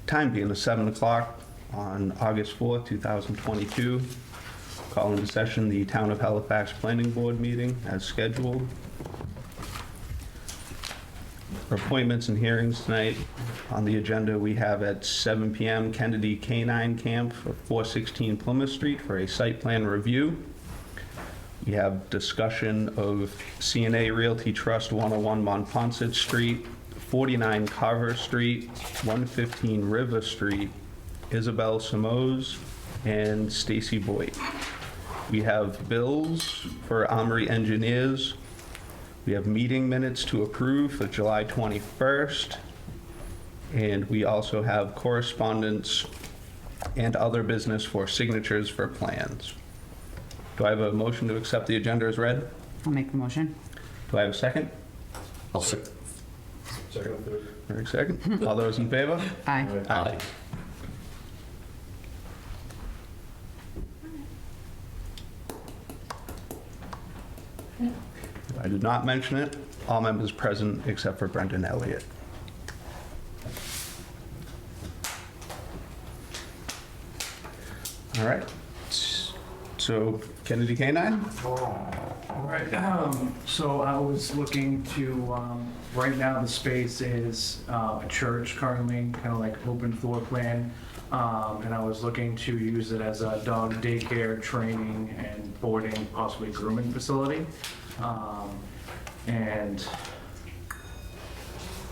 Time being 7 o'clock on August 4th, 2022. Call into session the Town of Halifax Planning Board meeting as scheduled. For appointments and hearings tonight, on the agenda we have at 7 p.m. Kennedy Canine Camp for 416 Plymouth Street for a site plan review. We have discussion of CNA Realty Trust 101 on Poncett Street, 49 Carver Street, 115 River Street, Isabel Simoes, and Stacy Boyd. We have bills for Armory Engineers. We have meeting minutes to approve for July 21st. And we also have correspondence and other business for signatures for plans. Do I have a motion to accept the agenda as read? I'll make the motion. Do I have a second? I'll second. Very second. All those in favor? Aye. Aye. I did not mention it. All members present except for Brendan Elliott. All right. So Kennedy Canine? All right, so I was looking to, right now the space is a church currently, kind of like open floor plan. And I was looking to use it as a dog daycare, training, and boarding, possibly grooming facility. And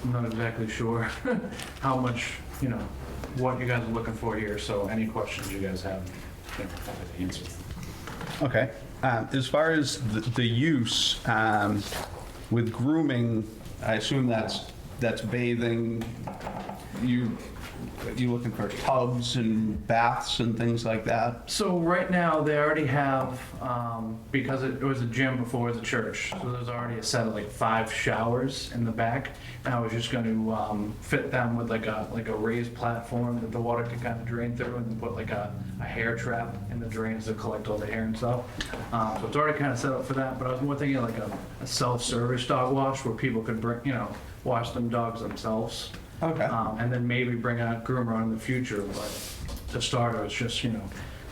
I'm not exactly sure how much, what you guys are looking for here. So any questions you guys have, happy to answer. Okay. As far as the use, with grooming, I assume that's bathing. You looking for tubs and baths and things like that? So right now, they already have, because it was a gym before it was a church, so there's already a set of like 5 showers in the back. And I was just going to fit them with like a raised platform that the water could kind of drain through, and then put like a hair trap in the drains to collect all the hair and stuff. So it's already kind of set up for that, but I was more thinking like a self-service dog wash where people could bring, wash them dogs themselves. Okay. And then maybe bring a groomer on in the future, but to start, it's just,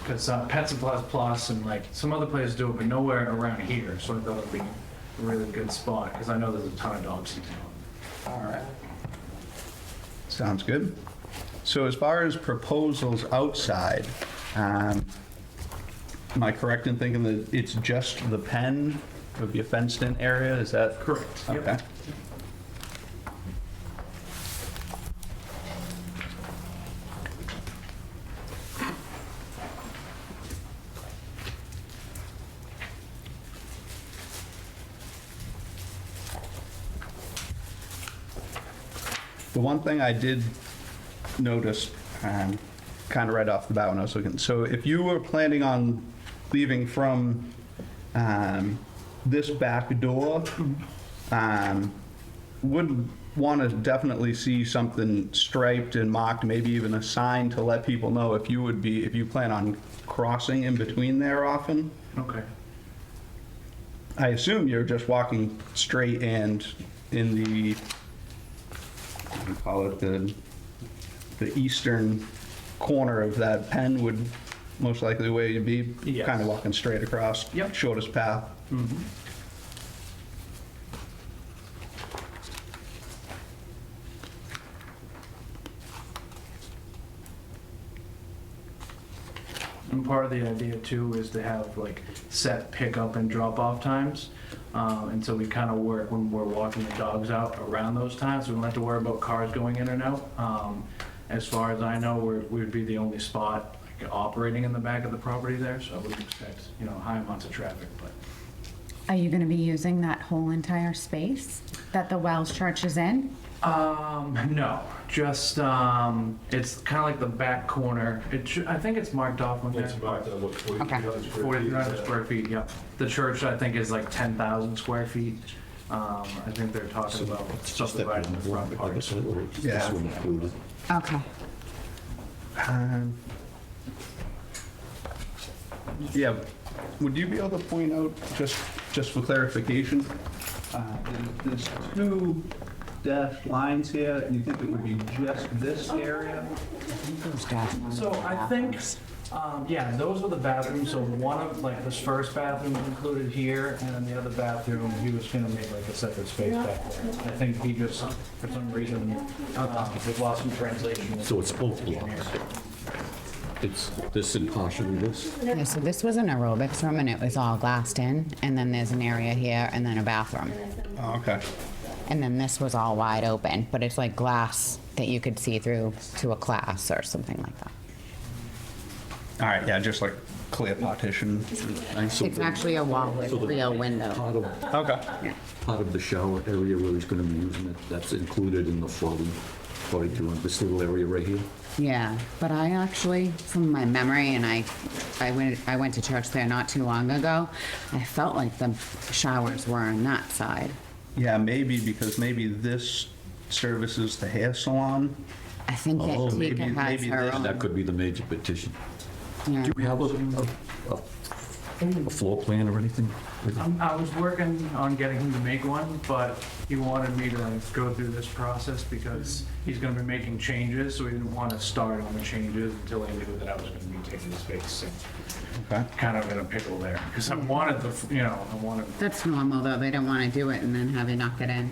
because Pets and Plus and like some other places do it, but nowhere around here, so I thought it'd be a really good spot, because I know there's a ton of dogs in town. All right. Sounds good. So as far as proposals outside, am I correct in thinking that it's just the pen? It would be a fenced-in area, is that? Correct. Yep. Okay. The one thing I did notice, kind of right off the bat when I was looking, so if you were planning on leaving from this back door, would want to definitely see something striped and marked, maybe even a sign to let people know if you plan on crossing in between there often. Okay. I assume you're just walking straight, and in the, what do you call it, the eastern corner of that pen would most likely where you'd be. Yes. Kind of walking straight across. Yep. Shortest path. Mm-hmm. And part of the idea too is to have like set pickup and drop off times. And so we kind of work when we're walking the dogs out around those times. We don't have to worry about cars going in and out. As far as I know, we would be the only spot like, operating in the back of the property there. So I would expect, high amounts of traffic. But Are you going to be using that whole entire space that the Wells Church is in? no, just it's kind of like the back corner. I think it's marked off on there. It's marked on what, 4,300 square feet? 4,300 square feet, yeah. The church, I think, is like 10,000 square feet. I think they're talking about subdividing the front part. Yeah. Okay. Yeah, would you be able to point out, just for clarification, there's two dashed lines here, you think it would be just this area? So I think, yeah, those were the bathrooms, so one of, like, this first bathroom was included here, and then the other bathroom, he was gonna make like a separate space back there. I think he just, for some reason, was lost in translation. So it's both blocks. It's this and partially this? Yeah, so this was an aerobics room and it was all glassed in, and then there's an area here and then a bathroom. Oh, okay. And then this was all wide open, but it's like glass that you could see through to a class or something like that. All right, yeah, just like clear partition. So It's actually a wall with real window. Okay. part of the shower area where he's gonna be using it, that's included in the 42, and this little area right here? Yeah, but I actually, from my memory, and I went to church there not too long ago, I felt like the showers were on that side. Yeah, maybe, because maybe this services the hair salon. I think that Oh, Tika maybe- has maybe her this- own. That could be the major petition. Yeah. Do we have a floor plan or anything? I was working on getting him to make one, but he wanted me to go through this process because he's gonna be making changes, so he didn't want to start on the changes until I knew that I was gonna be taking the space. Okay. Kind of in a pickle there, because I wanted the, you know, I wanted. That's normal, though. They don't want to do it and then have you knock it in.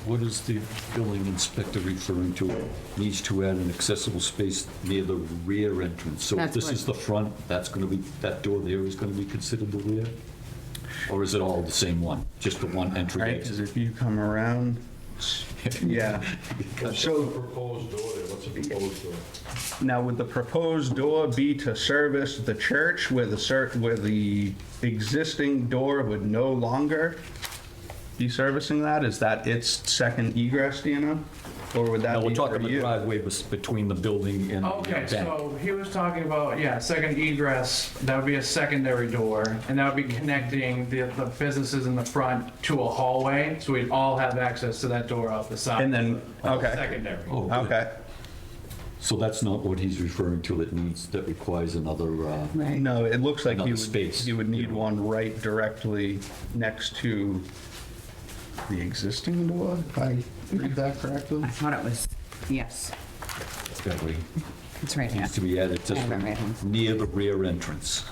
What is the building inspector referring to? Needs to add an accessible space near the rear entrance. So if That's this what- is the front, that's gonna be, that door there is gonna be considered the rear? Or is it all the same one, just the one entry Right, exit? because if you come around, yeah. So proposed door there, what's the proposed door? Now, would the proposed door be to service the church where where the existing door would no longer be servicing that? Is that its second egress, do you know? Or would that No, be we're for talking the you? driveway between the building and the Okay, bank. so he was talking about, yeah, second egress, that would be a secondary door, and that would be connecting the businesses in the front to a hallway, so we'd all have access to that door off the side. And then, okay, Secondary. Oh, good. okay. So that's not what he's referring to that requires another, Right. No, it looks like Another you space. would need one right directly next to the existing door, if I read that correctly. I thought it was, yes, that way, it's right here. needs to be added I have it right here. just near the rear entrance.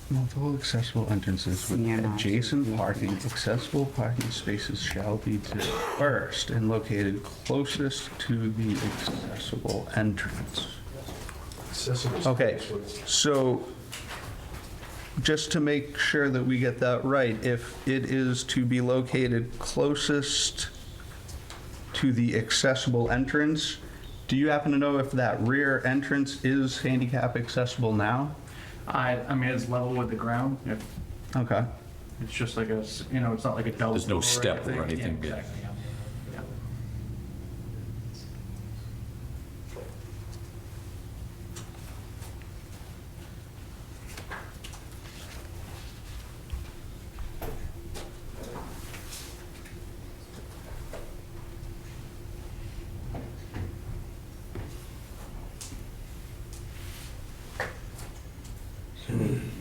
Multiple accessible entrances with Yeah, no, adjacent parking. Accessible parking spaces shall be dispersed and located closest to the accessible entrance. Accessible Okay, space, what's- so just to make sure that we get that right, if it is to be located closest to the accessible entrance, do you happen to know if that rear entrance is handicap accessible now? I mean, it's level with the ground, Okay. it's just like a, you know, it's not like a double. There's no door step or anything, Yeah, yeah. exactly, yeah.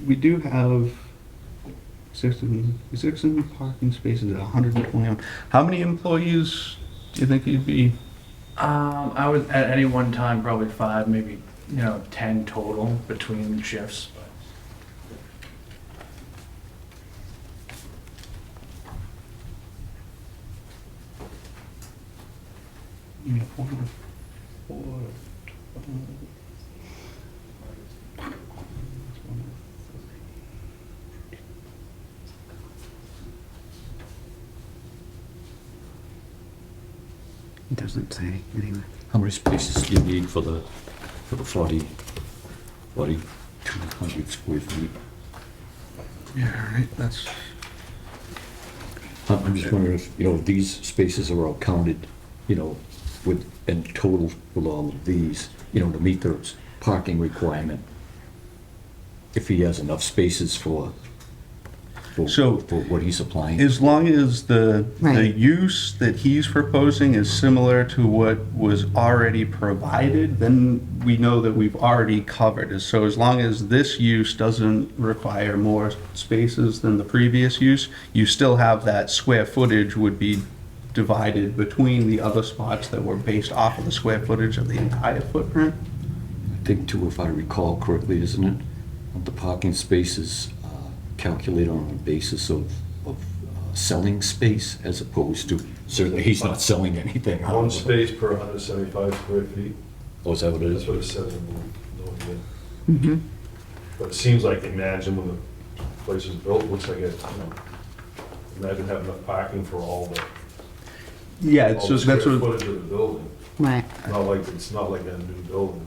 We do have existing parking spaces at 121. How many employees do you think you'd be? I would, at any one time, probably 5, maybe, 10 total between shifts. It doesn't say, anyway. How many spaces do you need for the 4,200 square feet? Yeah, right, that's. I'm just wondering if, these spaces are all counted, with, in total with all of these, to meet the parking requirement. If he has enough spaces for for So- for what he's applying. As long as the Right. use that he's proposing is similar to what was already provided, then we know that we've already covered it. So as long as this use doesn't require more spaces than the previous use, you still have that square footage would be divided between the other spots that were based off of the square footage of the entire footprint. I think too, if I recall correctly, isn't it? The parking spaces calculated on a basis of selling space as opposed to, certainly he's not selling anything. One space per 175 square feet. Oh, is that what it is? That's what it says in the note here. But it seems like, imagine when the place is built, looks like it, imagine having enough parking for all the Yeah, all so the square that's what, footage of the building. Right. It's not like a new building.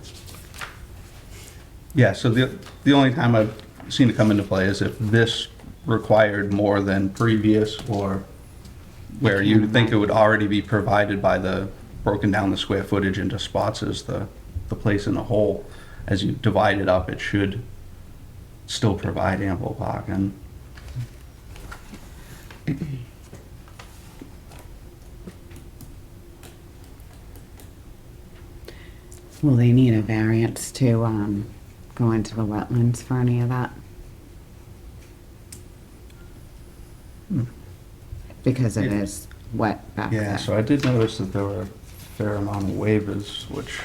yeah, so the only time I've seen it come into play is if this required more than previous, or where you would think it would already be provided by the, broken down the square footage into spots as the place in a whole. As you divide it up, it should still provide ample parking. Will they need a variance to go into the wetlands for any of that? Because it is wet back there. Yeah, so I did notice that there were a fair amount of waivers, which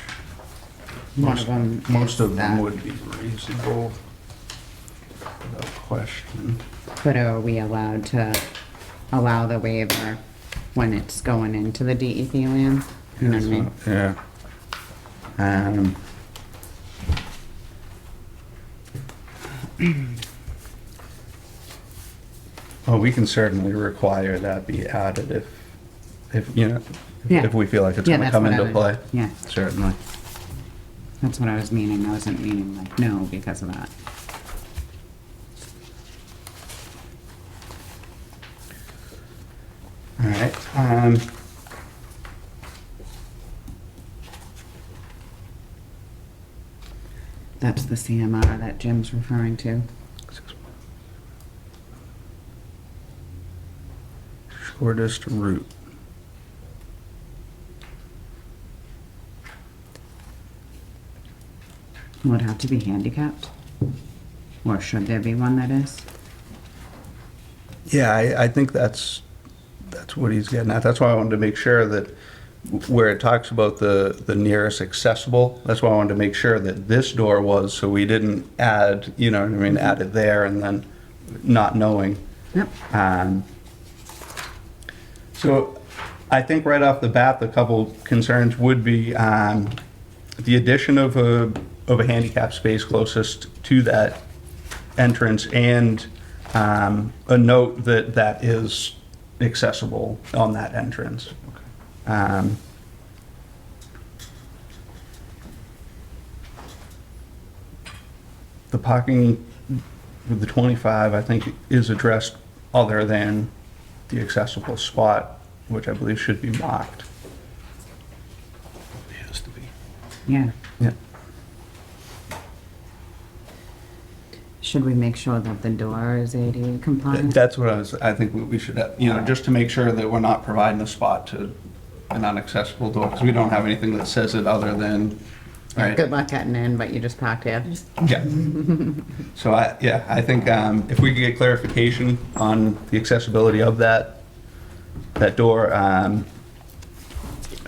One of them most is of them that. would be reasonable, without question. But are we allowed to allow the waiver when it's going into the DEP land? You know what I mean? Yeah. Well, we can certainly require that be added if, you know, Yeah. if we feel like it's Yeah, gonna that's come what I into was- play. Yeah, Certainly. that's what I was meaning. I wasn't meaning like no because of that. All right, That's the CMR that Jim's referring to. shortest route. Would it have to be handicapped? Or should there be one that is? Yeah, I think that's what he's getting at. That's why I wanted to make sure that where it talks about the nearest accessible, that's why I wanted to make sure that this door was, so we didn't add, you know what I mean, add it there and then not knowing. Yep. So I think right off the bat, the couple concerns would be the addition of a handicap space closest to that entrance, and a note that that is accessible on that entrance. The parking with the 25, I think, is addressed other than the accessible spot, which I believe should be marked. It has to be. Yeah. Yeah. Should we make sure that the door is ADA compliant? That's what I think we should have, you know, just to make sure that we're not providing a spot to an inaccessible door, because we don't have anything that says it other than, right? Good luck getting in, but you just parked here. Yeah. So I think if we could get clarification on the accessibility of that door, a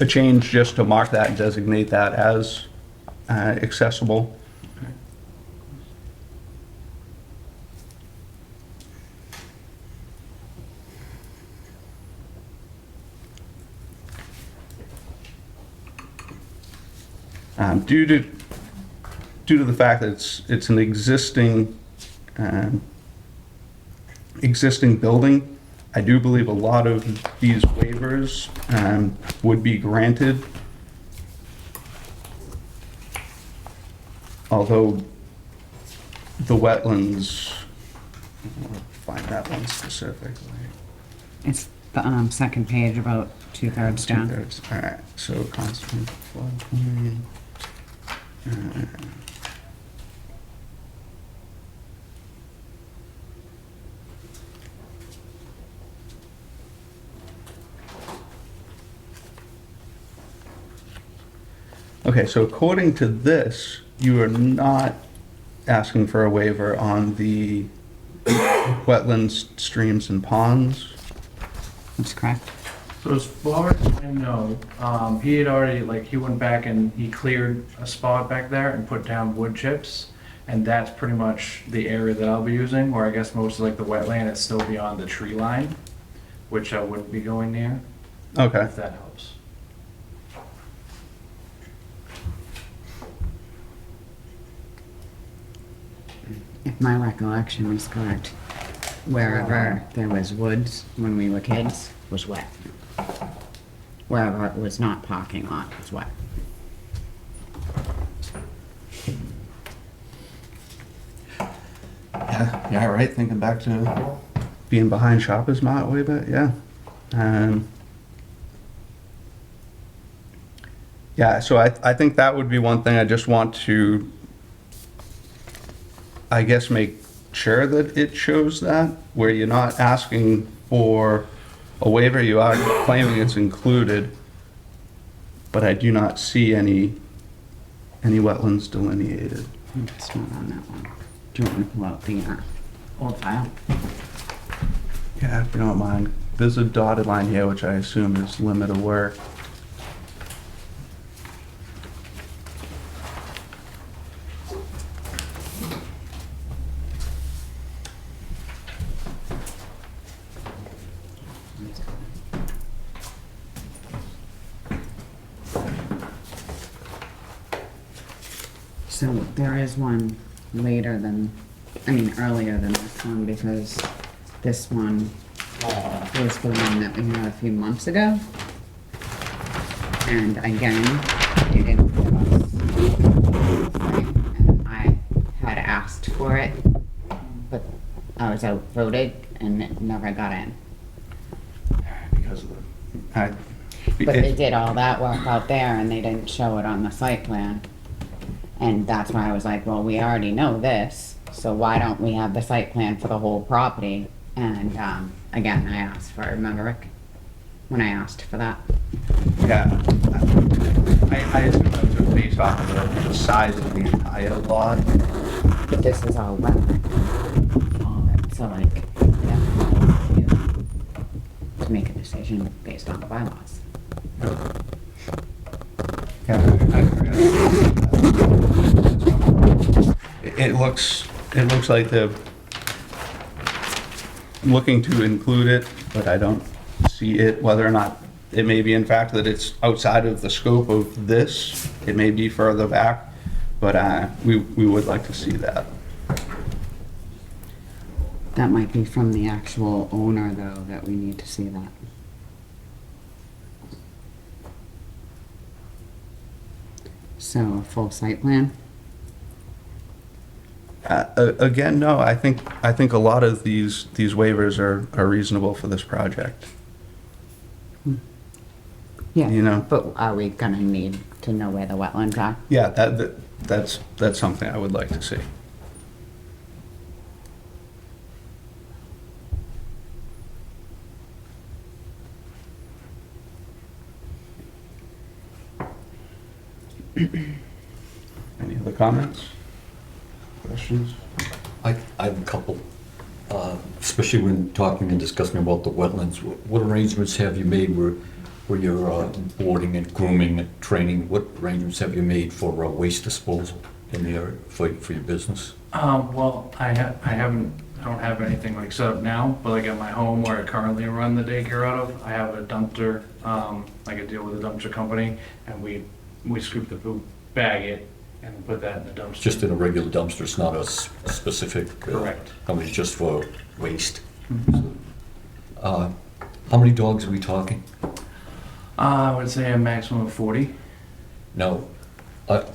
change just to mark that and designate that as accessible. Due to the fact that it's an existing building, I do believe a lot of these waivers would be granted. Although the wetlands, I'll find that one specifically. It's the second page, about 2/3 down. Two-thirds. All right, so constant floodplain. Okay, so according to this, you are not asking for a waiver on the wetlands, streams, and ponds? That's correct. So as far as I know, he had already, like, he went back and he cleared a spot back there and put down wood chips. And that's pretty much the area that I'll be using, where I guess most of like the wetland is still beyond the tree line, which I wouldn't be going near, Okay, if that helps. If my recollection is correct, wherever there was woods when we were kids was wet. Wherever it was not parking lot was wet. yeah, right, thinking back to being behind Shoppers Mart way back, yeah. Yeah, so I think that would be one thing I just want to, I guess, make sure that it shows that, where you're not asking for a waiver, you are claiming it's included, but I do not see any wetlands delineated. It's not on that one. Do you want me to pull out the old file? Yeah, if you don't mind. There's a dotted line here, which I assume is limit of work. So there is one later than, earlier than this one, because this one was the one that we had a few months ago. And again, they didn't give us thing, and I had asked for it, but I was outvoted and it never got in. Because of the, But they did all that work out there and they didn't show it on the site plan. And that's why I was like, well, we already know this, so why don't we have the site plan for the whole property? And, again, I asked for it, remember, Rick? When I asked for that. yeah. I assume that was just based off of the size of the entire lot. But this is all wetland. All of it, so like, yeah, to make a decision based on the bylaws. It looks like they're looking to include it, but I don't see it, whether or not it may be in fact that it's outside of the scope of this. It may be further back, but we would like to see that. That might be from the actual owner though, that we need to see that. So, a full site plan? Again, no, I think a lot of these waivers are reasonable for this project. Yeah. You know? But are we gonna need to know where the wetlands are? Yeah, that's something I would like to see. Any other comments? Questions? I have a couple, especially when talking and discussing about the wetlands. What arrangements have you made where you're boarding and grooming and training? What arrangements have you made for waste disposal in the area for your business? Well, I don't have anything like set up now, but like at my home where I currently run the daycare out of, I have a dumpster, like I deal with a dumpster company, and we scoop the poop, bag it, and put that in the dumpster. Just in a regular dumpster, it's not a specific Correct. company, it's just for waste. Mhm. How many dogs are we talking? I would say a maximum of 40. Now,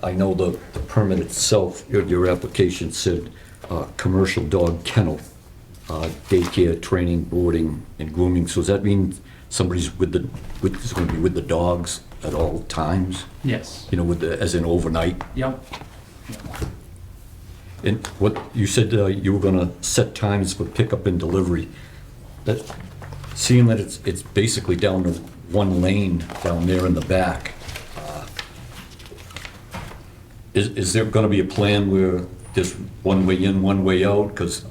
I know the permit itself, your application said commercial dog kennel, daycare, training, boarding, and grooming. So does that mean somebody's is going to be with the dogs at all times? Yes. You know, as in overnight? Yep. And what, you said you were gonna set times for pickup and delivery. That, seeing that it's basically down to one lane down there in the back, Is there gonna be a plan where there's one way in, one way out? Because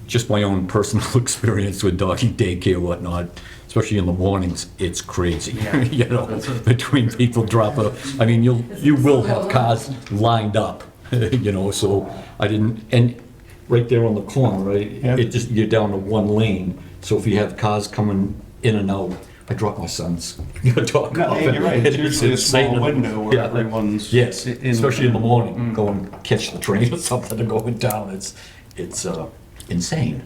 just my own personal experience with doggy daycare, whatnot, especially in the mornings, it's crazy. Yeah. You know, between people dropping off. I mean, you will have cars lined up, you know, so I didn't, and right there on the corner, right? Yeah. It just, you're down to one lane, so if you have cars coming in and out, I drop my son's dog No, off. you're right. It's and usually a small insane. window where Yeah. everyone's Yes, in- especially in the morning, go and catch the train or something and going down, it's insane.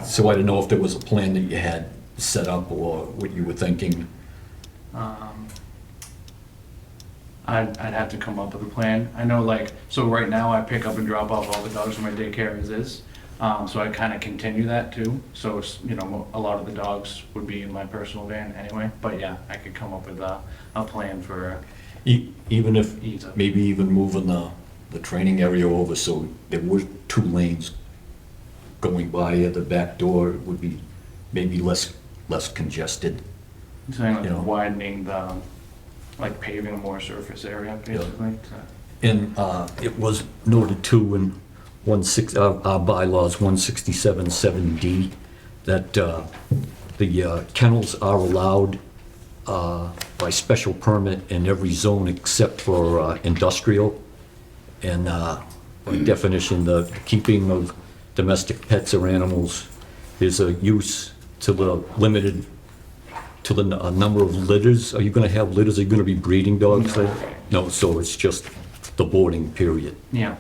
So I don't know if there was a plan that you had set up or what you were thinking. I'd have to come up with a plan. I know, like, so right now I pick up and drop off all the dogs from my daycare as is. So I kind of continue that too. So, you know, a lot of the dogs would be in my personal van anyway. But yeah, I could come up with a plan for, Even if, Ease up. maybe even moving the training area over so there were 2 lanes going by at the back door, it would be maybe less congested. saying like You know. widening the, like paving a more surface area, basically. And it was noted too in our bylaws, 167-7D, that the kennels are allowed by special permit in every zone except for industrial. And by definition, the keeping of domestic pets or animals is a use to the limited, to the number of litters. Are you gonna have litters? Are you gonna be breeding dogs there? No, so it's just the boarding period. Yeah,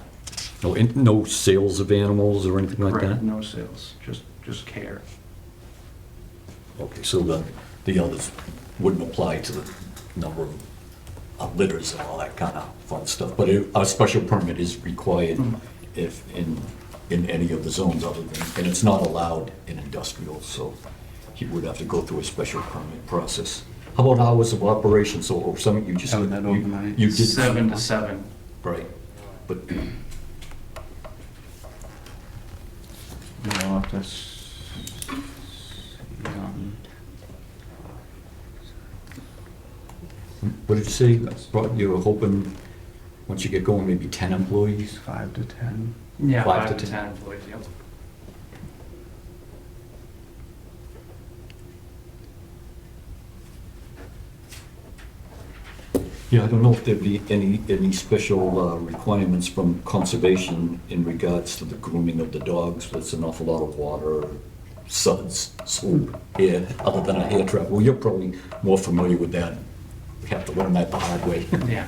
No sales of animals or anything like correct, that? no sales, just care. Okay, so the others wouldn't apply to the number of litters and all that kind of fun stuff. But a special permit is required if in any of the zones other than, and it's not allowed in industrial, so he would have to go through a special permit process. How about hours of operation, so, or something you just? Having that overnight. You did. 7 to 7. Right, but You'll have to what did you say? You were hoping, once you get going, maybe 10 employees? 5 to 10. Yeah, 5 5 to to 10. 10 employees, yep. Yeah, I don't know if there'd be any special requirements from conservation in regards to the grooming of the dogs. There's an awful lot of water, suds, soap, hair, other than a hair trap. Well, you're probably more familiar with that. We have to learn that the hard way. Yeah.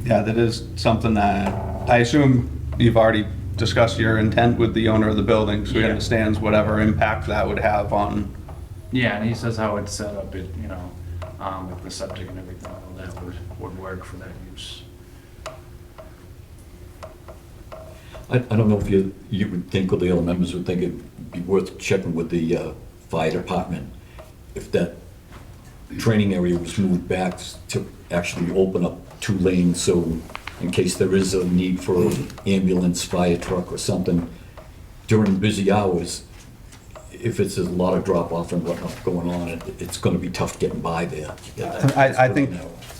Yeah, that is something that, I assume you've already discussed your intent with the owner of the building, so he Yeah. understands whatever impact that would have on, Yeah, and he says how it's set up, it, you know, with the septic and everything, all that would work for that use. I don't know if you would think, or the other members would think it'd be worth checking with the fire department if that training area was moved back to actually open up 2 lanes, so in case there is a need for ambulance, fire truck or something during busy hours, if it's a lot of drop off and whatnot going on, it's gonna be tough getting by there. I think,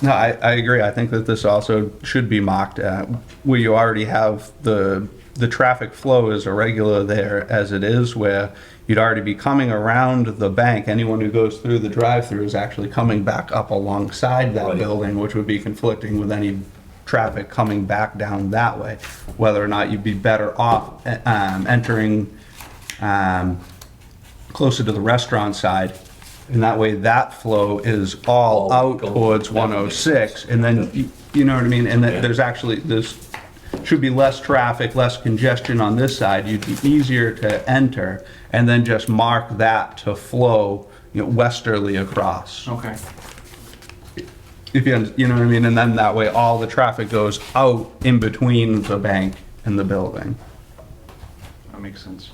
no, I agree. I think that this also should be mocked at, where you already have the traffic flow is irregular there as it is, where you'd already be coming around the bank. Anyone who goes through the drive-through is actually coming back up alongside that Right. building, which would be conflicting with any traffic coming back down that way. Whether or not you'd be better off entering closer to the restaurant side, and that way that flow is all out towards 106, and then, you know what I mean? And then there's should be less traffic, less congestion on this side, you'd be easier to enter, and then just mark that to flow, you know, westerly across. Okay. If you know what I mean? And then that way all the traffic goes out in between the bank and the building. That makes sense.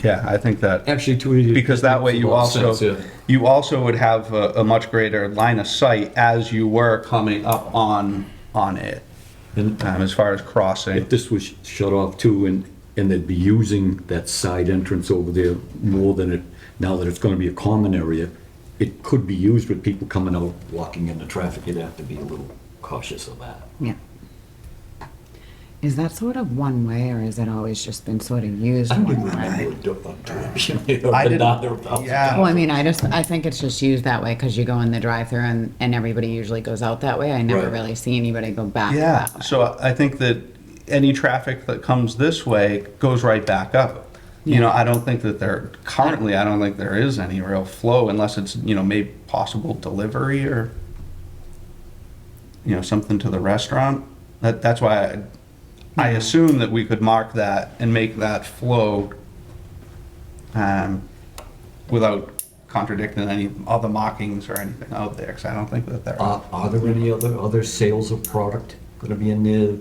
Yeah, I think that. Actually, too. Because that way you also, you also would have a much greater line of sight as you were coming up on it, And as far as crossing. if this was shut off too, and and they'd be using that side entrance over there more than it, now that it's gonna be a common area, it could be used with people coming out, walking into traffic. You'd have to be a little cautious of that. Yeah. Is that sort of one way, or has it always just been sort of used I don't one even way? remember a direction there, I but didn't- now they're about. yeah. Well, I mean, I think it's just used that way because you go in the drive-through and everybody usually goes out that way. I never Right. really see anybody go back Yeah, that way. so I think that any traffic that comes this way goes right back up. You know, I don't think that currently, I don't think there is any real flow unless it's, maybe possible delivery or, something to the restaurant. That's why I assume that we could mark that and make that flow without contradicting any other markings or anything out there, because I don't think that there are. Are there any other sales of product gonna be in there?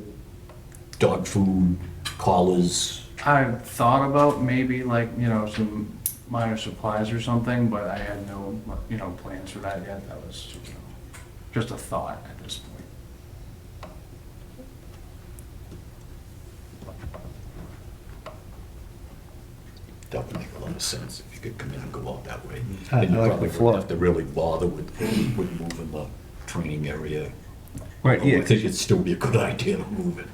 Dog food, collars? I've thought about maybe like, some minor supplies or something, but I had no, plans for that yet. That was, just a thought at this point. That would make a lot of sense if you could come in and go out that way. I And you like probably the flow. wouldn't have to really bother with moving the training area. Right, I think it'd still be a good idea to move it.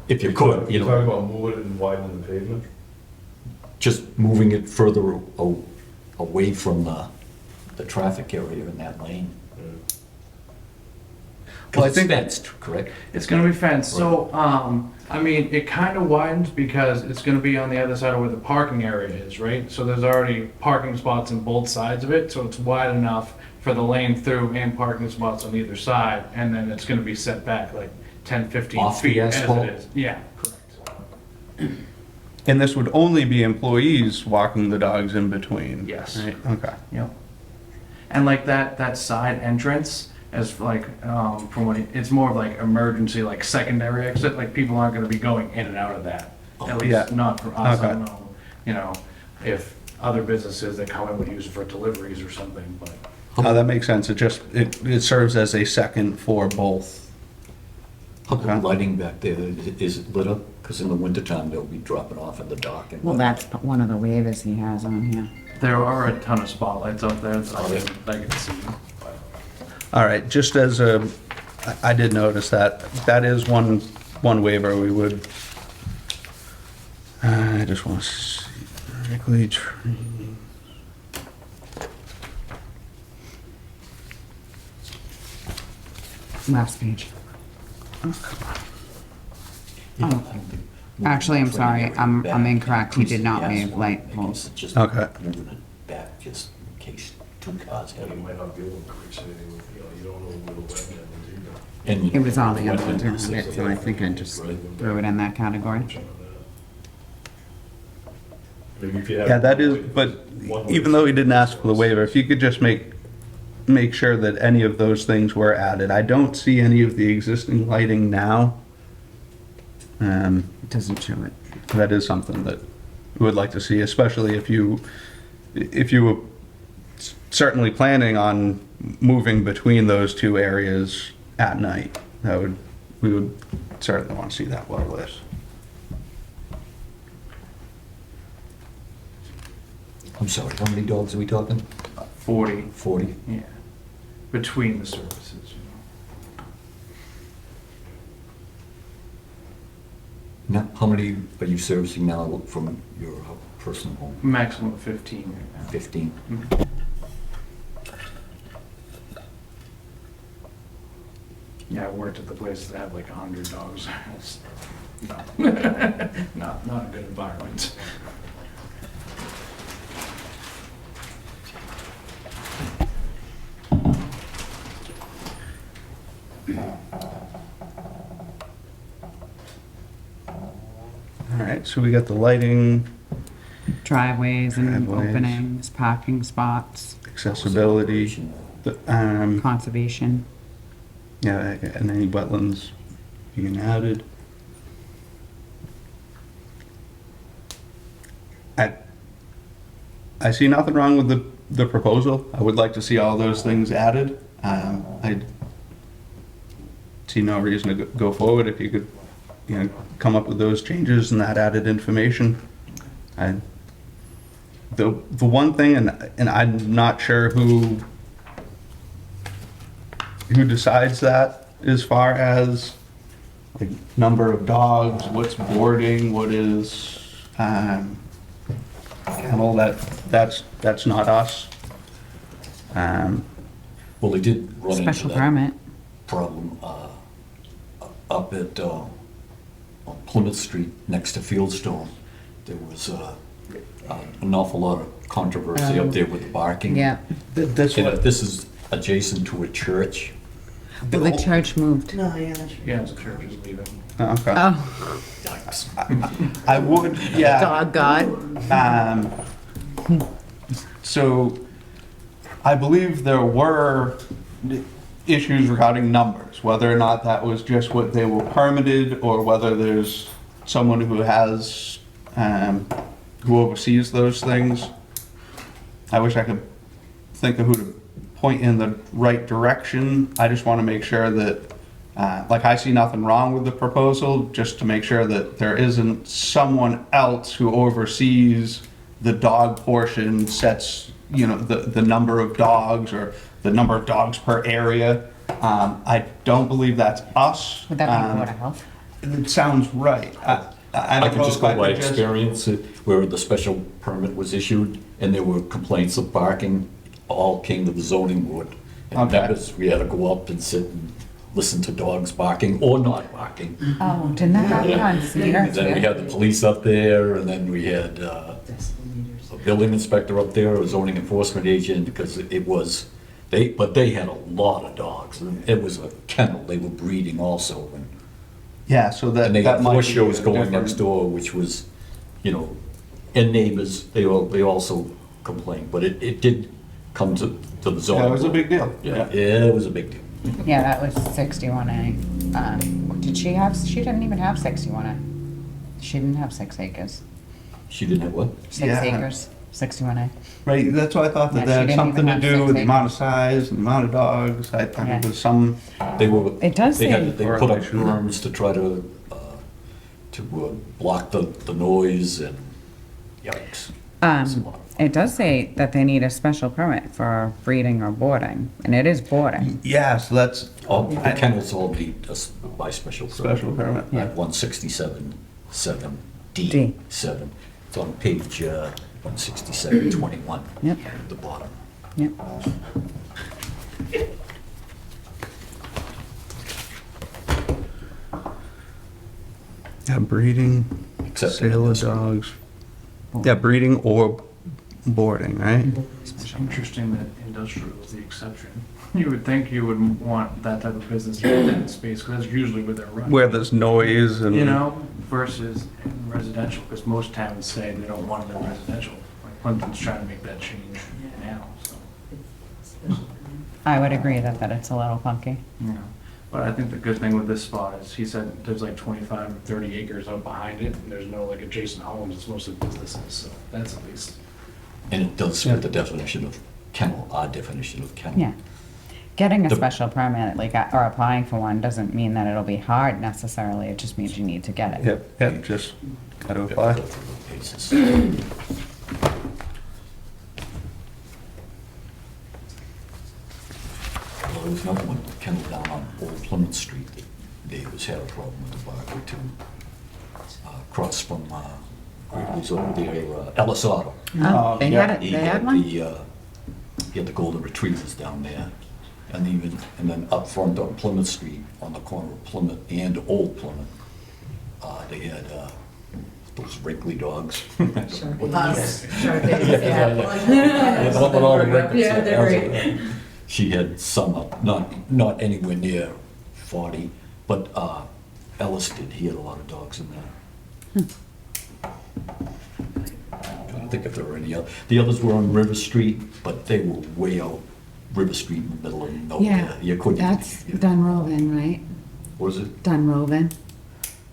If you could, You talking about moving it and widening the pavement? just moving it further away from the traffic area in that lane. Well, I Because it's think- fenced, correct? It's gonna be fenced, so, I mean, it kinda widens because it's gonna be on the other side of where the parking area is, right? So there's already parking spots on both sides of it, so it's wide enough for the lane through and parking spots on either side, and then it's gonna be set back like 10, 15 Off the feet as asphalt? it is. Yeah, correct. And this would only be employees walking the dogs in between? Yes. Right, okay. Yep. And like that side entrance is like, from what, it's more of like emergency, like secondary exit, like people aren't gonna be going in and out of that. At Yeah. least not for us, I Okay. don't know, if other businesses that come in would use it for deliveries or something, but. That makes sense. It serves as a second for both. How about Okay. lighting back there? Is it lit up? Because in the wintertime, they'll be dropping off in the dark. And Well, that's one of the waivers he has on here. There are a ton of spotlights up there that I can see. All right, just as I did notice that is one waiver we would, I just want to see, vertically trained. Last page. Yeah, I don't think Actually, I'm moving the sorry, training area I'm back incorrect. He did increases not the waive asphalt. light I guess poles. it's just Okay. moving it back just in case two cars Yeah, have you it. might not be able to increase anything, you don't know where the wetland is either. And It was all the other ones wetland around it, is- so I think I just threw it in that category. Maybe if you have. Yeah, that is, but even though he didn't ask for the waiver, if you could just make sure that any of those things were added. I don't see any of the existing lighting now. It doesn't show it. That is something that we would like to see, especially if you were certainly planning on moving between those two areas at night. We would certainly want to see that well lit. I'm sorry, how many dogs are we talking? 40, 40? yeah, between the services, Now, how many are you servicing now from your personal home? Maximum of 15 right now. 15? Yeah, I worked at the places that have like 100 dogs. It's- No, not a good environment. All right, so we got the lighting, Driveways and Driveways. openings, parking spots, accessibility, conservation. yeah, and any wetlands being added. I see nothing wrong with the proposal. I would like to see all those things added. I see no reason to go forward if you could come up with those changes and that added information. The one thing, and I'm not sure who decides that as far as like number of dogs, what's boarding, what is kennel, that's not us. Well, they did run into Special that permit. problem up at on Plymouth Street next to Fieldstone. There was an awful lot of controversy up there with the barking. Yeah, That's And what, this is adjacent to a church. well, the church moved. Yeah, the church is leaving. okay. Oh, Yikes. I would, yeah. dog god. So, I believe there were issues regarding numbers, whether or not that was just what they were permitted, or whether there's someone who has, who oversees those things. I wish I could think of who to point in the right direction. I just want to make sure that, like, I see nothing wrong with the proposal, just to make sure that there isn't someone else who oversees the dog portion, sets, the number of dogs or the number of dogs per area. I don't believe that's us. Would that be Board of Health? It sounds right. I I don't can know just if go I by could just- experience, where the special permit was issued, and there were complaints of barking, all came to the zoning board. And Okay. members, we had to go up and sit and listen to dogs barking or not barking. Oh, didn't that happen on Cedar And then we too? had the police up there, and then we had a building inspector up there, a zoning enforcement agent, because it was, but they had a lot of dogs. And it was a kennel, they were breeding also, Yeah, so that, and they that had might horse be shows a going different- next door, which was, and neighbors, they also complained, but it did come to the zoning. Yeah, it was a board. big deal. Yeah, it was a big deal. Yeah, that was 61A. Did she have, she didn't even have 61A. She didn't have 6 acres. She didn't have what? 6 Yeah. acres, 61A. Right, that's why I thought Yeah, that she that had didn't something even to have do 6 with the amount of acres. size and the amount of dogs. I thought Yeah. it was some, They were. It does They say- they put up berms to try to block the noise, and yikes. It's a lot. It does say that they need a special permit for breeding or boarding, and it is boarding. yeah, so that's All, the kennels all need by special permit. special permit. Yeah. At 167, 7, D. D, 7. It's on page 167, 21. Yep. At the bottom. Yep. Yeah, breeding, Except sale of dogs. Yeah, breeding or boarding, right? It's interesting that industrial is the exception. You would think you would want that type of business in that space, because that's usually where they're running. Where there's noise and. Versus in residential, because most towns say they don't want it in residential. Like Plimpton's trying to make that change now, so. I would agree that it's a little funky. Yeah, but I think the good thing with this spot is, he said there's like 25 or 30 acres out behind it, and there's no like adjacent homes, it's mostly businesses, so that's at least. And it does fit the definition of kennel, our definition of kennel. Yeah. Getting a The- special permit, like, or applying for one, doesn't mean that it'll be hard necessarily, it just means you need to get it. Yep, just gotta Yeah, go apply. through the paces. Well, there was another one, kennel down on Old Plymouth Street, that neighbors had a problem with the barker too. Across from, it was over there, Ellis Auto. Oh, they yeah. had it, He they had one? He had the golden retrievers down there, and then up front on Plymouth Street, on the corner of Plymouth and Old Plymouth, they had, those wrinkly dogs. Sure days, yeah. Yeah, the one with all the wrinkles. Yeah, they're great. She had some up, not anywhere near 40, but Ellis did, he had a lot of dogs in there. I don't think if there were any other, the others were on River Street, but they were way out River Street in the middle of nowhere. Yeah, You couldn't. that's Dunroven, right? Was it? Dunroven,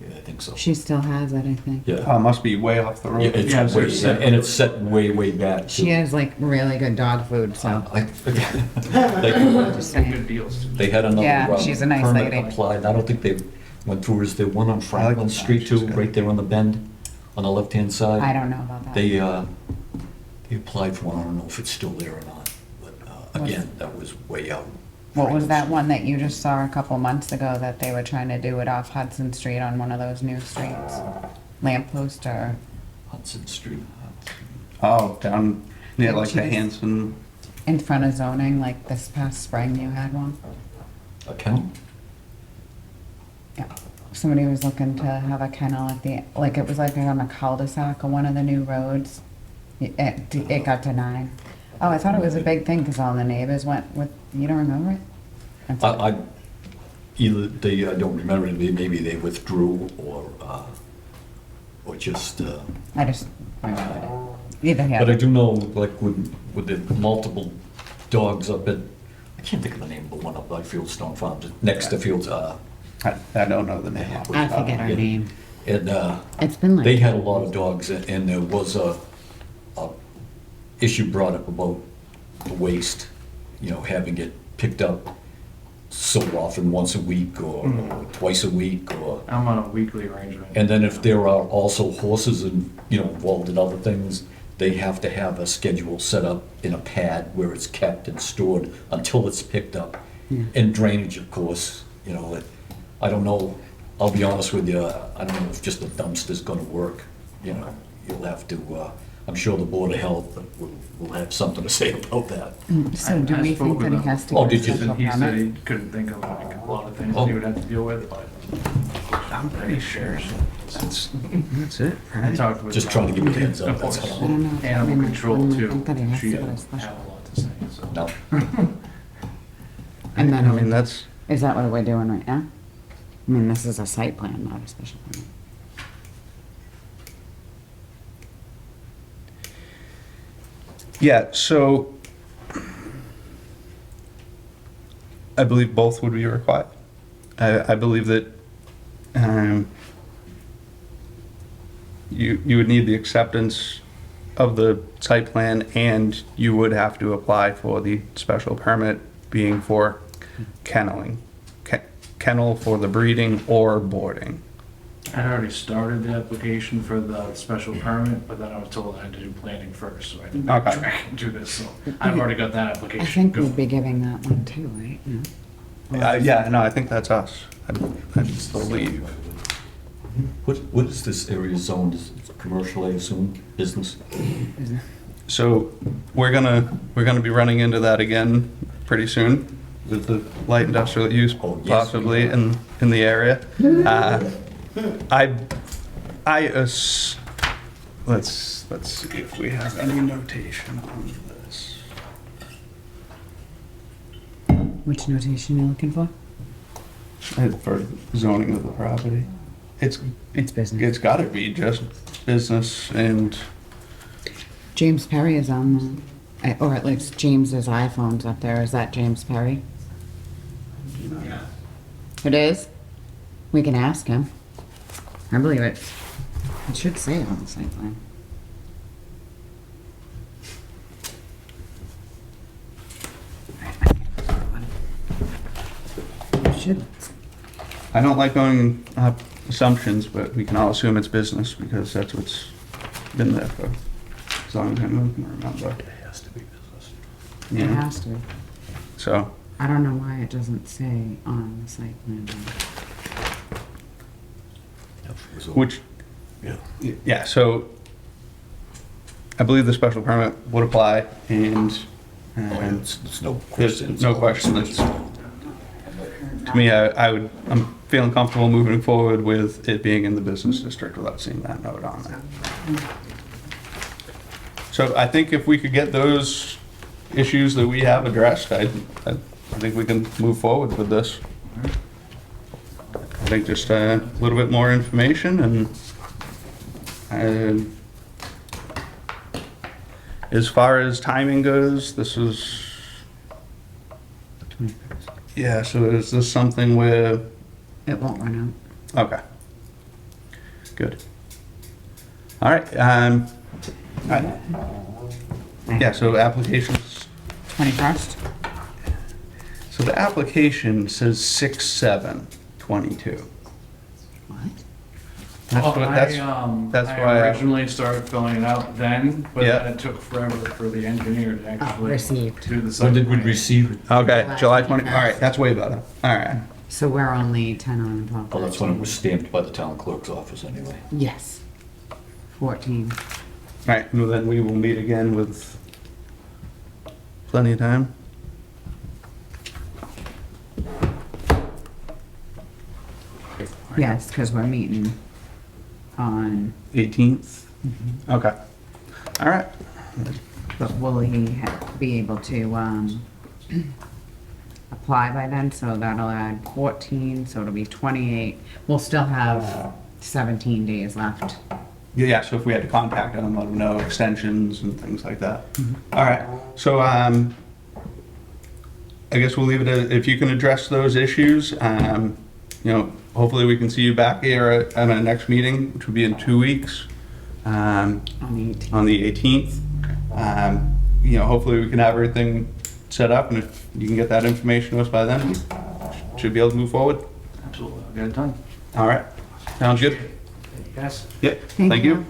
Yeah, I think so. she still has it, I think. Yeah. Must be way off the road. Yeah, it's Yeah, way, so- and it's set way back. She has like really good dog food, so. They Just saying. Good deals. they had another. Yeah, she's a nice permit lady. applied, I don't think went through. Is there one on Franklin that. Street too, She's got- right there on the bend, on the left-hand side? I don't know about that. They applied for one, I don't know if it's still there or not, but again, that was way out. What was that one that you just saw a couple months ago that they were trying to do it off Hudson Street on one of those new streets? Lamppost or, Hudson Street. Oh, down near like the Jeez. Hanson. in front of zoning, like this past spring you had one? A kennel? Yeah. Somebody was looking to have a kennel at the, like it was like on a cul-de-sac on one of the new roads. It got denied. Oh, I thought it was a big thing because all the neighbors went with, you don't remember it? That's- I, either they, I don't remember, maybe they withdrew or just, I just remembered it. Either but I way. do know, like, with the multiple dogs up at, I can't think of the name of the one up by Fieldstone Farms, next to Fields, I don't know the name. I forget her name. and, It's been like. they had a lot of dogs, and there was a issue brought up about the waste, you know, having it picked up so often, once a week or twice a week, or, I'm on a weekly arrangement. and then if there are also horses and, you know, involved in other things, they have to have a schedule set up in a pad where it's kept and stored until it's picked up. And drainage, of course, you know, I don't know, I'll be honest with you, I don't know if just a dumpster's gonna work, you know, you'll have to, I'm sure the Board of Health will have something to say about that. So do I we spoke think with that he him. has to Oh, get a did you? special And he said permit? he couldn't think of like a lot of things Oh. he would have to deal with, but I'm pretty sure that's it. I talked with. Just trying to give you a heads up, Of that's course. all. I don't know. I Animal mean, control I too. think that he has She to had get a a special. lot to say, so. No, And I mean, then, that's, is that what we're doing right now? I mean, this is a site plan, not a special permit. yeah, so I believe both would be required. I believe that you would need the acceptance of the site plan, and you would have to apply for the special permit, being for kenneling. Kennel for the breeding or boarding. I had already started the application for the special permit, but then I was told I had to do planning first, so I had to Okay. backtrack and do this, so I've already got that I application think going. we'd be giving that one too, right? No? Yeah, no, I think that's us. I believe. what is this area zoned, is it commercial, I assume, business? So we're gonna be running into that again pretty soon with the light industrial use Oh, yes, possibly we are. in the area. Let's see if we have any notation on this. Which notation are you looking for? For zoning of the property. It's business. gotta be just business and, James Perry is on the, or at least James's iPhone's up there. Is that James Perry? It is? We can ask him. I believe it should say it on the site plan. It should. I don't like going assumptions, but we can all assume it's business because that's what's been there for as long as I can remember. It has to be business. It Yeah. has to. So, I don't know why it doesn't say on the site plan. which, Yeah. yeah, so I believe the special permit would apply and It's no there's question. no question. It's, to me, I'm feeling comfortable moving forward with it being in the business district without seeing that note on there. So I think if we could get those issues that we have addressed, I think we can move forward with this. I think just a little bit more information and as far as timing goes, this is, yeah, so is this something where, It won't run out. okay, good. All right, yeah, so applications, 21st? so the application says 6/7/22. that's I why I- originally started filling it out then, but Yeah. then it took forever for the engineer to actually received. do the When site did we plan. receive it? Okay, July 20, all right, that's way better. All right. So we're only 10 on 12. Oh, that's when it was stamped by the town clerk's office anyway. Yes. 14. All right, well, then we will meet again with plenty of time. Yes, because we're meeting on, 18th? Okay. All right. but will he be able to, apply by then? So that'll add 14, so it'll be 28. We'll still have 17 days left. Yeah, so if we had to contact them, let them know extensions and things like that. All right, so I guess we'll leave it at, if you can address those issues, hopefully we can see you back here at our next meeting, which will be in 2 weeks, On the 18th. on the 18th. Hopefully we can have everything set up, and if you can get that information to us by then, we should be able to move forward. Absolutely, I'll get it done. All right, sounds good? Yes. Yep, thank you.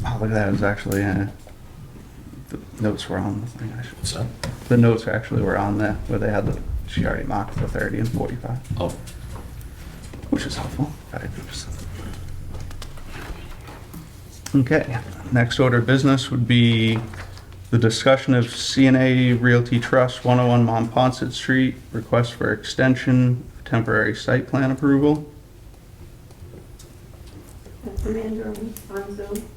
Oh, look at that, it was actually, the notes were on the thing, I should, What's that? the notes actually were on there, where they had she already marked the 30 and 45, Oh, which is helpful. Okay, next order of business would be the discussion of CNA Realty Trust, 101 Poncett Street, request for extension, of temporary site plan approval. That's Amanda on Zoom.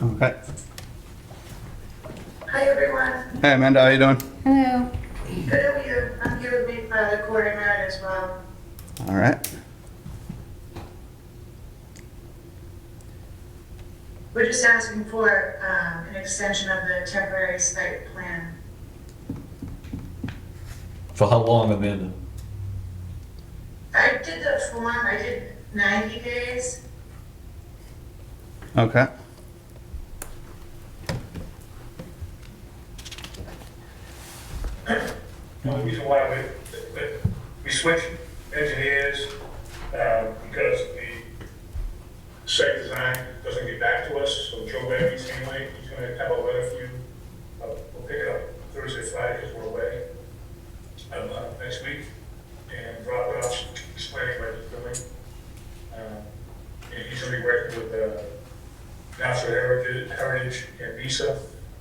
Okay. Hi, everyone. Hey Amanda, how you doing? Hello. Good, how are you? I'm here with the coordinator as well. All right. We're just asking for an extension of the temporary site plan. for how long, Amanda? I did the form, I did 90 days. Okay. The reason why we switched engineers, because the site design doesn't get back to us, so Joe Barry's handling it, he's gonna have a letter for you. We'll pick it up Thursday, Friday, because we're away, next week, and drop it off, explaining what he's doing. And he's gonna be working with, Natural Heritage and Visa,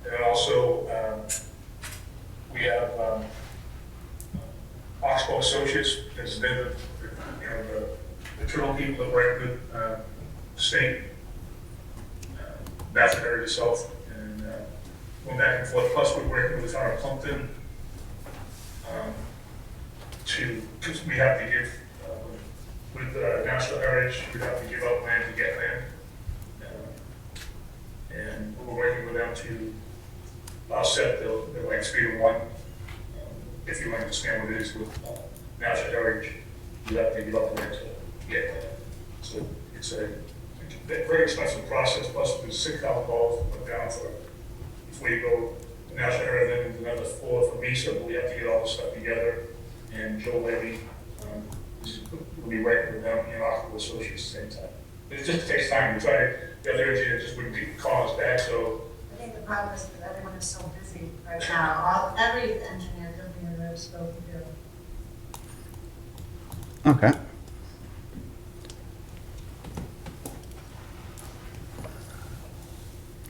and then also, we have, Oxbow Associates, that's been the internal people that work with, state, Natural Heritage itself, and, going back and forth, plus we're working with our Plumpton, because we have to give, with, National Heritage, we have to give up land to get land. And we're working with them to offset the like speed of one. If you understand what it is with National Heritage, you have to give up land to get land. So it's a very expensive process, plus there's $6,000 put down for, before you go to National Heritage, then another $4 for Visa, but we have to get all this stuff together. And Joe Levy, will be working with them and Oxbow Associates at the same time. It just takes time. We try, the other engineer just wouldn't call us back, so. I think the problem is that everyone is so busy right now. Every engineer company that I've spoken to. Okay.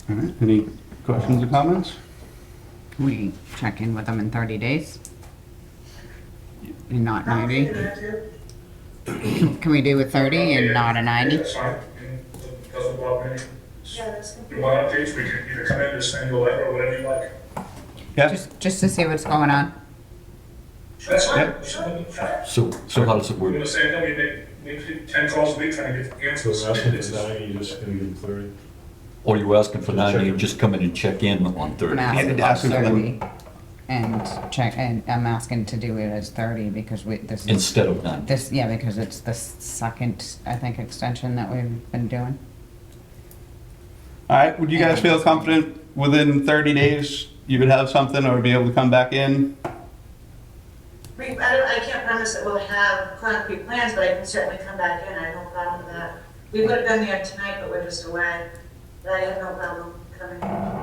All right, any questions or comments? We check in with them in 30 days? And not 90? Can we do a 30 and not a 90? That's fine. Doesn't bother me. Yeah, that's If you want updates, we can either come in or send you a letter or whatever you like. Yeah, Just to see what's going on. That's fine. Yep. So how does it We're work? gonna say, no, we make 10 calls a week trying to get So answers. we're asking for 90, you're just gonna give them 30? Or you asking for 90 and just come in and check in on 30? I'm asking Yeah, for asking for them. 30. and check, and I'm asking to do it as 30 because this is, Instead of 9. because it's the second, I think, extension that we've been doing. All right, would you guys feel confident within 30 days you would have something or be able to come back in? I can't promise that we'll have concrete plans, but I can certainly come back in, I have no problem with that. We would have been there tonight, but we're just away, but I have no problem coming in.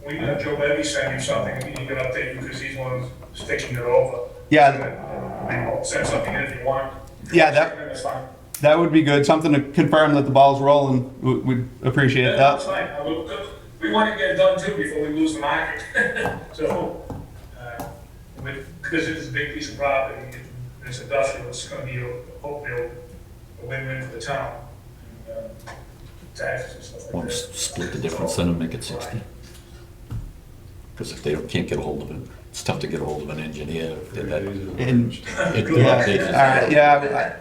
We got Joe Levy send you something, he can update you because he's the one who's sticking it over. Yeah, I'll send something in if you want. Yeah, That's fine. that would be good. Something to confirm that the ball's rolling. We'd appreciate Yeah, that's that. fine. We want to get it done too before we lose the market. So, because it is a big piece of property, it's industrial, it's going to be, hopefully, a win-win for the town. Taxes and stuff like Want to that. split the difference then and make it 60? Because if they can't get a hold of it, it's tough to get a hold of an engineer. And It- yeah,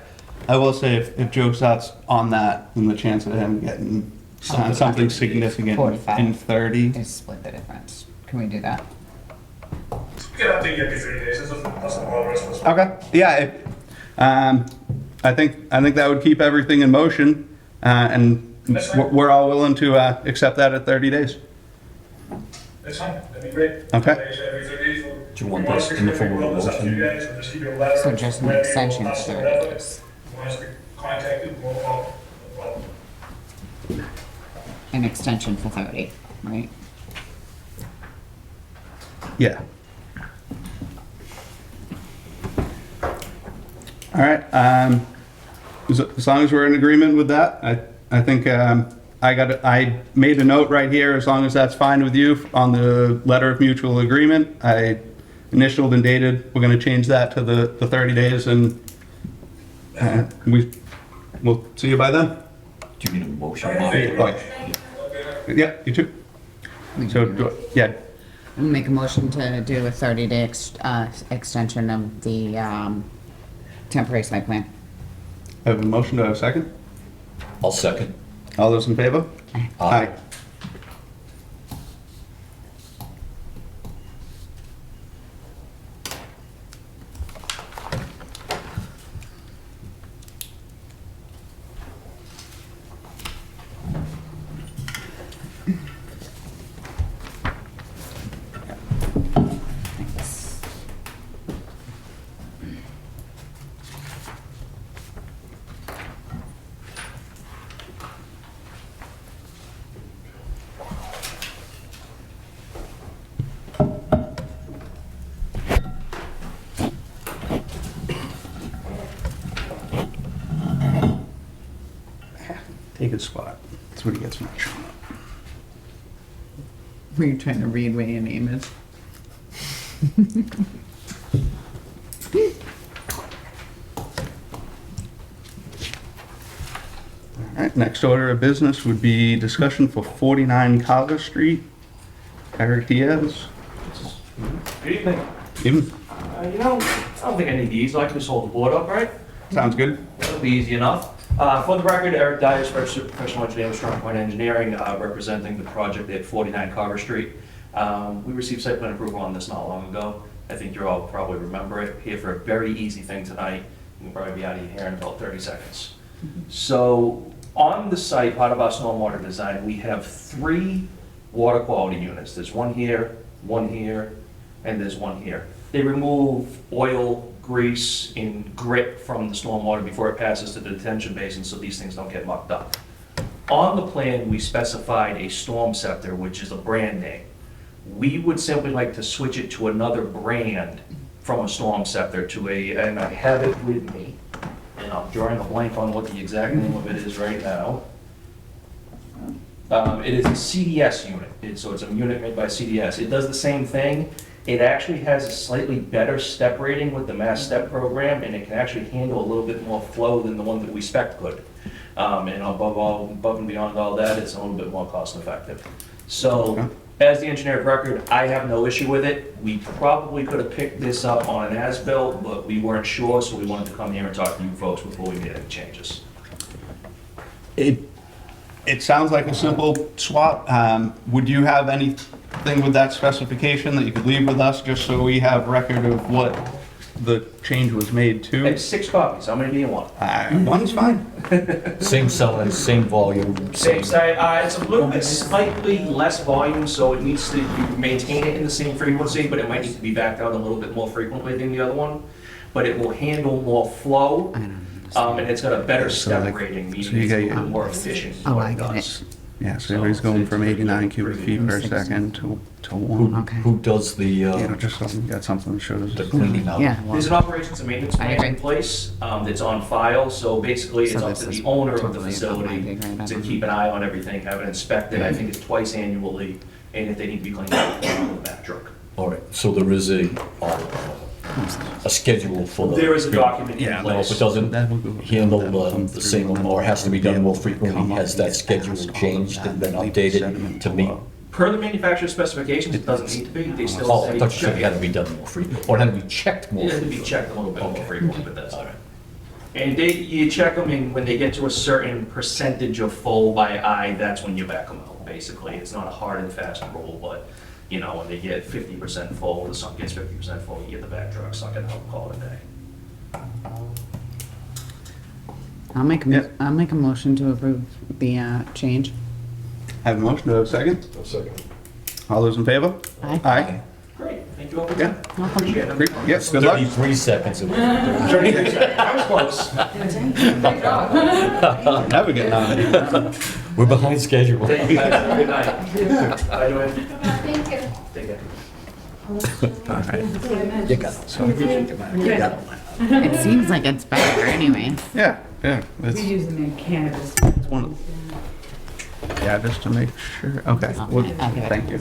I will say if Joe starts on that, then the chance of him getting something significant 45. in 30. Is split the difference. Can we do that? We can update you every 3 days, that's all the rest of us. Okay. Yeah. I think that would keep everything in motion, and That's fine. we're all willing to accept that at 30 days. That's fine, that'd be great. Okay. Every 3 days, we'll. Do you want that in the form of a We'll up to you motion? guys, we'll just give you a letter. So just an whatever, extension we'll of pass it, 30 whatever. days. You want us to contact you, no problem. An extension for 30, right? Yeah. All right. As long as we're in agreement with that, I think I made a note right here. As long as that's fine with you on the letter of mutual agreement, I initialed and dated. We're going to change that to the 30 days, and we'll see you by then. Do you need a motion? Yeah, you too. So yeah. I'll make a motion to do a 30-day extension of the temporary site plan. I have a motion. Do I have a second? I'll second. All those in favor? Aye. Take a spot. That's what he gets from showing up. Were you trying to read where your name is? All right, next order of business would be discussion for 49 Carver Street. Eric Diaz. Good evening. Even, I don't think I need these. I can just hold the board up, right? sounds good. That'll be easy enough. For the record, Eric Dias, registered professional engineer with Strong Point Engineering, representing the project at 49 Carver Street. We received site plan approval on this not long ago. I think you all probably remember it. Here for a very easy thing tonight. We'll probably be out of here in about 30 seconds. So on the site, part of our stormwater design, we have 3 water quality units. There's one here, and there's one here. They remove oil, grease, and grit from the stormwater before it passes to the detention basin so these things don't get mucked up. On the plan, we specified a storm scepter, which is a brand name. We would simply like to switch it to another brand from a storm scepter to and I have it with me, and I'm drawing a blank on what the exact name of it is right now. It is a CDS unit, so it's a unit made by CDS. It does the same thing. It actually has a slightly better step rating with the Mass Step program, and it can actually handle a little bit more flow than the one that we spec could. And above and beyond all that, it's a little bit more cost effective. So, as the engineer of record, I have no issue with it. We probably could have picked this up on an as-built, but we weren't sure, so we wanted to come here and talk to you folks before we made any changes. It sounds like a simple swap. Would you have any something with that specification that you could leave with us, just so we have record of what the change was made to? It's 6 copies, how many do you want? One's fine. Same size, same volume, Same site, it's a little bit slightly less volume, so it needs to, you maintain it in the same frequency, but it might need to be backed out a little bit more frequently than the other one. But it will handle more flow, and it's got a better step rating, so you meaning it's got a your- little more efficient. Oh, what I it get does. Yeah, so everybody's going from 89 cubic feet per second to Who, one. Okay. who does the, Just so we got something that shows. the cleaning out? Yeah, well, There's an operations and maintenance I plan in agree. place that's on file, so basically it's So up this to is the owner of the totally facility above my pay to grade. keep an eye on everything, have it inspected, I think it's twice annually, and if they need to be cleaned out, they'll on the back truck. All right, so there is a schedule for the. There is a document in Yeah, Now, if place. it doesn't That will go- handle that will come the through same, on or has to be done more come frequently, up has and that get schedule past all of changed and that, been leave the updated sediment to meet? below. Per the manufacturer's specifications, it doesn't need to be, they still Oh, I say thought you said check it had to it. be done more frequently, or it had to be checked more It had to be frequently. checked a little bit more Okay. frequently, but that's All all. right. And you check them in, when they get to a certain percentage of full by eye, that's when you back them out, basically. It's not a hard and fast rule, but, you know, when they get 50% full, the sump gets 50% full, you get the back truck, suck it out, call it a day. Yeah. I'll make a motion to approve the, change. Have a motion, do I have a second? A second. All those in favor? Aye. Aye. Great, thank you all for Yeah. your time. Appreciate it. Great. Yes, good luck. 33 seconds. It was. I was close. Never get nominated. We're behind schedule. Thank you, guys. Have a good night. Bye, Joanne. Thank you. Take care. All right. You got it. So, you got it. It seems like it's better anyway. Yeah, yeah. We It's use them in cannabis. one of, yeah, just to make sure. Okay. Well, I'll give it. thank you.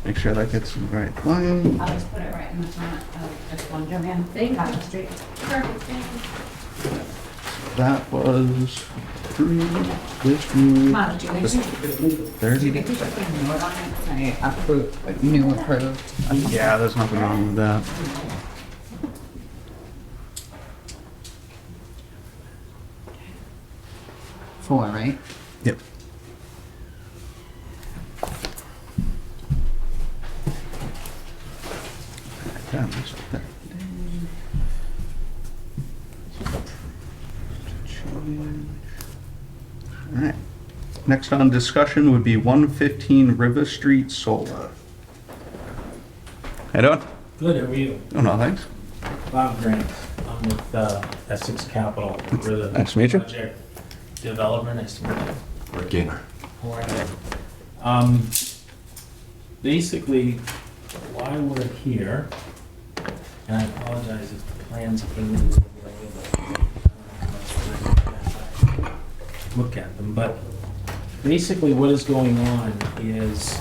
Make sure that gets in the right line. I'll just put it right in the front of this one, Joanne. Cotton Street. Perfect, thank you. That was this new Come on, Julie. 30 days. Note on it, say approved, new approved. Yeah, there's nothing wrong with that. Four, right? Yep. That was 30 days. All right. Next on discussion would be 115 River Street Solar. How you doing? Good, how are you? Oh, no, thanks. Bob Grant. I'm with Essex Capital. We're the Nice to meet you. project developer. Nice to meet you. Rick Gaynor. How are you? Basically, why we're here, and I apologize if the plans came in a little late, but I don't know look at them, but basically what is going on is,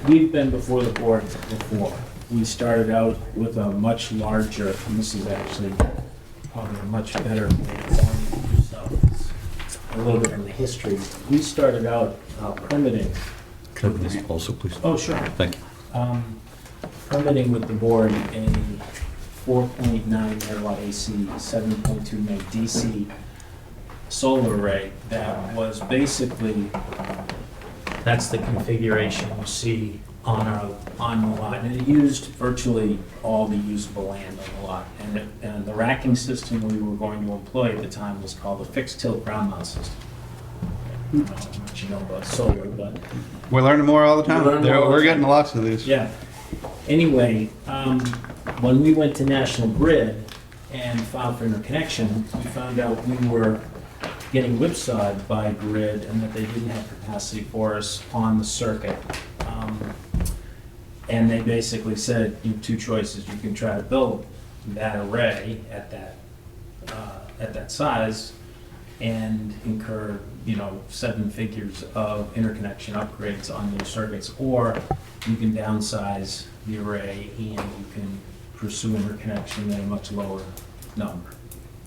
we've been before the board before. We started out with a much larger, and this is actually probably a much better way to do stuff. It's a little bit of the history. We started out permitting. Can I have this also, please? Oh, sure. Thank you. Permitting with the board a 4.9 megawatt AC, 7.2 meg DC solar array that was basically, that's the configuration you see on the lot. And it used virtually all the usable land on the lot. And the racking system we were going to employ at the time was called a fixed tilt ground mount system. I don't know how much you know about solar, but We're learning more all the time. We're learning more all the We're time. getting lots of these. yeah. Anyway, when we went to National Grid and filed for interconnection, we found out we were getting whipsawed by Grid and that they didn't have capacity for us on the circuit. And they basically said, you have two choices. You can try to build that array at that size and incur, seven figures of interconnection upgrades on those circuits, or you can downsize the array and you can pursue interconnection at a much lower number.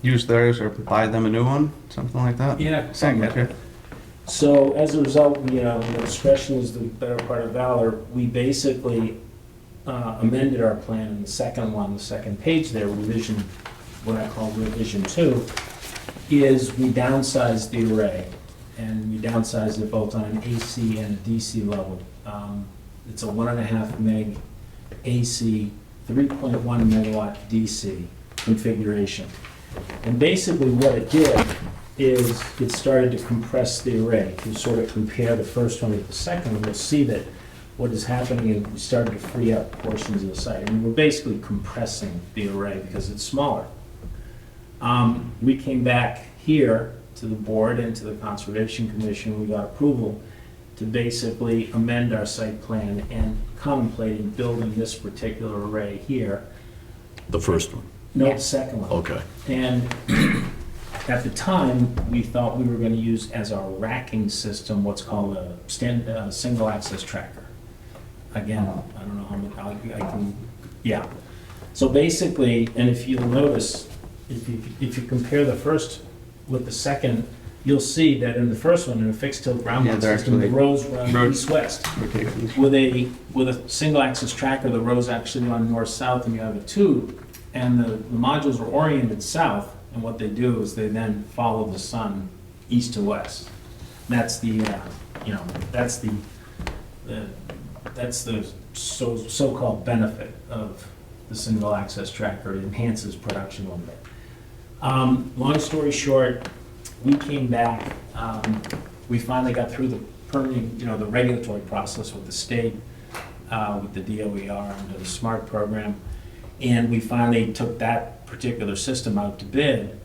Use theirs or buy them a new one, something like that? Yeah, something like gotcha. that. So as a result, discretion is the better part of valor. We basically amended our plan in the second one, the second page there, revision, what I call revision 2, is we downsized the array and we downsized it both on an AC and a DC level. It's a 1.5 meg AC, 3.1 megawatt DC configuration. And basically what it did is it started to compress the array. If you sort of compare the first one with the second one, you'll see that what is happening is we started to free up portions of the site. And we're basically compressing the array because it's smaller. We came back here to the board and to the Conservation Commission. We got approval to basically amend our site plan and contemplating building this particular array here. The first one? No, the second one. Okay. And at the time, we thought we were going to use as our racking system what's called a single access tracker. Again, I don't know how many, I can, yeah. So basically, and if you'll notice, if you compare the first with the second, you'll see that in the first one, in a fixed tilt ground mount system, the rows run east-west. With a single axis tracker, the rows actually run north-south, and you have a tube, and the modules are oriented south, and what they do is they then follow the sun east to west. That's the, that's the so-called benefit of the single access tracker. It enhances production a little bit. Long story short, we came back, we finally got through the permitting, the regulatory process with the state, with the DOER under the SMART program, and we finally took that particular system out to bid,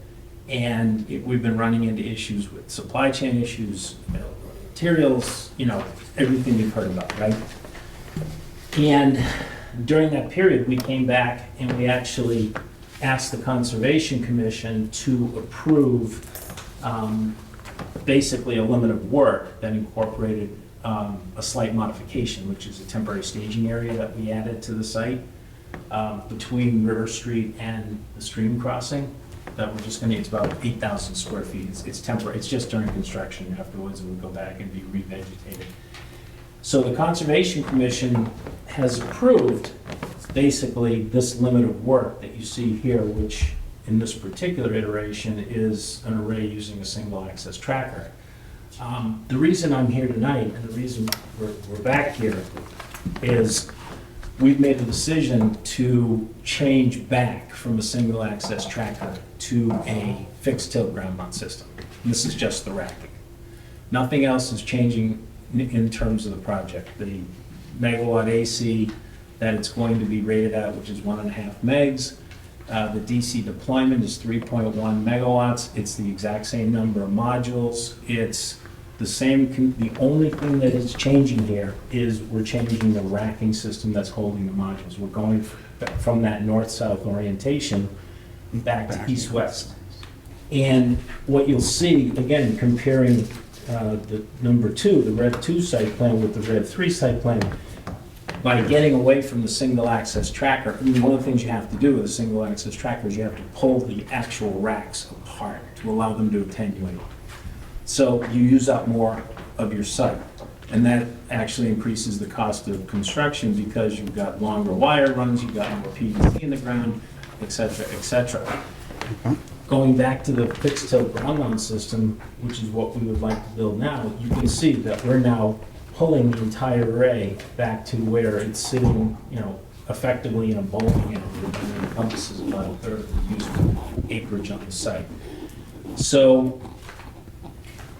and we've been running into issues with supply chain issues, materials, everything you've heard about, right? And during that period, we came back and we actually asked the Conservation Commission to approve basically a limit of work that incorporated a slight modification, which is a temporary staging area that we added to the site between River Street and the stream crossing. That we're just it's about 8,000 square feet. It's temporary, it's just during construction. Afterwards, it would go back and be revegetated. So the Conservation Commission has approved basically this limit of work that you see here, which in this particular iteration is an array using a single access tracker. The reason I'm here tonight and the reason we're back here is we've made the decision to change back from a single access tracker to a fixed tilt ground mount system. And this is just the racking. Nothing else is changing in terms of the project. The megawatt AC that it's going to be rated at, which is 1.5 megs. The DC deployment is 3.1 megawatts. It's the exact same number of modules. It's the same, the only thing that is changing here is we're changing the racking system that's holding the modules. We're going from that north-south orientation back to east-west. And what you'll see, again, comparing the number 2, the Red 2 site plan with the Red 3 site plan, by getting away from the single access tracker, one of the things you have to do with a single access tracker is you have to pull the actual racks apart to allow them to attenuate. So you use up more of your site. And that actually increases the cost of construction because you've got longer wire runs, you've got more PVC in the ground, et cetera, et cetera. Going back to the fixed tilt ground mount system, which is what we would like to build now, you can see that we're now pulling the entire array back to where it's sitting, effectively in a bowling alley that encompasses about a third of the usable acreage on the site. So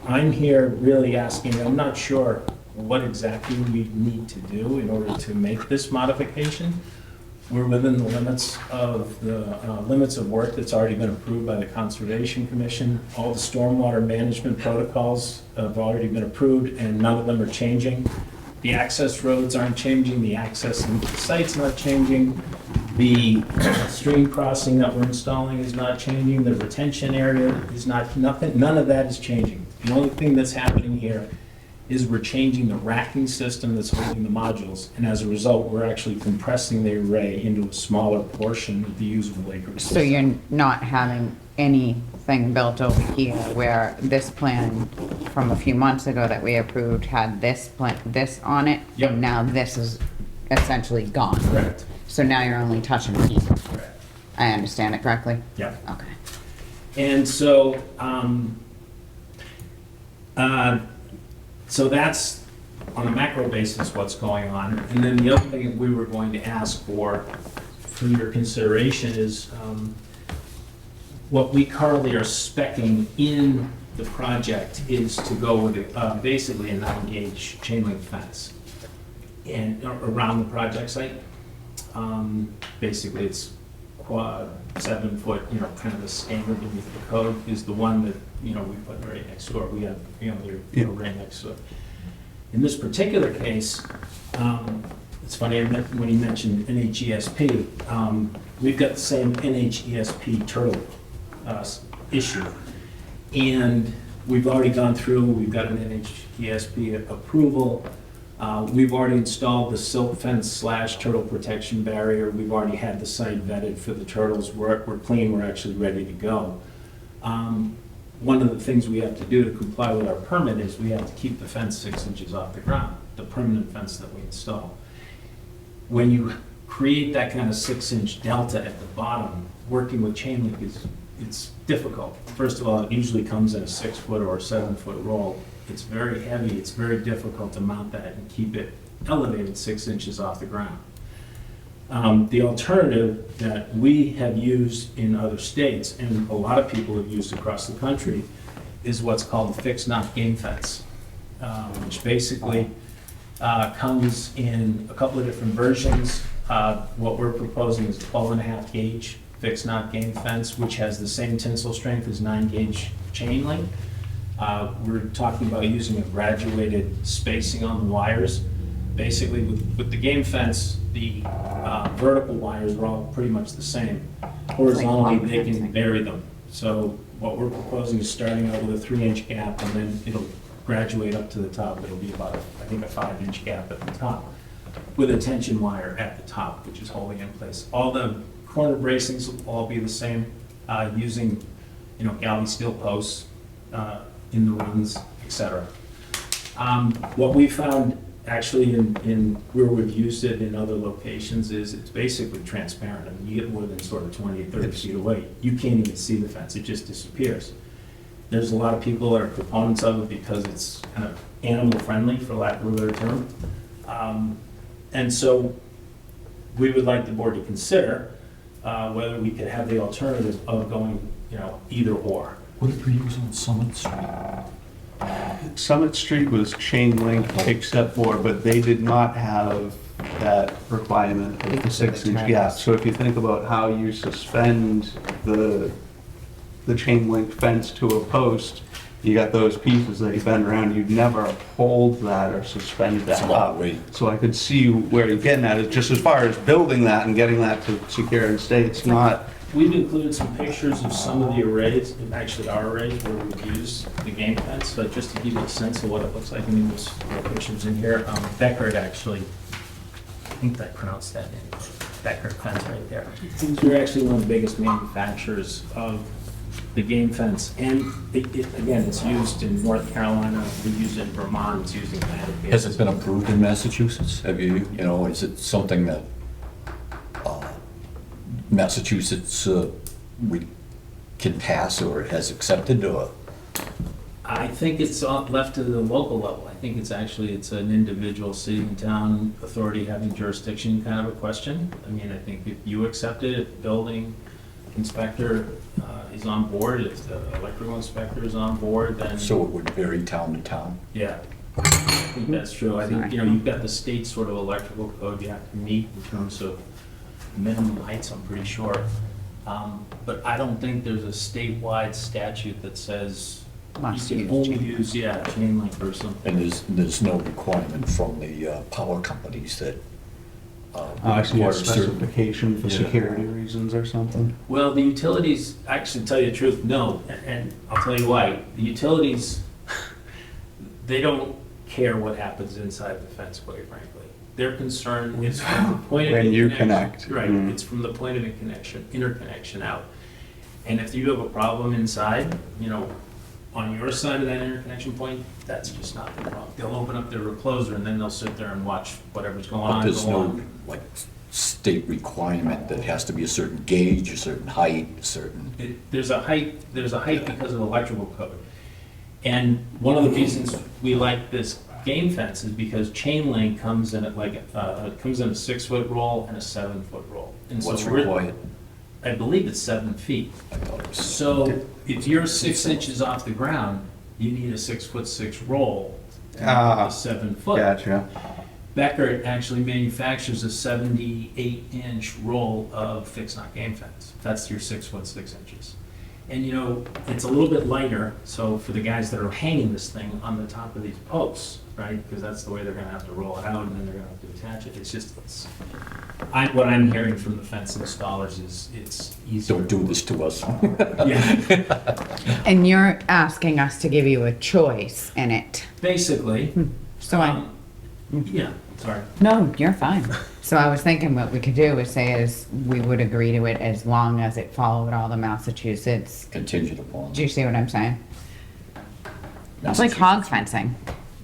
I'm here really asking, I'm not sure what exactly we need to do in order to make this modification. We're within the limits of work that's already been approved by the Conservation Commission. All the stormwater management protocols have already been approved and none of them are changing. The access roads aren't changing, the access into the site's not changing. The stream crossing that we're installing is not changing. The retention area is nothing, none of that is changing. The only thing that's happening here is we're changing the racking system that's holding the modules, and as a result, we're actually compressing the array into a smaller portion of the usable acreage. So you're not having anything built over here where this plan from a few months ago that we approved had this on it? Yep. And now this is essentially gone? Correct. So now you're only touching here? Correct. I understand it correctly? Yeah. Okay. And so, So that's, on a macro basis, what's going on. And then the other thing that we were going to ask for your consideration is what we currently are speccing in the project is to go with basically a 9-gauge chain link fence and around the project site. Basically, it's 7 foot, kind of the standard beneath the code is the one that, we put right next door. We have, they're right next to it. In this particular case, it's funny, when he mentioned NHESP, we've got the same NHESP turtle issue. And we've already gone through, we've got an NHESP approval. We've already installed the silk fence / turtle protection barrier. We've already had the site vetted for the turtles. We're clean, we're actually ready to go. One of the things we have to do to comply with our permit is we have to keep the fence 6 inches off the ground, the permanent fence that we install. When you create that kind of 6-inch delta at the bottom, working with chain link it's difficult. First of all, it usually comes in a 6-foot or a 7-foot roll. It's very heavy, it's very difficult to mount that and keep it elevated 6 inches off the ground. The alternative that we have used in other states, and a lot of people have used across the country, is what's called a fixed knot game fence, which basically comes in a couple of different versions. What we're proposing is a 12.5 gauge fixed knot game fence, which has the same tensile strength as 9-gauge chain link. We're talking about using a graduated spacing on the wires. Basically, with the game fence, the vertical wires are all pretty much the same. Horizontally, they can vary them. So what we're proposing is starting out with a 3-inch gap, and then it'll graduate up to the top. It'll be about, I think, a 5-inch gap at the top, with a tension wire at the top, which is holding in place. All the corner bracings will all be the same, using, galley steel posts in the runs, etc. What we found actually in where we've used it in other locations is it's basically transparent. I mean, you get more than sort of 20 or 30 feet away, you can't even see the fence, it just disappears. There's a lot of people that are proponents of it because it's kind of animal friendly, for lack of a better term. And so we would like the board to consider whether we could have the alternative of going, either or. What did we use on Summit Street? Summit Street was chain link except for, but they did not have that requirement of the 6-inch gap. So if you think about how you suspend the chain link fence to a post, you got those pieces that you bend around, you'd never hold that or suspend that It's a lot up. of weight. So I could see where you're getting at, just as far as building that and getting that to secure and stay, it's not. We've included some pictures of some of the arrays, and actually our arrays where we've used the game fence, but just to give you a sense of what it looks like. I mean, there's pictures in here. Beckert actually, I think I pronounced that in, Beckert fence right there. We're actually one of the biggest manufacturers of the game fence, and again, it's used in North Carolina, we use it in Vermont, it's used in Connecticut. Has it been approved in Massachusetts? Have you, is it something that Massachusetts we can pass or has accepted, or? I think it's left to the local level. I think it's an individual city and town authority having jurisdiction kind of a question. I mean, I think if you accept it, if the building inspector is on board, if the electrical inspector is on board, then. So it would vary town to town? Yeah, I think that's true. I think, you've got the state sort of electrical code you have to meet in terms of minimum heights, I'm pretty sure. But I don't think there's a statewide statute that says you can only use, chain link or something. And there's no requirement from the power companies that Actually, a require certain. specification for security reasons or something. Well, the utilities, actually, tell you the truth, no, and I'll tell you why. The utilities, they don't care what happens inside the fence, quite frankly. Their concern is from the point of When you interconnection. connect. Right, Mm. it's from the point of interconnection out. And if you have a problem inside, on your side of that interconnection point, that's just not the problem. They'll open up their recloser and then they'll sit there and watch whatever's going But on there's go no, on. state requirement that it has to be a certain gauge, a certain height, a certain. There's a height because of electrical code. And one of the reasons we like this game fence is because chain link comes in at like, it comes in a 6-foot roll and a 7-foot roll. And so What's we're- required? I believe it's 7 feet. I thought it was. So if you're 6 inches off the ground, you need a 6'6" roll to Ah, make a 7-foot. Gotcha. Becker actually manufactures a 78-inch roll of fixed knot game fence. That's your 6'6". And you know, it's a little bit lighter, so for the guys that are hanging this thing on the top of these posts, right? Because that's the way they're gonna have to roll it out and then they're gonna have to attach it. It's just, what I'm hearing from the fence installers is it's easier. Don't do this to us. Yeah, And you're asking us to give you a choice in it. basically. So Yeah, sorry. no, you're fine. So I was thinking what we could do is say is we would agree to it as long as it followed all the Massachusetts. Contingent upon. Do you see what I'm saying? It's like hog fencing.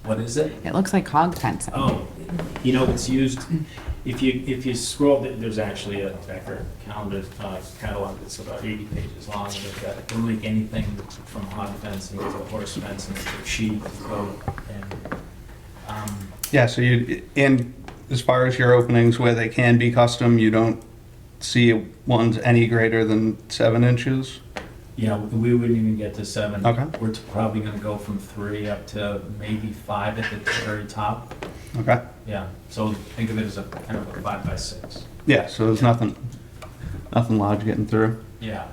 What is it? It looks like hog fencing. Oh, you know, it's used, if you scroll, there's actually a Becker calendar catalog that's about 80 pages long, and they've got, it'll make anything from hog fencing to horse fencing to sheep, goat, and, Yeah, so and as far as your openings where they can be custom, you don't see ones any greater than 7 inches? yeah, we wouldn't even get to 7. Okay. We're probably gonna go from 3 up to maybe 5 at the very top. Okay. Yeah, so think of it as a kind of a 5x6. Yeah, so there's nothing large getting through. Yeah.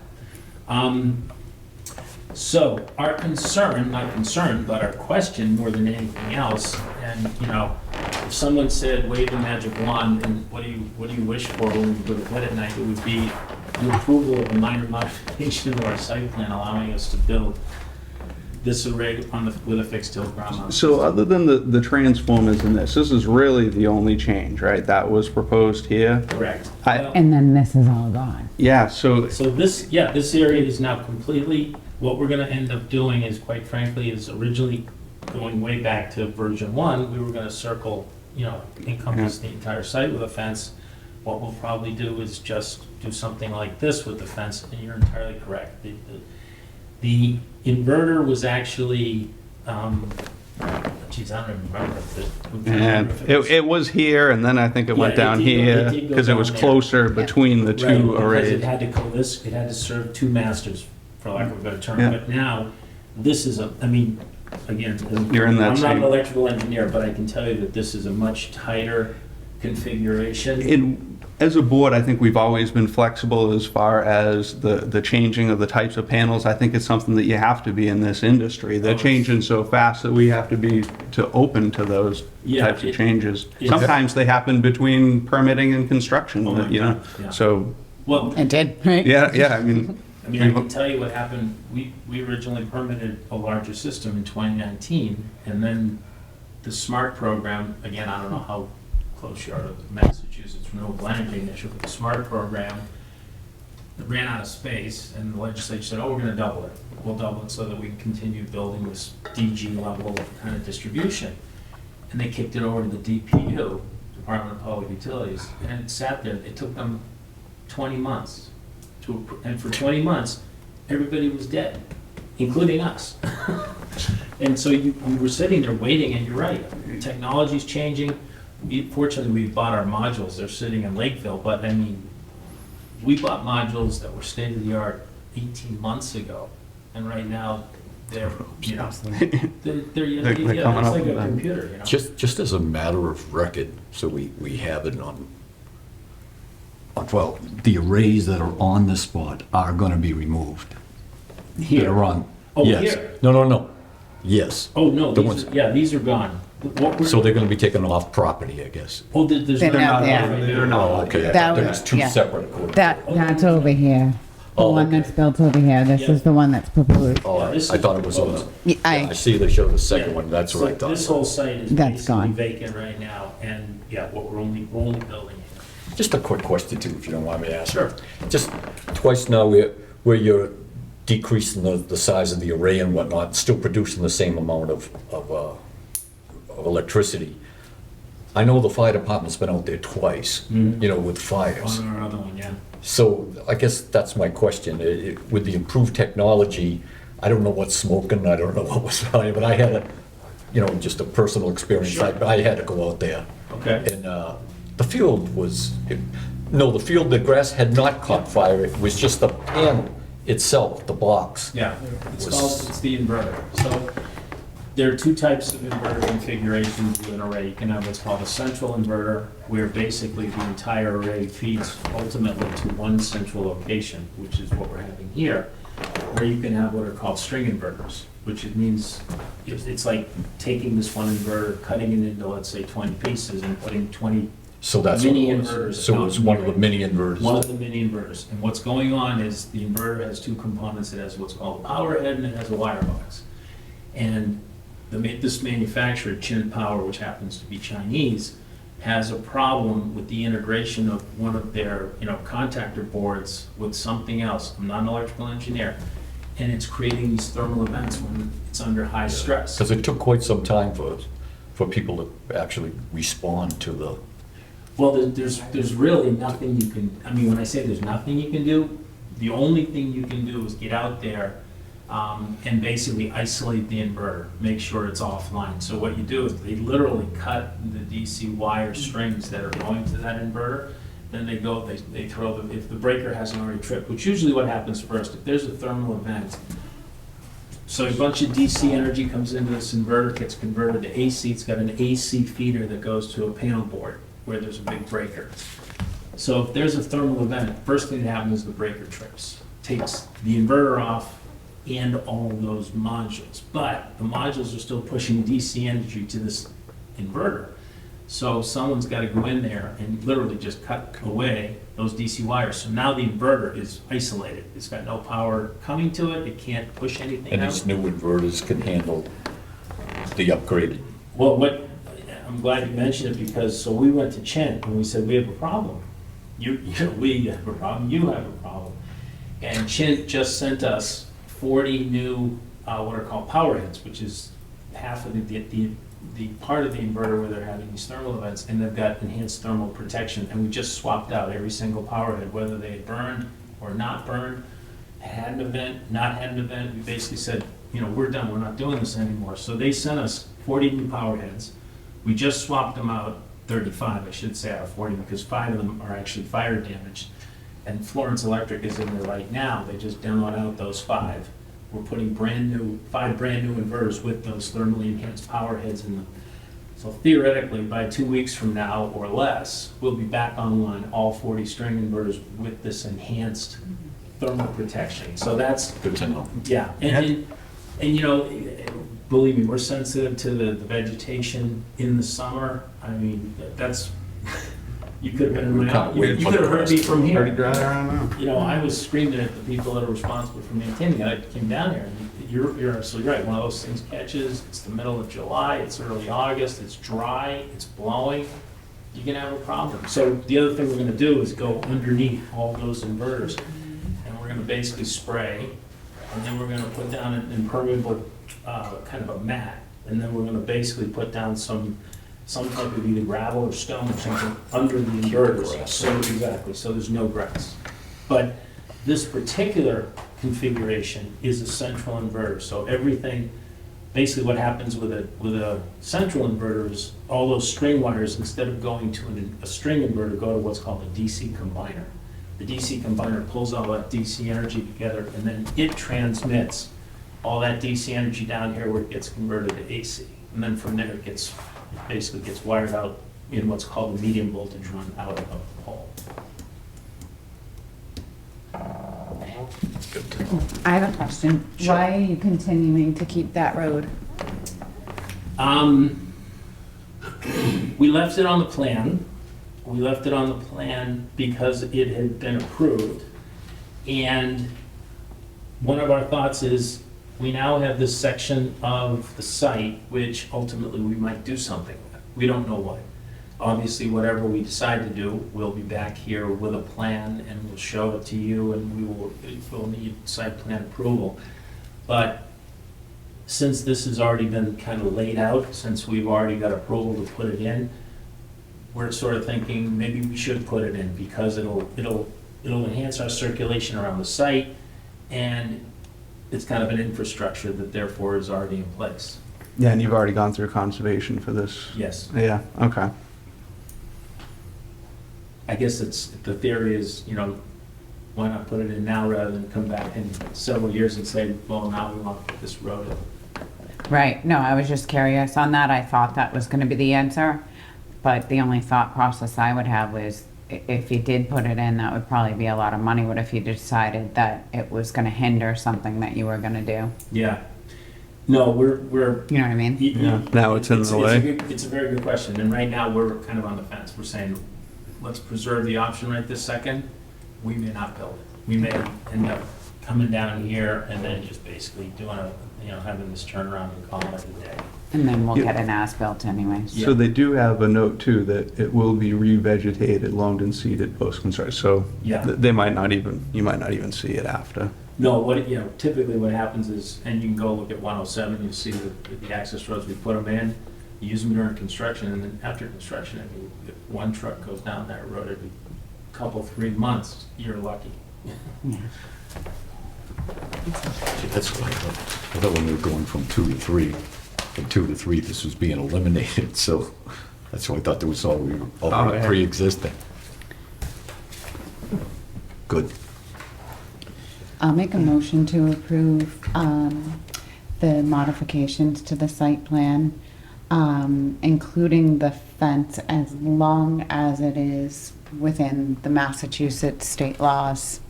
So our concern, not concern, but our question more than anything else, and you know, if someone said wave the magic wand and what do you wish for when we go to bed at night, it would be the approval of a minor modification to our site plan allowing us to build this array with a fixed tilt ground mount. So other than the transformers in this is really the only change, right? That was proposed here? Correct. I- And then this is all gone. Yeah, so, So this, yeah, this area is now completely, what we're gonna end up doing is, quite frankly, is originally going way back to version 1, we were gonna circle, you know, encompass the entire site with a fence. What we'll probably do is just do something like this with the fence, and you're entirely correct. The inverter was actually, geez, I don't even remember. and it was here, and then I think it went Yeah, it down did here, go because it was down there. closer between the Right, two because arrays. it had to it had to serve 2 masters, for lack of a better term. Yeah. But now, this is a, I mean, again, You're in that I'm not same- an electrical engineer, but I can tell you that this is a much tighter configuration. As a board, I think we've always been flexible as far as the changing of the types of panels. I think it's something that you have to be in this industry. They're changing so fast that we have to be open to those Yeah, types of changes. it- Sometimes they happen between permitting and construction, Oh my you know? God, yeah. So, Well, It did, right? yeah, I mean, I can tell you what happened. We originally permitted a larger system in 2019, and then the SMART program, again, I don't know how close you are to the Massachusetts renewable energy initiative, but the SMART program ran out of space, and the legislature said, oh, we're gonna double it. We'll double it so that we can continue building this DG level kind of distribution. And they kicked it over to the DPU, Department of Public Utilities, and it sat there. It took them 20 months and for 20 months, everybody was dead, including us. And so we were sitting there waiting, and you're right, technology's changing. Fortunately, we bought our modules, they're sitting in Lakeville, but I mean, we bought modules that were state-of-the-art 18 months ago, and right now, they're, you know, they're yeah, coming it's up like with a that. computer, you know? Just as a matter of record, so we have it on, well, the arrays that are on the spot are gonna be removed. That Here. are on, Oh, yes. here. No. Yes. Oh, no, The these ones- are, yeah, these are gone. What we're- So they're gonna be taken off property, I guess. Oh, there's They're no. not there. they're not. Oh, okay. That There's was- two yeah. separate according. That's over here. The Oh, one okay. that's built over here. This Yeah. is the one that's proposed. Oh, Yeah, this I is thought it was on proposed. the, Yeah, I see they showed the second one, that's what I So thought. this whole site is That's basically gone. vacant right now, and yeah, what we're only building here. Just a quick question too, if you don't mind me asking. Sure. Just twice now where you're decreasing the size of the array and whatnot, still producing the same amount of electricity. I know the fire department's been out there twice, you know, with fires. On our other one, yeah. So I guess that's my question. With the improved technology, I don't know what's smoking, I don't know what was fire, but I had a, you know, just a personal experience. I had to go out there. Okay. And the field was, no, the field, the grass had not caught fire. It was just the panel itself, the box. Yeah, it's the inverter. So there are two types of inverter configurations with an array. You can have what's called a central inverter, where basically the entire array feeds ultimately to one central location, which is what we're having here. Or you can have what are called string inverters, which it means it's like taking this one inverter, cutting it into, let's say, 20 pieces and putting 20 So that's what mini it was. inverters. So it was one of the mini inverters. One of the mini inverters. And what's going on is the inverter has two components. It has what's called a power head and it has a wire box. And this manufacturer, Chin Power, which happens to be Chinese, has a problem with the integration of one of their, contactor boards with something else. I'm not an electrical engineer. And it's creating these thermal events when it's under high stress. Because it took quite some time for people to actually respond to the, Well, there's really nothing you can, when I say there's nothing you can do, the only thing you can do is get out there and basically isolate the inverter, make sure it's offline. So what you do is they literally cut the DC wire strings that are going to that inverter. Then they throw if the breaker hasn't already tripped, which usually what happens first, if there's a thermal event, so a bunch of DC energy comes into this inverter, gets converted to AC, it's got an AC feeder that goes to a panel board where there's a big breaker. So if there's a thermal event, first thing that happens is the breaker trips, takes the inverter off and all of those modules. But the modules are still pushing DC energy to this inverter. So someone's got to go in there and literally just cut away those DC wires. So now the inverter is isolated. It's got no power coming to it. It can't push anything and out. these new inverters can handle the upgraded. Well, I'm glad you mentioned it because, so we went to Chen and we said, we have a problem. We have a problem, you have a problem. And Chen just sent us 40 new, what are called power heads, which is half of the part of the inverter where they're having these thermal events, and they've got enhanced thermal protection. And we just swapped out every single power head, whether they had burned or not burned, had an event, not had an event. We basically said, we're done, we're not doing this anymore. So they sent us 40 new power heads. We just swapped them out, 35, I should say, out of 40, because 5 of them are actually fire damaged. And Florence Electric is in there right now. They just demoed out those 5. We're putting 5 brand new inverters with those thermally enhanced power heads in them. So theoretically, by 2 weeks from now or less, we'll be back online, all 40 string inverters with this enhanced thermal protection. So that's Good to know. yeah. And believe me, we're sensitive to the vegetation in the summer. That's, you could have been in my house. You could have heard me from here. Pretty dry around now. I was screaming at the people that are responsible for maintaining it. I came down here, and you're absolutely right. One of those things catches, it's the middle of July, it's early August, it's dry, it's blowing, you can have a problem. So the other thing we're gonna do is go underneath all those inverters, and we're gonna basically spray, and then we're gonna put down an impermeable, kind of a mat, and then we're gonna basically put down some type of either gravel or stone or something under the inverters. So there's no grass. But this particular configuration is a central inverter. So everything, basically what happens with a central inverter is all those string wires, instead of going to a string inverter, go to what's called a DC combiner. The DC combiner pulls all that DC energy together, and then it transmits all that DC energy down here where it gets converted to AC. And then from there, it basically gets wired out in what's called a medium voltage run out of the pole. I have a question. Sure. Why are you continuing to keep that road? We left it on the plan. We left it on the plan because it had been approved. And one of our thoughts is, we now have this section of the site, which ultimately we might do something with. We don't know what. Obviously, whatever we decide to do, we'll be back here with a plan and we'll show it to you, and we'll need site plan approval. But since this has already been kind of laid out, since we've already got approval to put it in, we're sort of thinking maybe we should put it in because it'll enhance our circulation around the site, and it's kind of an infrastructure that therefore is already in place. Yeah, and you've already gone through conservation for this. Yes. Yeah, okay. I guess the theory is, why not put it in now rather than come back in several years and say, well, now we want to put this road in. Right, no, I was just curious on that. I thought that was gonna be the answer. But the only thought process I would have was, if you did put it in, that would probably be a lot of money. What if you decided that it was gonna hinder something that you were gonna do? Yeah. No, we're, You know what I mean? Yeah. Now it's in the way. It's a very good question, and right now, we're kind of on the fence. We're saying, let's preserve the option right this second. We may not build it. We may end up coming down here and then just basically doing having this turnaround and calling it a day. And then we'll Yeah. get an as-built anyways. So they do have a note too, that it will be revegetated, loamed and seeded post-construction, so Yeah. they might not even, you might not even see it after. No, typically what happens is, and you can go look at 107, you'll see the access roads, we put them in, you use them during construction, and then after construction, I mean, if one truck goes down that road every couple, 3 months, you're lucky. Yeah. See, that's what I thought. I thought when we were going from 2 to 3, this was being eliminated, so that's why I thought there was already yeah. pre-existing. Good. I'll make a motion to approve the modifications to the site plan, including the fence, as long as it is within the Massachusetts state laws.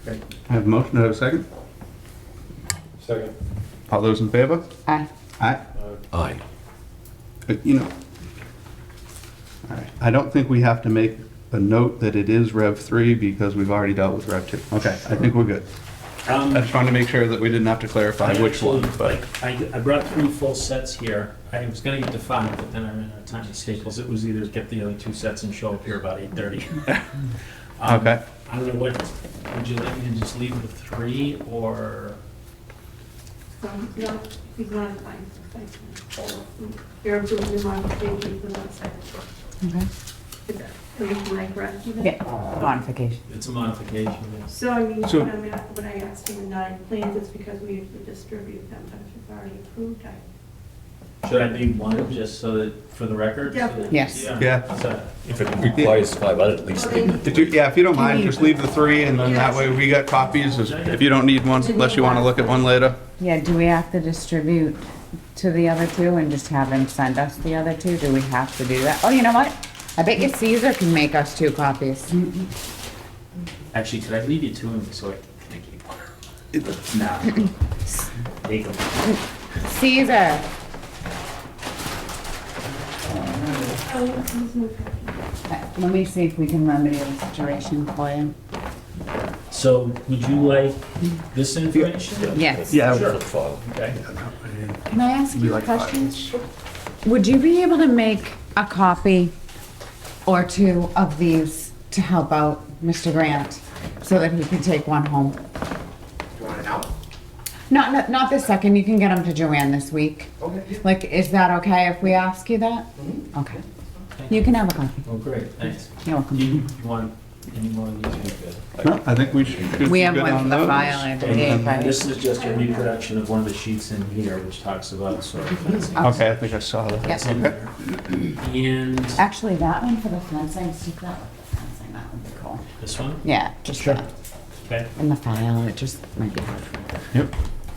I have a motion, do I have a second? Second. All those in favor? Aye. Aye. Aye. All right. I don't think we have to make a note that it is Rev 3 because we've already dealt with Rev 2. Okay, I think we're good. I just wanted to make sure that we didn't have to clarify which one, but. I brought 3 full sets here. I was gonna get to 5, but then I ran out of time at Staples. It was either get the other 2 sets and show up here about 8:30. Okay. I don't know would you like me to just leave with 3 or? No, he's not applying for site plan. You're approving the modification for that site. Okay. Am I correct? Yeah, modification. It's a modification, yes. So I mean, So- when I asked him the 9 plans, it's because we usually distribute them, but if you've already approved, Should I leave 1 just so that, for the record? Definitely. Yes. Yeah. So- If it requires 5, I'd at least leave it. Yeah, if you don't mind, just leave the 3 and then that way we got copies. If you don't need one, unless you want to look at one later. Yeah, do we have to distribute to the other 2 and just have him send us the other 2? Do we have to do that? Oh, you know what? I bet you Caesar can make us 2 copies. Actually, could I leave you 2 of them so I can keep one? Nah. Take them. Caesar, let me see if we can remedy the situation for you. So, would you like this information? Yes. Yeah. Sure. File. Okay. Can I ask We you a like question? files. Would you be able to make a copy or 2 of these to help out Mr. Grant so that he can take one home? You want it now? Not this second. You can get them to Joanne this week. Okay. Like, is that okay if we ask you that? Okay. You can have a copy. Oh, great, thanks. You're welcome. You want any more of these? No, I think we should be We have good one on for the those. file, I believe. And right? this is just a reproduction of one of the sheets in here, which talks about sort of fencing. Okay, I think I saw that. Yes. In there. And Actually, that one for the fencing, stick that with the fencing. That would be cool. this one, Yeah, just Sure. that. okay? In the file, it just might be helpful. Yep.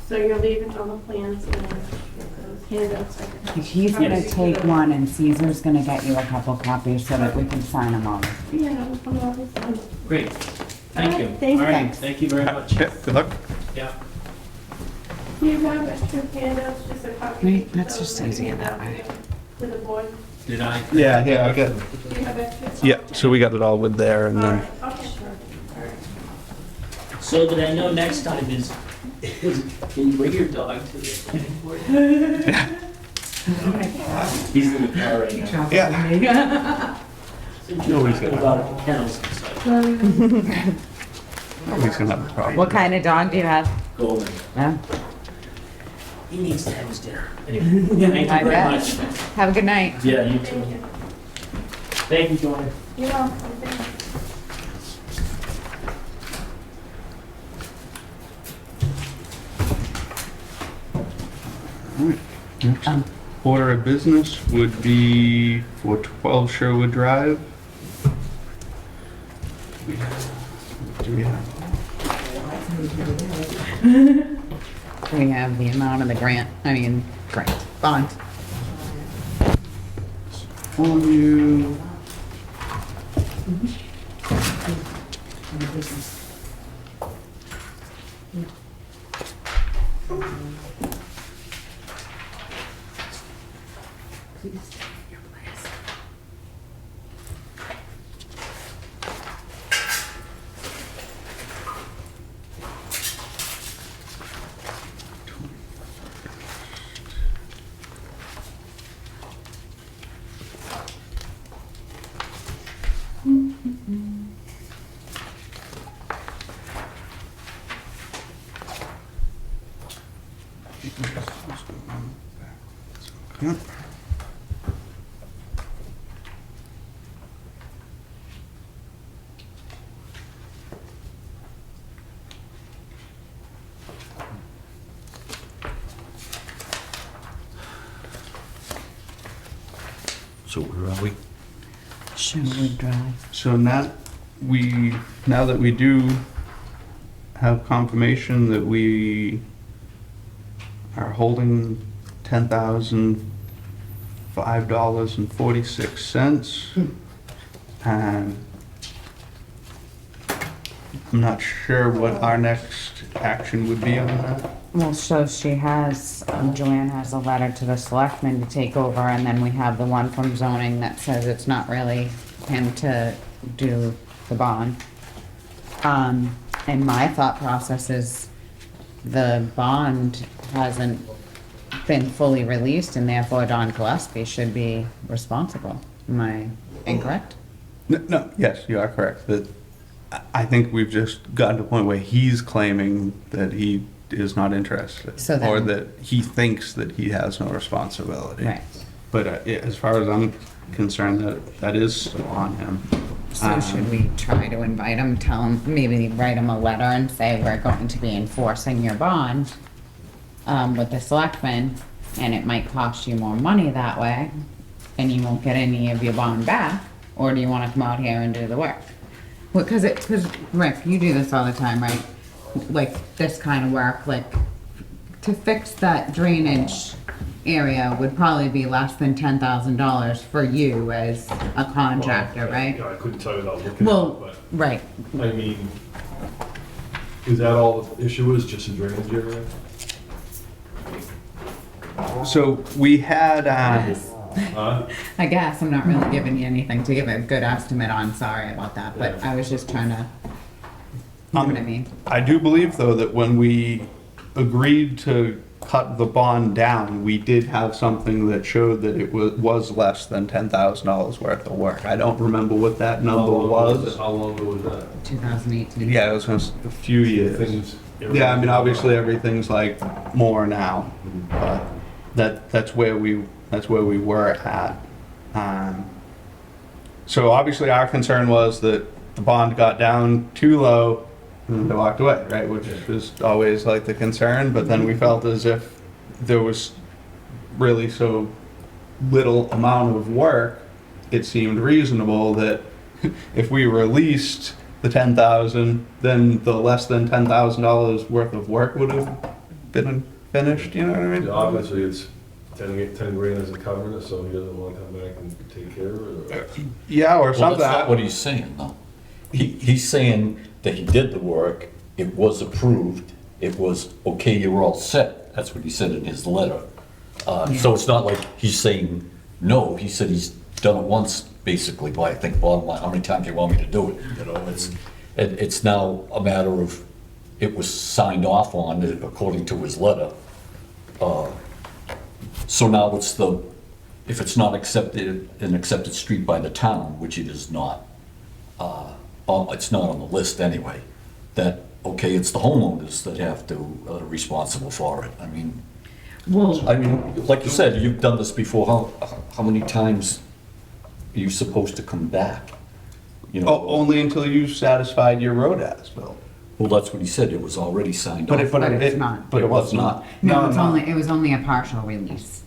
So you're leaving all the plans and those handouts. I can- He's gonna take one and Caesar's gonna get you a couple copies so that we can sign them all. Yeah, no, I'm always fine. Great, thank you. Thank All right, Thanks. thank you very much. Yeah, good luck. Yeah. Do you have extra handouts, just a copy? Right, of that's those just that easier you that have way. To the board? Did I? Yeah, I got, Do you have extra? yeah, so we got it all with there and All then. right, okay, sure. All right. So that I know next time is can you bring your dog to the planning board? He's in the car right now. Yeah. Nobody's gonna have, About kennels and such. nobody's gonna have a problem. What kind of dog do you have? Golden. Yeah. He needs to have his dinner. Anyway, thank I you very bet. much. Have a good night. Yeah, you too. Thank you. Thank you, Joanne. You're welcome, thank you. Next order of business would be for 12 Sherwood Drive. Do we have? We have the amount of the grant, bond. On you. Yep. So where are we? Sherwood Drive. So now that we do have confirmation that we are holding $10,005.46, and I'm not sure what our next action would be on that. Well, so Joanne has a letter to the selectmen to take over, and then we have the one from zoning that says it's not really him to do the bond. And my thought process is the bond hasn't been fully released, and therefore Don Gillespie should be responsible. Am I incorrect? No, yes, you are correct. That I think we've just gotten to a point where he's claiming that he is not interested, So then- or that he thinks that he has no responsibility. Right. But as far as I'm concerned, that is on him. So should we try to invite him, tell him, maybe write him a letter and say, we're going to be enforcing your bond with the selectmen, and it might cost you more money that way, and you won't get any of your bond back, or do you wanna come out here and do the work? Well, cause Rick, you do this all the time, right? Like this kind of work, like to fix that drainage area would probably be less than $10,000 for you as a contractor, right? I couldn't tell you without looking at Well, it, right, but, I mean, is that all the issue is, just a drainage area? So we had, Huh? I guess I'm not really giving you anything to give a good estimate on, sorry about that, but I was just trying to, you know what I mean? I do believe though that when we agreed to cut the bond down, we did have something that showed that it was less than $10,000 worth of work. I don't remember what that number was. How long ago was that? 2018. Yeah, it was a few years. Things- Yeah, I mean, obviously everything's like more now, but that's where we were at. So obviously our concern was that the bond got down too low and they walked away, right? Which is always like the concern, but then we felt as if there was really so little amount of work, it seemed reasonable that if we released the 10,000, then the less than $10,000 worth of work would have been finished, you know what I mean? Obviously, it's 10 grand isn't covering it, so he doesn't want to come back and take care of it, or? Yeah, or Well, something. that's not what he's saying, though. He's saying that he did the work, it was approved, it was, okay, you're all set. That's what he said in his letter. So it's not like he's saying no, he said he's done it once, basically, but I think bottom line, how many times you want me to do it? You know, it's now a matter of, it was signed off on according to his letter. So now it's if it's not accepted, an accepted street by the town, which it is not, it's not on the list anyway, that, okay, it's the homeowners that have to, are responsible for it. I mean, like you said, you've done this before, how many times are you supposed to come back? You know, Only until you satisfied your road as-built. Well, that's what he said, it was already signed off. But it's not. But it was not. No, No. it was only a partial release.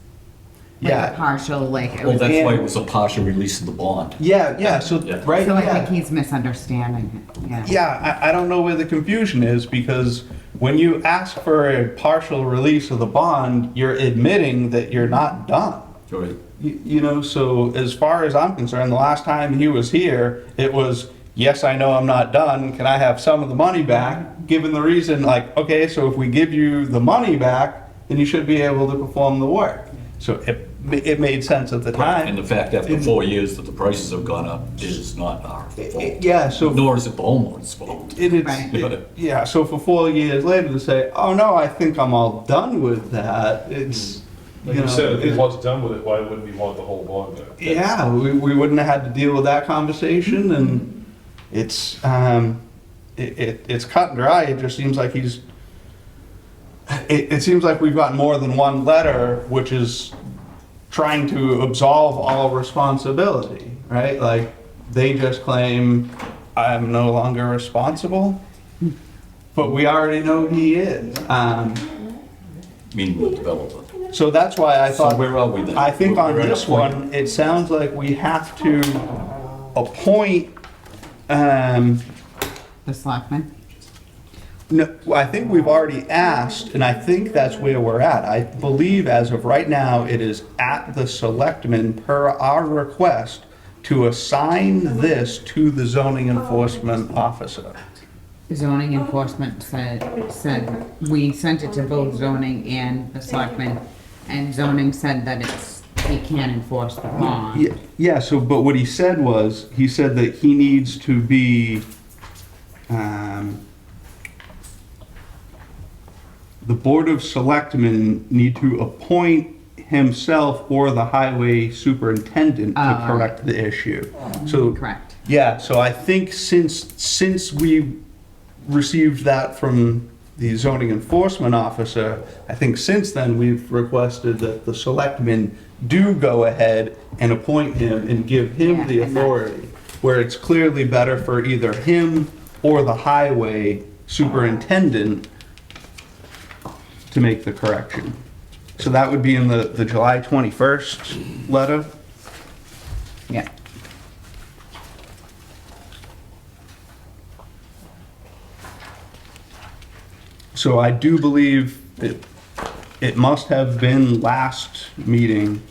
Like Yeah. a partial, like, it Well, was. that's why it was a partial release of the bond. Yeah, so, Yeah. right, So I yeah. think he's misunderstanding it, yeah. Yeah, I don't know where the confusion is, because when you ask for a partial release of the bond, you're admitting that you're not done. Right. You know, so as far as I'm concerned, the last time he was here, it was, yes, I know I'm not done, can I have some of the money back? Given the reason, like, okay, so if we give you the money back, then you should be able to perform the work. So it made sense at the time. And the fact after 4 years that the prices have gone up is not our fault. Yeah, so. Nor is it the homeowner's fault. Right. Yeah, so for 4 years later to say, oh no, I think I'm all done with that, it's, Like you you said, if he know. was done with it, why wouldn't he want the whole bond back? Yeah, we wouldn't have had to deal with that conversation, and it's, it's cut and dry, it just seems like it seems like we've got more than one letter, which is trying to absolve all responsibility, right? Like, they just claim, I'm no longer responsible, but we already know he is. Meaning the developer. So that's why I So thought, where are we then? I think on We're at a this point- one, it sounds like we have to appoint, The selectmen? no, I think we've already asked, and I think that's where we're at. I believe as of right now, it is at the selectmen per our request to assign this to the zoning enforcement officer. Zoning enforcement said, we sent it to both zoning and the selectmen, and zoning said that he can't enforce the bond. Yeah, so, but what he said was, he said that he needs to be, the Board of Selectmen need to appoint himself or the highway superintendent to Oh. correct the issue. So, Correct. yeah, so I think since we received that from the zoning enforcement officer, I think since then, we've requested that the selectmen do go ahead and appoint him and give him the Yeah, and that- authority, where it's clearly better for either him or the highway superintendent to make the correction. So that would be in the July 21st letter. Yeah. So I do believe it must have been last meeting.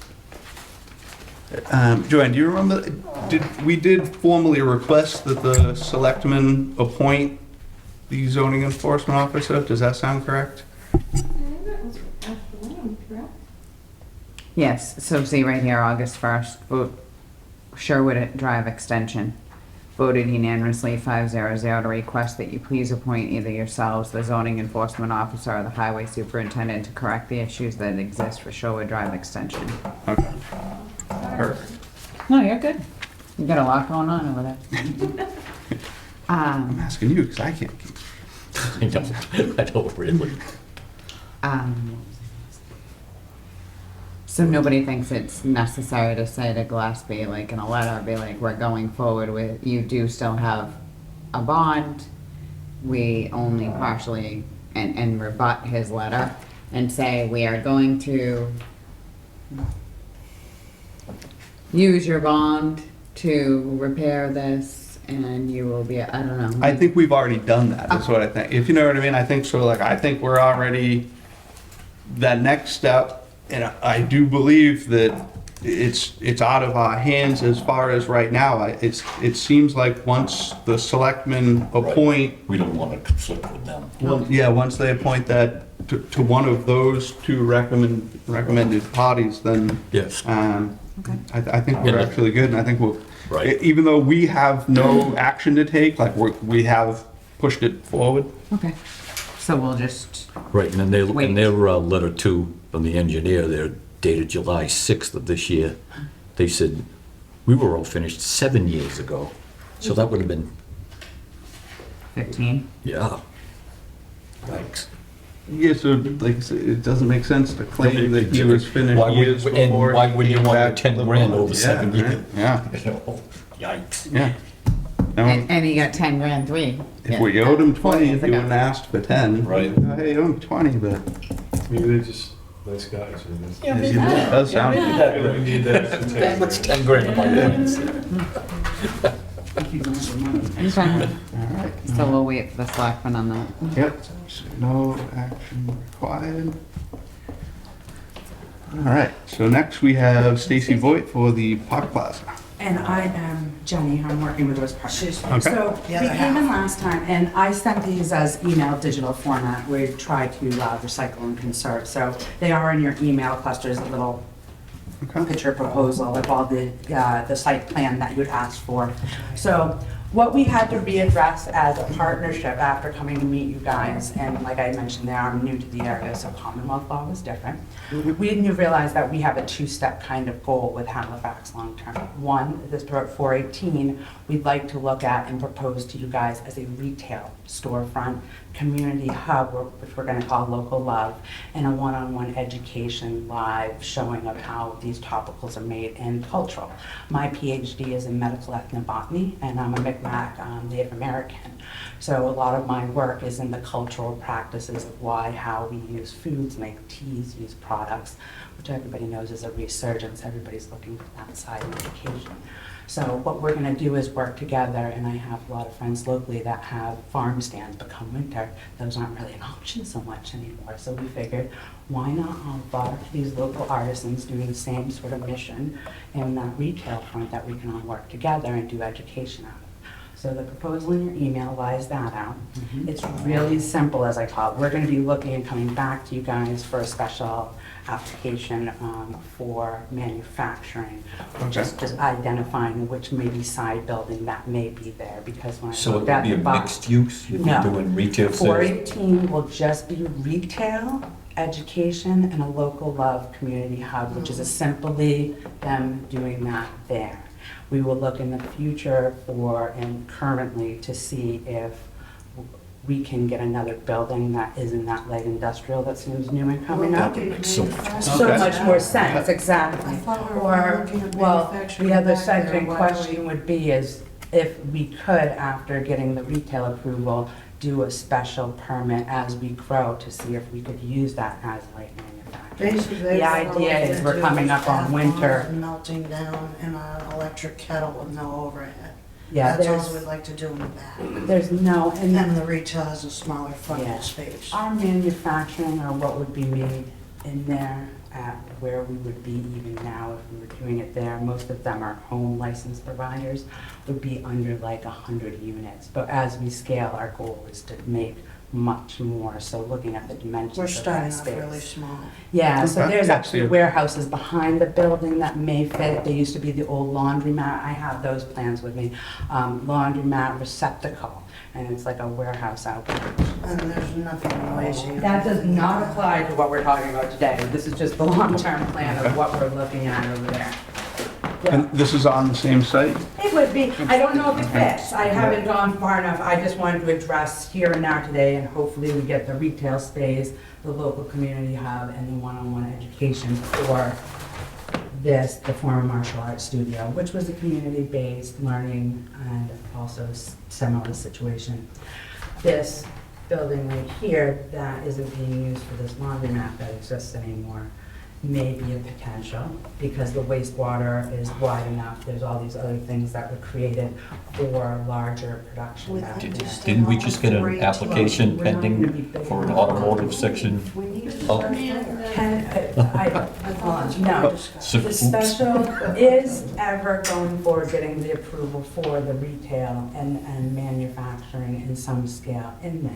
Joanne, do you remember, we did formally request that the selectmen appoint the zoning enforcement officer? Does that sound correct? I think that was afternoon, correct? Yes, so see right here, August 1st, vote Sherwood Drive Extension. Voted unanimously 5-0 to request that you please appoint either yourselves, the zoning enforcement officer, or the highway superintendent to correct the issues that exist for Sherwood Drive Extension. Okay. No, you're good. You got a lot going on over there. I'm asking you because I can't keep. I don't really. So nobody thinks it's necessary to say to Gillespie, like in a letter, be like, we're going forward with, you do still have a bond. We only partially, and rebut his letter and say, we are going to use your bond to repair this and you will be, I don't know. I think we've already done that, that's what I think. If you know what I mean, I think so, like, I think we're already, that next step, and I do believe that it's out of our hands as far as right now. It seems like once the selectmen appoint, We don't want to conflict with them. well, yeah, once they appoint that to one of those two recommended parties, then, Yes. I think we're Yeah. actually good, and I think we'll, Right. even though we have no action to take, like, we have pushed it forward. Okay, so we'll just, Right, and then Wait. in their letter too, from the engineer, they're dated July 6th of this year, they said, we were all finished 7 years ago. So that would have been, 15. yeah. Thanks. Yeah, so like, I said, it doesn't make sense to claim that he was finished Why would- years and before. why he would you came want back 10 to the grand board. over 7 Yeah, years? right, Yeah, You know, Yikes. yeah. And he got 10 grand three. If we owed him 20, years he ago. wouldn't have asked for 10. Right. Hey, you owe him 20, but Maybe they're just nice guys. I mean, it does sound. that's- We need that. What's 10 grand in my hands? Okay. So we'll wait for the selectmen on that. Yep, so no action required. All right, so next we have Stacy Voigt for the Park Plaza. And I am Jenny, I'm working with those partners. Okay. So we came in last time and I sent these as email digital format. We try to recycle and conserve. So they are in your email clusters, a little Okay. picture proposal of all the site plan that you'd asked for. So what we had to readdress as a partnership after coming to meet you guys, and like I mentioned there, I'm new to the area, so Commonwealth law was different. We didn't realize that we have a two-step kind of goal with Halifax long-term. One, this 418, we'd like to look at and propose to you guys as a retail storefront, community hub, which we're gonna call Local Love, and a one-on-one education live showing of how these topicals are made and cultural. My PhD is in medical ethnobotany, and I'm a Mi'kmaq Native American. So a lot of my work is in the cultural practices of why, how we use foods, make teas, use products, which everybody knows is a resurgence. Everybody's looking for that side of education. So what we're gonna do is work together, and I have a lot of friends locally that have farm stands, but come winter, those aren't really an option so much anymore. So we figured, why not barter these local artisans doing the same sort of mission in that retail front that we can all work together and do education out of. So the proposal in your email lies that out. It's really simple, as I call it. We're gonna be looking and coming back to you guys for a special application for manufacturing. Just identifying which maybe side building that may be there, because when I So it looked would at be the a box. mixed use? You'd be No. doing retail sales? 418 will just be retail, education, and a local love community hub, which is simply them doing that there. We will look in the future for, and currently, to see if we can get another building that is in that light industrial that seems new and coming up. That would make so much more So Okay. much more sense, exactly. I thought we were Or, looking at well, manufacturing the other back there, second why question would be is if we could, after getting the retail approval, do a special permit as we grow to see if we could use that as light manufacturing. Basically, The idea is we're coming up on winter. Melting down in an electric kettle with no overhead. Yeah, That's all we'd like to do in the back. there's no, And and the retail has a smaller Yeah. frontal space. our manufacturing or what would be made in there at where we would be even now if we were doing it there, most of them are home license providers, would be under like 100 units. But as we scale, our goal is to make much more, so looking at the dimensions We're of that starting off space. really small. Yeah, so Okay. there's Yeah, actually so- warehouses behind the building that may fit. They used to be the old laundromat. I have those plans with me. Laundromat receptacle, and it's like a warehouse out there. And there's nothing noisy. That does not apply to what we're talking about today. This is just the long-term plan of what we're looking at over there. And this is on the same site? It would be, I don't know if it fits. I haven't gone far enough. I just wanted to address here and now today, and hopefully we get the retail space, the local community hub, and the one-on-one education for this, the former martial arts studio, which was a community-based learning and also similar situation. This building right here that isn't being used for this laundromat that exists anymore may be a potential, because the wastewater is wide enough. There's all these other things that were created for larger production We'd back like to there. stay Didn't we on just get an 418. application We're not gonna be pending big for an enough. automotive section? We need to Oh. start there. No, So- the special is ever going forward, getting the approval for the retail and manufacturing in some scale in there.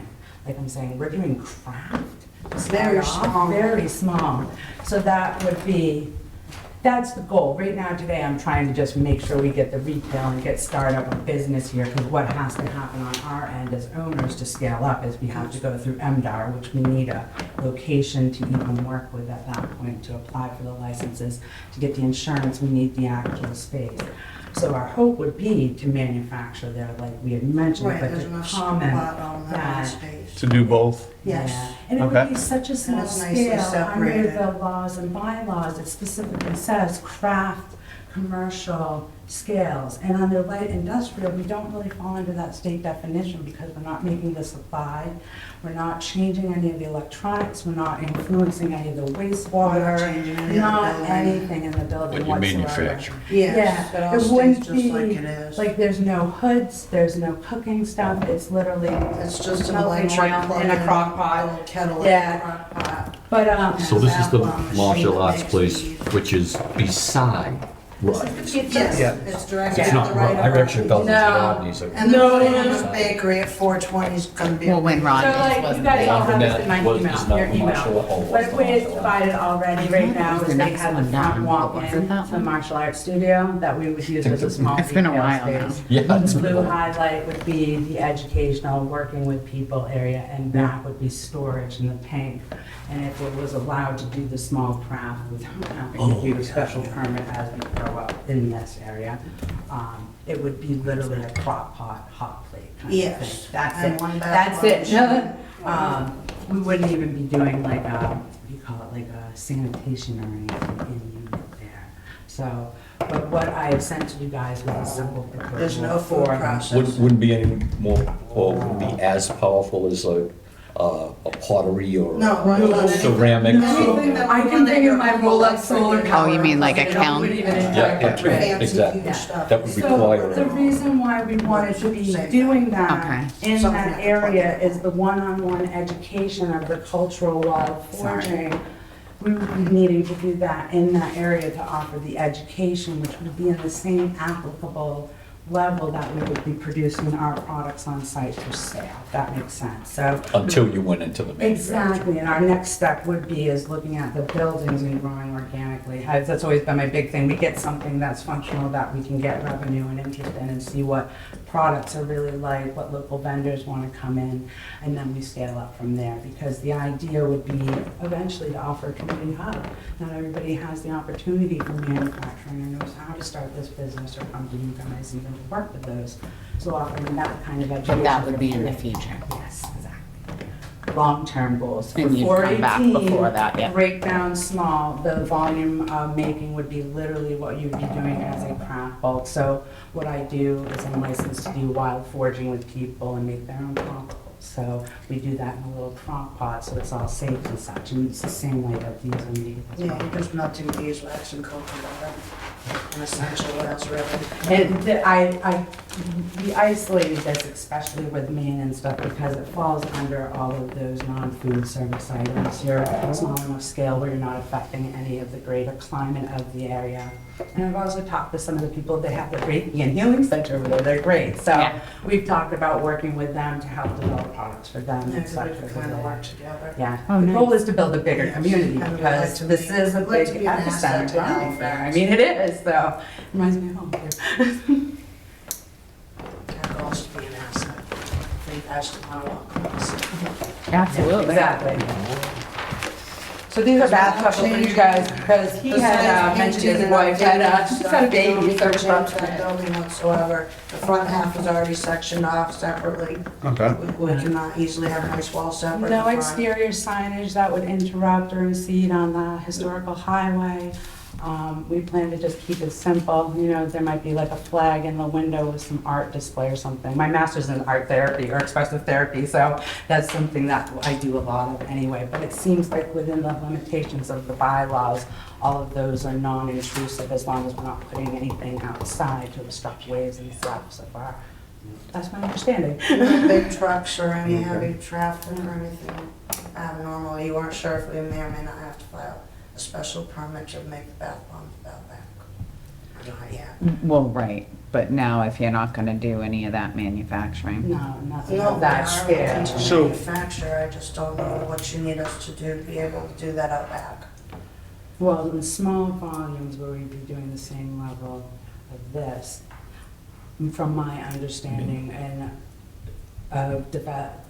Like I'm saying, we're doing craft. to start Very off, small. Very small. So that would be, that's the goal. Right now, today, I'm trying to just make sure we get the retail and get started up a business here, because what has to happen on our end as owners to scale up is we have to go through MDR, which we need a location to even work with at that point to apply for the licenses. To get the insurance, we need the actual space. So our hope would be to manufacture there, like we had mentioned, Right, but there's to enough comment spot on that that space. To do both? Yes. yeah. And it Okay. would be such a small it's nicely scale, under separated. the laws and bylaws, it specifically says craft commercial scales. And under light industrial, we don't really fall into that state definition because we're not making the supply, we're not changing any of the electronics, we're not influencing any of the wastewater, changing any of the not building. anything in the building But you whatsoever. manufacture. Yes, it all it stays wouldn't just be, like it is. like, there's no hoods, there's no cooking stuff, it's literally It's just a melting electric around plug in a crock pot. little kettle Yeah. in a crock pot. But, So this is the Machine martial that arts makes place, these. which is beside Rodney's. Yes, Yeah. it's directly It's to not, the right I of actually thought it was No. Rodney's. And the No, Williams no. Bakery at 420 is gonna be. Well, when so Rodney's like, you wasn't guys all there. have this in my Was- email, is not your martial email. art. But the way it's divided already right now Who's is the they next have the one front down? walk Was in it that to the one? martial arts studio that we would use as a small It's been a retail while now. space. Yeah, it's been a Blue while. highlight would be the educational, working with people area, and that would be storage in the pink. And if it was allowed to do the small craft without having to do a special permit as we grow up in this area, it would be literally a crock pot, hot plate kind of Yes, thing. That's and it. one That's bathroom. it. We wouldn't even be doing like a, what do you call it, like a sanitation or anything in unit there. So, but what I have sent to you guys was a simple proposal. There's no food for- process. Wouldn't be any more, or wouldn't be as powerful as a pottery or No, run on anything. ceramics. Anything that I would can run bring at in your my home roll-up electric solar and power. Oh, you mean like a They kiln? wouldn't even Yeah, interact with it. Fancy exactly. huge stuff. That would So require. the reason why we wanted to be doing that in Something that like that. area is the one-on-one education of the cultural wild Sorry. foraging. We would be needing to do that in that area to offer the education, which would be in the same applicable level that we would be producing our products on site for sale. That makes sense. So Until you went into the manufacturing. exactly, and our next step would be is looking at the buildings and growing organically. That's always been my big thing. We get something that's functional that we can get revenue and interest in and see what products are really like, what local vendors want to come in, and then we scale up from there. Because the idea would be eventually to offer a community hub. Not everybody has the opportunity for manufacturing or knows how to start this business or come to you guys even to work with those. So offering that kind of education. But that would be in the future. Yes, exactly. Long-term goals. And you'd For come back 418, before that, yeah. break down small, the volume of making would be literally what you'd be doing as a craft bulk. So what I do is I'm licensed to do wild foraging with people and make their own popsicles. So we do that in a little crock pot, so it's all safe and such, and it's the same way that these are made as Yeah, well. you're just melting beeswax and cocoa butter and essential oils, really. And we isolated this especially with Maine and stuff because it falls under all of those non-food service items. You're small enough scale where you're not affecting any of the greater climate of the area. And I've also talked to some of the people, they have the Reiki and Healing Center over there, they're great. So Yeah. we've talked about working with them to help develop products for them and such. Everybody kind of work together. Yeah, Oh, the goal nice. is to build a bigger Yes. community And we'd because like to this be- is a we'd like big to be an asset epicenter to for Halifax. Halifax. I mean, it is, so reminds me of home too. Our goal is to be an asset. For you guys to want to welcome us. Absolutely. Exactly. So these are bathtubs for you guys because he had mentioned his wife had just had a baby. So Don't change that building whatsoever. The front half is already sectioned off separately. Okay. We cannot easily have a nice wall separate. in no front. exterior signage that would interrupt or impede on the historical highway. We plan to just keep it simple. You know, there might be like a flag in the window with some art display or something. My master's in art therapy or expressive therapy, so that's something that I do a lot of anyway. But it seems like within the limitations of the bylaws, all of those are non-intrusive as long as we're not putting anything outside to obstruct ways and stuff so far. That's my understanding. No big trucks or any heavy traffic or anything abnormal. You weren't sure if we may or may not have to file a special permit to make the bath bombs out back. Or not yet. Well, right, but now if you're not gonna do any of that manufacturing. No, nothing No, of that we are looking scale. to So- manufacture, I just don't know what you need us to do to be able to do that out back. Well, in small volumes where we'd be doing the same level of this, from my understanding and of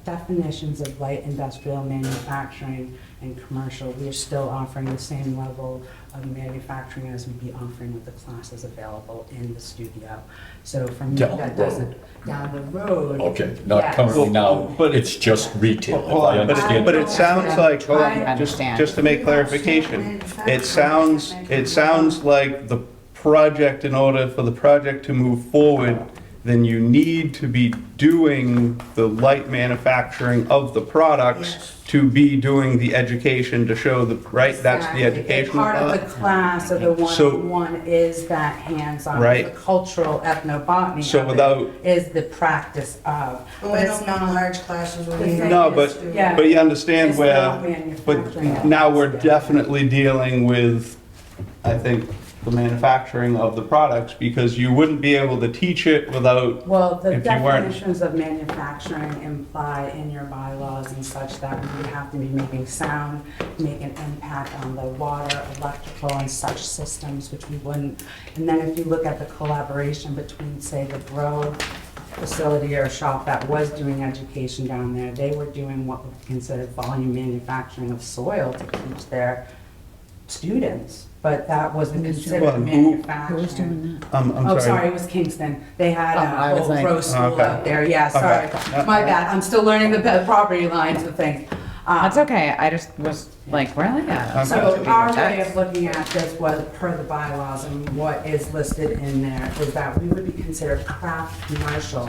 definitions of light industrial manufacturing and commercial, we are still offering the same level of manufacturing as we'd be offering with the classes available in the studio. So for me, Down that the road. doesn't, down the road. Okay, not yes. currently now, But- it's just retail, if Hold I on, but understand. it sounds like, I just understand. To make clarification, it sounds like the project, in order for the project to move forward, then you need to be doing the light manufacturing of the products Yes. to be doing the education to show the, right? That's the Exactly. educational Part of part? the class or the So- one-on-one is that hands-on, Right. the cultural ethnobotany So of it without- is the practice of. But we don't know large classes where we. No, but, Yeah. but you understand It's where, not but manufacturing. now we're definitely dealing with, I think, the manufacturing of the products, because you wouldn't be able to teach it without, Well, the if you weren't- definitions of manufacturing imply in your bylaws and such that we would have to be making sound, make an impact on the water, electrical and such systems, which we wouldn't. And then if you look at the collaboration between, say, the grow facility or shop that was doing education down there, they were doing what would be considered volume manufacturing of soil to teach their students, but that wasn't Well, considered who- manufacturing. Who was doing that? I'm Oh, sorry. sorry, it was Kingston. They had Oh, I a was whole like- grow school Okay. out there. Yeah, sorry. Okay. My bad. I'm still learning the property lines of things. That's okay, I just was like, really? Yeah. So our way of looking at this was per the bylaws and what is listed in there is that we would be considered craft commercial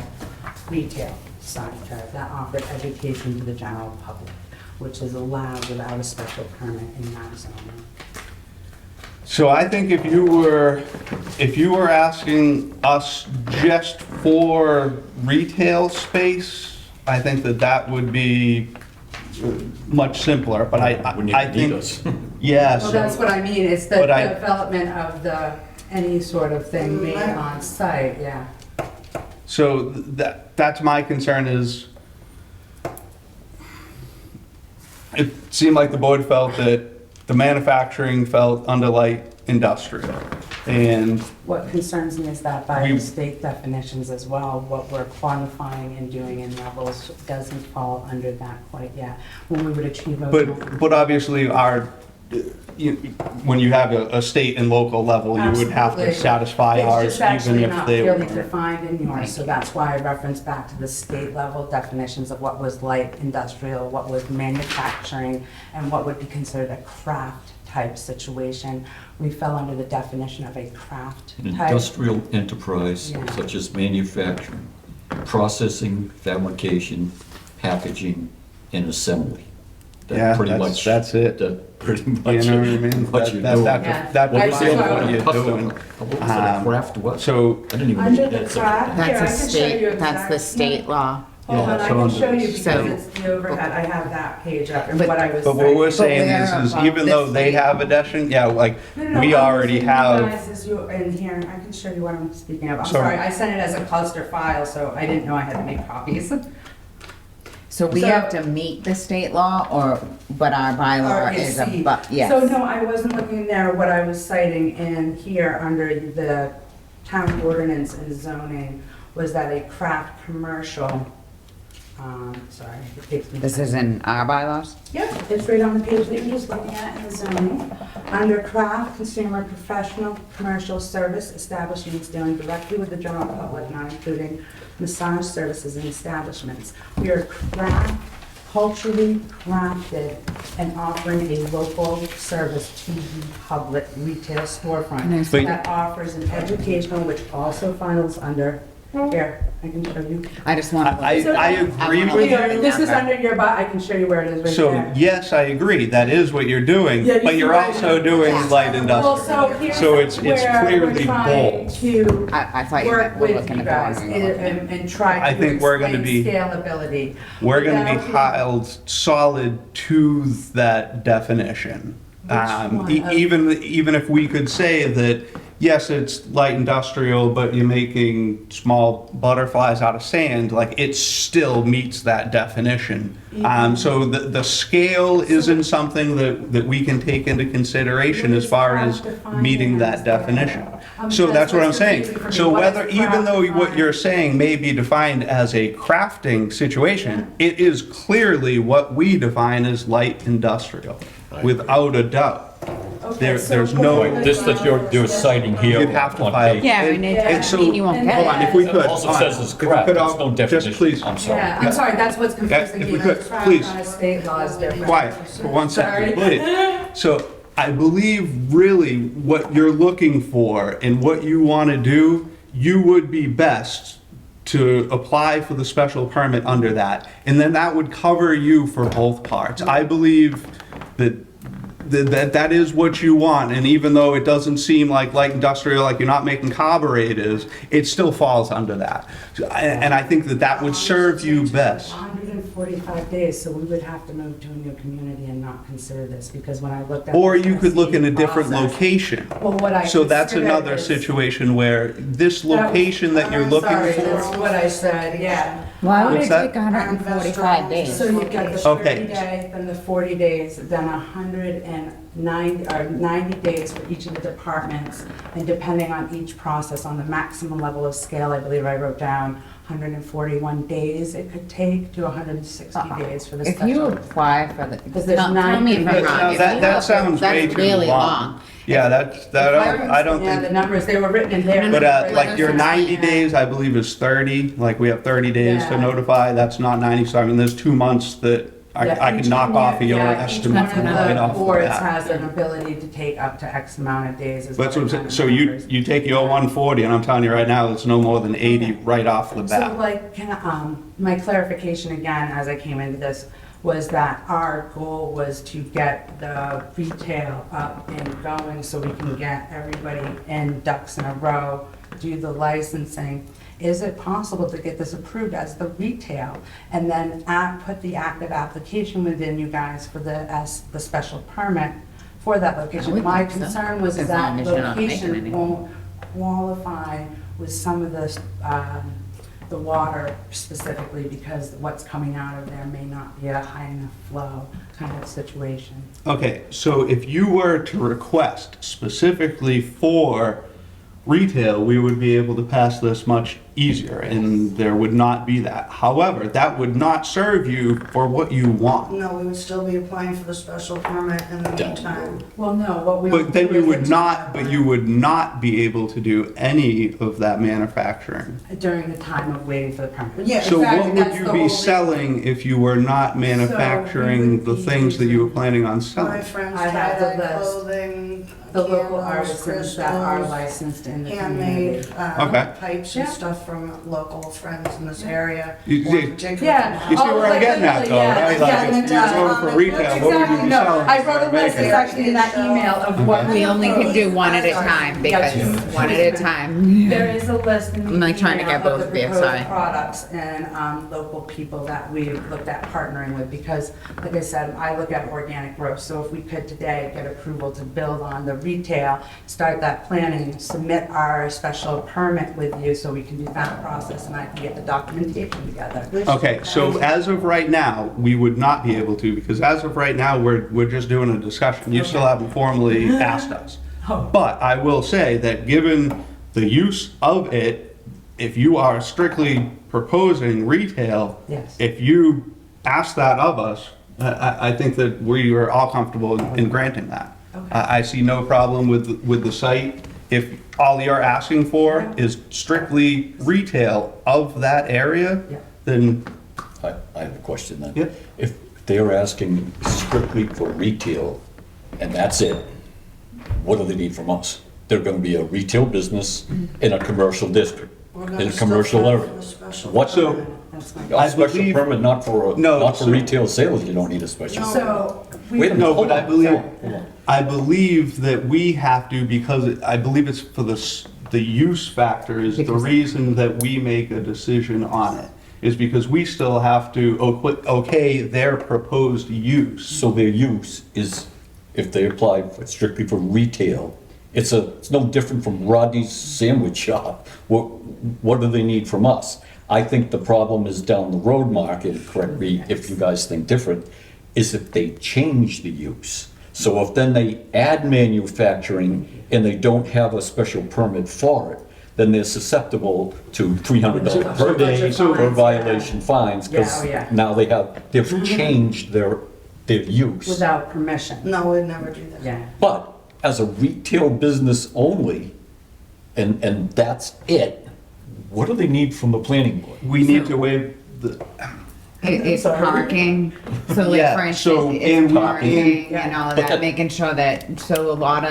retail sector that offered education to the general public, which is allowed without a special permit in that zone. So I think if you were asking us just for retail space, I think that would be much simpler, but When you I need think, us. yes. Well, that's what I mean. It's the But I- development of any sort of thing made on site, yeah. So that's my concern is, it seemed like the board felt that the manufacturing felt under light industrial. And What concerns me is that by We- the state definitions as well, what we're quantifying and doing in levels doesn't fall under that quite yet. When we would achieve a. but obviously when you have a state and local level, you would have to Absolutely. satisfy ours It's just even actually if not they really were. defined in yours, so that's why I referenced back to the state level definitions of what was light industrial, what was manufacturing, and what would be considered a craft type situation. We fell under the definition of a craft An type. industrial enterprise Yeah. such as manufacturing, processing, fabrication, packaging, and assembly. That Yeah, pretty that's- much- that's it. That pretty You much know what I mean? what you're That- doing. that's- Yeah. That What was the defines other what one? you're doing. What was it, craft what? So, I didn't even Under read the that. craft, here, I That's can the show you state, that's the exact- state law. Hold Yeah, on, I so can under- show you because So- it's the overhead, I have that page up, and But- what I was but what we're saying. saying where is about even though this they state? have addition, yeah, like, No, no, we I'm already using you have. guys as you- in here, I can show you what I'm speaking of. I'm Sorry. sorry, I sent it as a cluster file, so I didn't know I had to make copies. So we So- have to meet the state law but our bylaw is RAC. above, yes. So no, I wasn't looking there, what I was citing in here under the town ordinance and zoning was that a craft commercial, sorry, it takes me. This is in our bylaws? Yep, it's right on the page that you're just looking at in the zoning. Under craft, consumer, professional, commercial service establishments dealing directly with the general public, not including massage services and establishments. We are craft, culturally crafted and offering a local service to the public retail storefront But- that offers an educational, which also falls under, here, I can show you. I just want to. I agree with Here, you. this is under your, I can show you where it is right So, there. yes, I agree, that is what you're doing, Yeah, but you you're can- also doing light Well, industrial. so here's So it's where clearly we're trying bold. to I thought you work were with looking you at the guys one you're looking at. and try I to think we're gonna explain be- scalability. We're gonna be without- held solid to that definition. one of- Even if we could say that, yes, it's light industrial, but you're making small butterflies out of sand, like, it still meets that definition. So the scale isn't something that we can take into consideration as far as meeting that definition. So that's what I'm saying. So whether, even though what you're saying may be defined as a crafting situation, it is clearly what we define as light industrial, without a doubt. Okay, so there's for no- the- This that you're citing here. You'd have to on file. page- Yeah, I mean, And I so- mean, you won't and get Hold on, if we it. could. Also hold on. says it's If we craft, could there's all- no just definition. please. I'm sorry. Yeah, I'm sorry, that's what's confusing if me. we like could, craft please. on a state law is different. Quiet for 1 second, Sorry. please. So I believe really what you're looking for and what you want to do, you would be best to apply for the special permit under that. And then that would cover you for both parts. I believe that is what you want. And even though it doesn't seem like light industrial, like you're not making carburetors, it still falls under that. And I think that would serve you best. 145 days, so we would have to move to a new community and not consider this, because when I looked at. Or the you could look in a SE different process- location. Well, what I So that's consider another is- situation where this location that you're looking Sorry, for. that's what I said, yeah. Why would What's it that? take 145 days? So you get the Okay. 30 day, then the 40 days, then 190, or 90 days for each of the departments. And depending on each process, on the maximum level of scale, I believe I wrote down 141 days it could take to 160 days for the If you special. apply for the, Because there's tell nine me if I'm different- wrong. If That- you that apply- sounds way that's too really long. Yeah, I don't Yeah, the think, numbers, they were written in there. but Let like us your know. 90 days, I believe is 30, like we have 30 days to Yeah. notify, that's not 90, so I mean, there's 2 months that I Yeah, can each knock one- off of your yeah, estimate Each one right of off the the boards bat. has an ability to take up to X amount of days. is That's what I'm what saying, kind so of you, numbers. you take your 140, and I'm telling you right now, it's no more than 80 right off the So bat. like, my clarification again, as I came into this, was that our goal was to get the retail up and going so we can get everybody in ducks in a row, do the licensing. Is it possible to get this approved as the retail and then put the active application within you guys for as the special permit for that I location? would My think so, concern was as that long as you're not making location anything. won't qualify with some of the water specifically, because what's coming out of there may not be a high enough flow kind of situation. Okay, so if you were to request specifically for retail, we would be able to pass this much easier, and there would not be that. However, that would not serve you for what you want. No, we would still be applying for the special permit in the Down the meantime. Well, no, what we. But then do you is would it's not, but you would not be able to do any of that manufacturing. During the time of waiting for the permit. Yeah, So exactly, what would that's you the be whole selling if you were not manufacturing the be things that you were using- planning on My selling? friends I have the tie-dye list. clothing, The local candles, artisans that are crystals, licensed in the handmade community. Okay. pipes and Yeah. stuff from local friends in this area. You- One you- particular Yeah. one. You see Oh, where I'm like getting at though, literally, right? yeah. Like, Yeah, if and you're then, going for retail, what would you Exactly, be no, selling? I wrote a list, Making? it's actually in that email of what We only can do one at a time, because one at a time. There is a list in the I'm like trying to email get both of of the you, proposed sorry. products and local people that we've looked at partnering with, because like I said, I look at organic growth. So if we could today get approval to build on the retail, start that planning, submit our special permit with you so we can do that process and I can get the documentation together. Okay, so as of right now, we would not be able to, because as of right now, we're just doing a discussion. You still haven't formally asked us. Oh. But I will say that given the use of it, if you are strictly proposing retail, Yes. if you ask that of us, I think that we are all comfortable in granting that. Okay. I see no problem with the site. If all you're asking for is strictly retail of that area, Yeah. then I have a question then. Yep. If they're asking strictly for retail, and that's it, what do they need from us? They're gonna be a retail business in a commercial district, We're in gonna a still commercial file area. for the special What, So- permit. That's fine. I a special believe- permit, not for No, so- retail sales, you don't need a special. No. So. we- Wait a minute. No, hold but I on, believe, hold on. I believe that we have to, because I believe it's for the use factor is the reason that we make a decision on it, is because we still have to okay their proposed use. So their use is, if they apply strictly for retail, it's no different from Rodney's sandwich shop. What do they need from us? I think the problem is down the road, Mark, and correct me if you guys think different, is if they change the use. So if then they add manufacturing and they don't have a special permit for it, then they're susceptible to $300 per day per violation fines, because Yeah, oh, yeah. now they've changed their use. Without permission. No, we'd never do that. Yeah. But as a retail business only, and that's it, what do they need from the planning board? We need to waive It's parking, so like Yeah, for so instance, in- it's parking in- and all of But that, that- making sure that, so a lot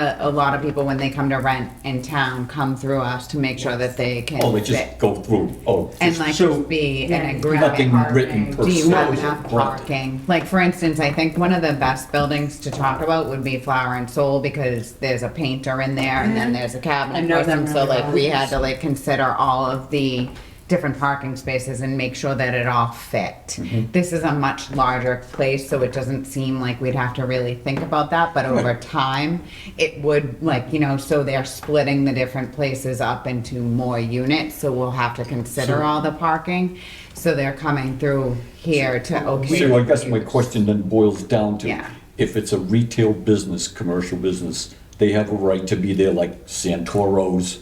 of people, when they come to rent in town, come through us to make sure that they can Oh, they just fit. go through, And like So- just be Yeah, an agreement. nothing written per Do you have se. enough parking? Like, for instance, I think one of the best buildings to talk about would be Flower and Soul, because there's a painter in there, and then there's a I cabinet know them person, so really like, well. we had to like consider all of the different parking spaces and make sure that it all fit. This is a much larger place, so it doesn't seem like we'd have to really think about that, but over time, it would, like, you know, so they're splitting the different places up into more units, so we'll have to consider all the parking. So they're coming through here to, okay. So I guess my question then boils down to, Yeah. if it's a retail business, commercial business, they have a right to be there, like Santoro's,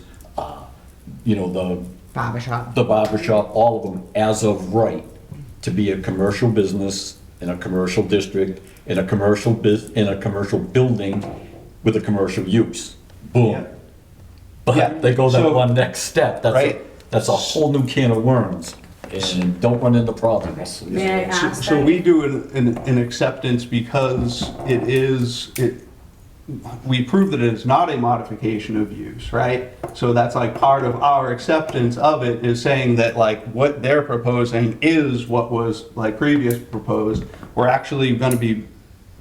you know, Barber shop. the barber shop, all of them, as of right, to be a commercial business in a commercial district, in a commercial building with a commercial use. Boom. Yeah. But they go that So- one next step, Right. that's a whole new can of worms, and don't run into problems. May I ask So that? we do an acceptance because we prove that it's not a modification of use, right? So that's like part of our acceptance of it is saying that like what they're proposing is what was like previous proposed. We're actually gonna be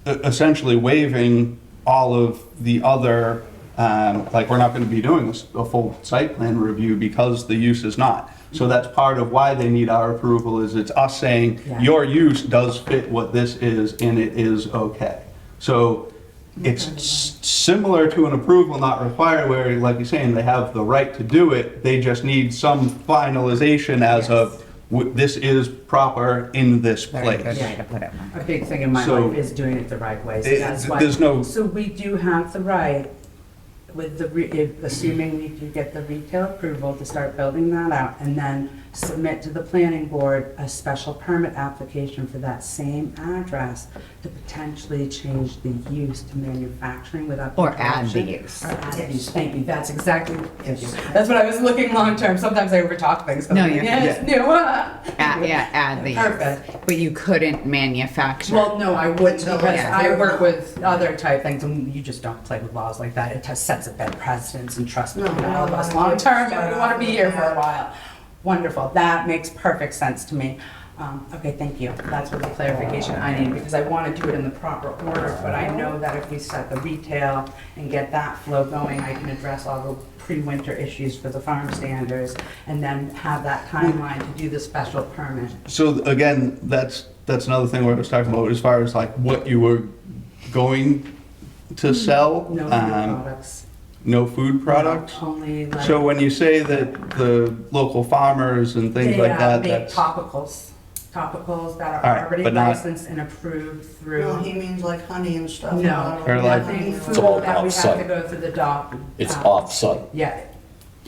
essentially waiving all of the other, like we're not gonna be doing a full site plan review because the use is not. So that's part of why they need our approval, is it's us saying, Yeah. your use does fit what this is and it is okay. So it's similar to an approval not required where, like you're saying, they have the right to do it. They just need some finalization as of, this is proper in this Very good place. way to put it. A big thing in my So- life is doing it the right way, so It- that's why. there's no- So we do have the right, with assuming we do get the retail approval to start building that out, and then submit to the planning board a special permit application for that same address to potentially change the use to manufacturing without. Or add the interruption. use. Or add the use, thank you, that's exactly, thank you. That's what I was looking long-term, sometimes I overtalk things. 'cause No, I'm like, you're- yeah, it's new. Add the use. Perfect. But you couldn't manufacture. Well, no, I wouldn't, because Yeah. I work with other type things, and you just don't play with laws like that. It just sets a bad precedence, and trust me, No, all of us no, long-term, no, and we want to be here for a while. Wonderful, that makes perfect sense to me. Okay, thank you. That's what the clarification I need, because I want to do it in the proper order, but I know that if we set the retail and get that flow going, I can address all the pre-winter issues for the farm standards, and then have that timeline to do the special permit. So again, that's another thing where I was talking about as far as like what you were going to sell. No food products. No food products? Only like. So when you say that the local farmers and things They like that, make that's, topicals that All are right, already but not- licensed and approved through. No, he means like honey and stuff. No, Or like- nothing It's food all that we have to outside. go through the dock. It's uh, off-site, Yeah,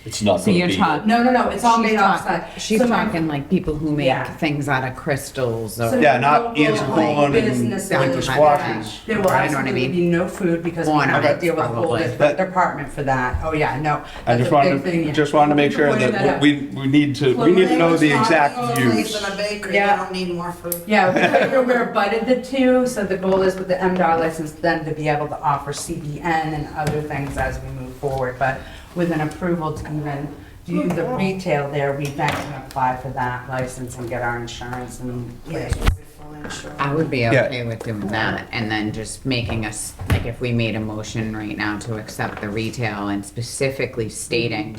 it's not So gonna you're be. talking. no, it's all She's made talk- offsite. She's So my- talking like people who make Yeah. things out of crystals or. So yeah, not local, ants and like, corn and businesses, winter yeah. squashes. There will Right, I know what I absolutely mean. be no food because we Corn, have to okay, deal with a whole probably. different department for that. Oh, yeah, no. I That's just a big wanted thing, to, yeah. just wanted to make sure Pointing that out. we need to know the exact use. In a bakery, Yeah. they don't need more food. Yeah, we're budded the two, so the goal is with the MDR license then to be able to offer CBN and other things as we move forward. But with an approval to even do the retail there, we then can apply for that license and get our insurance and. Yes, we'll be fully insured. I would be Yeah. okay with doing that, and then just making us, like, if we made a motion right now to accept the retail and specifically stating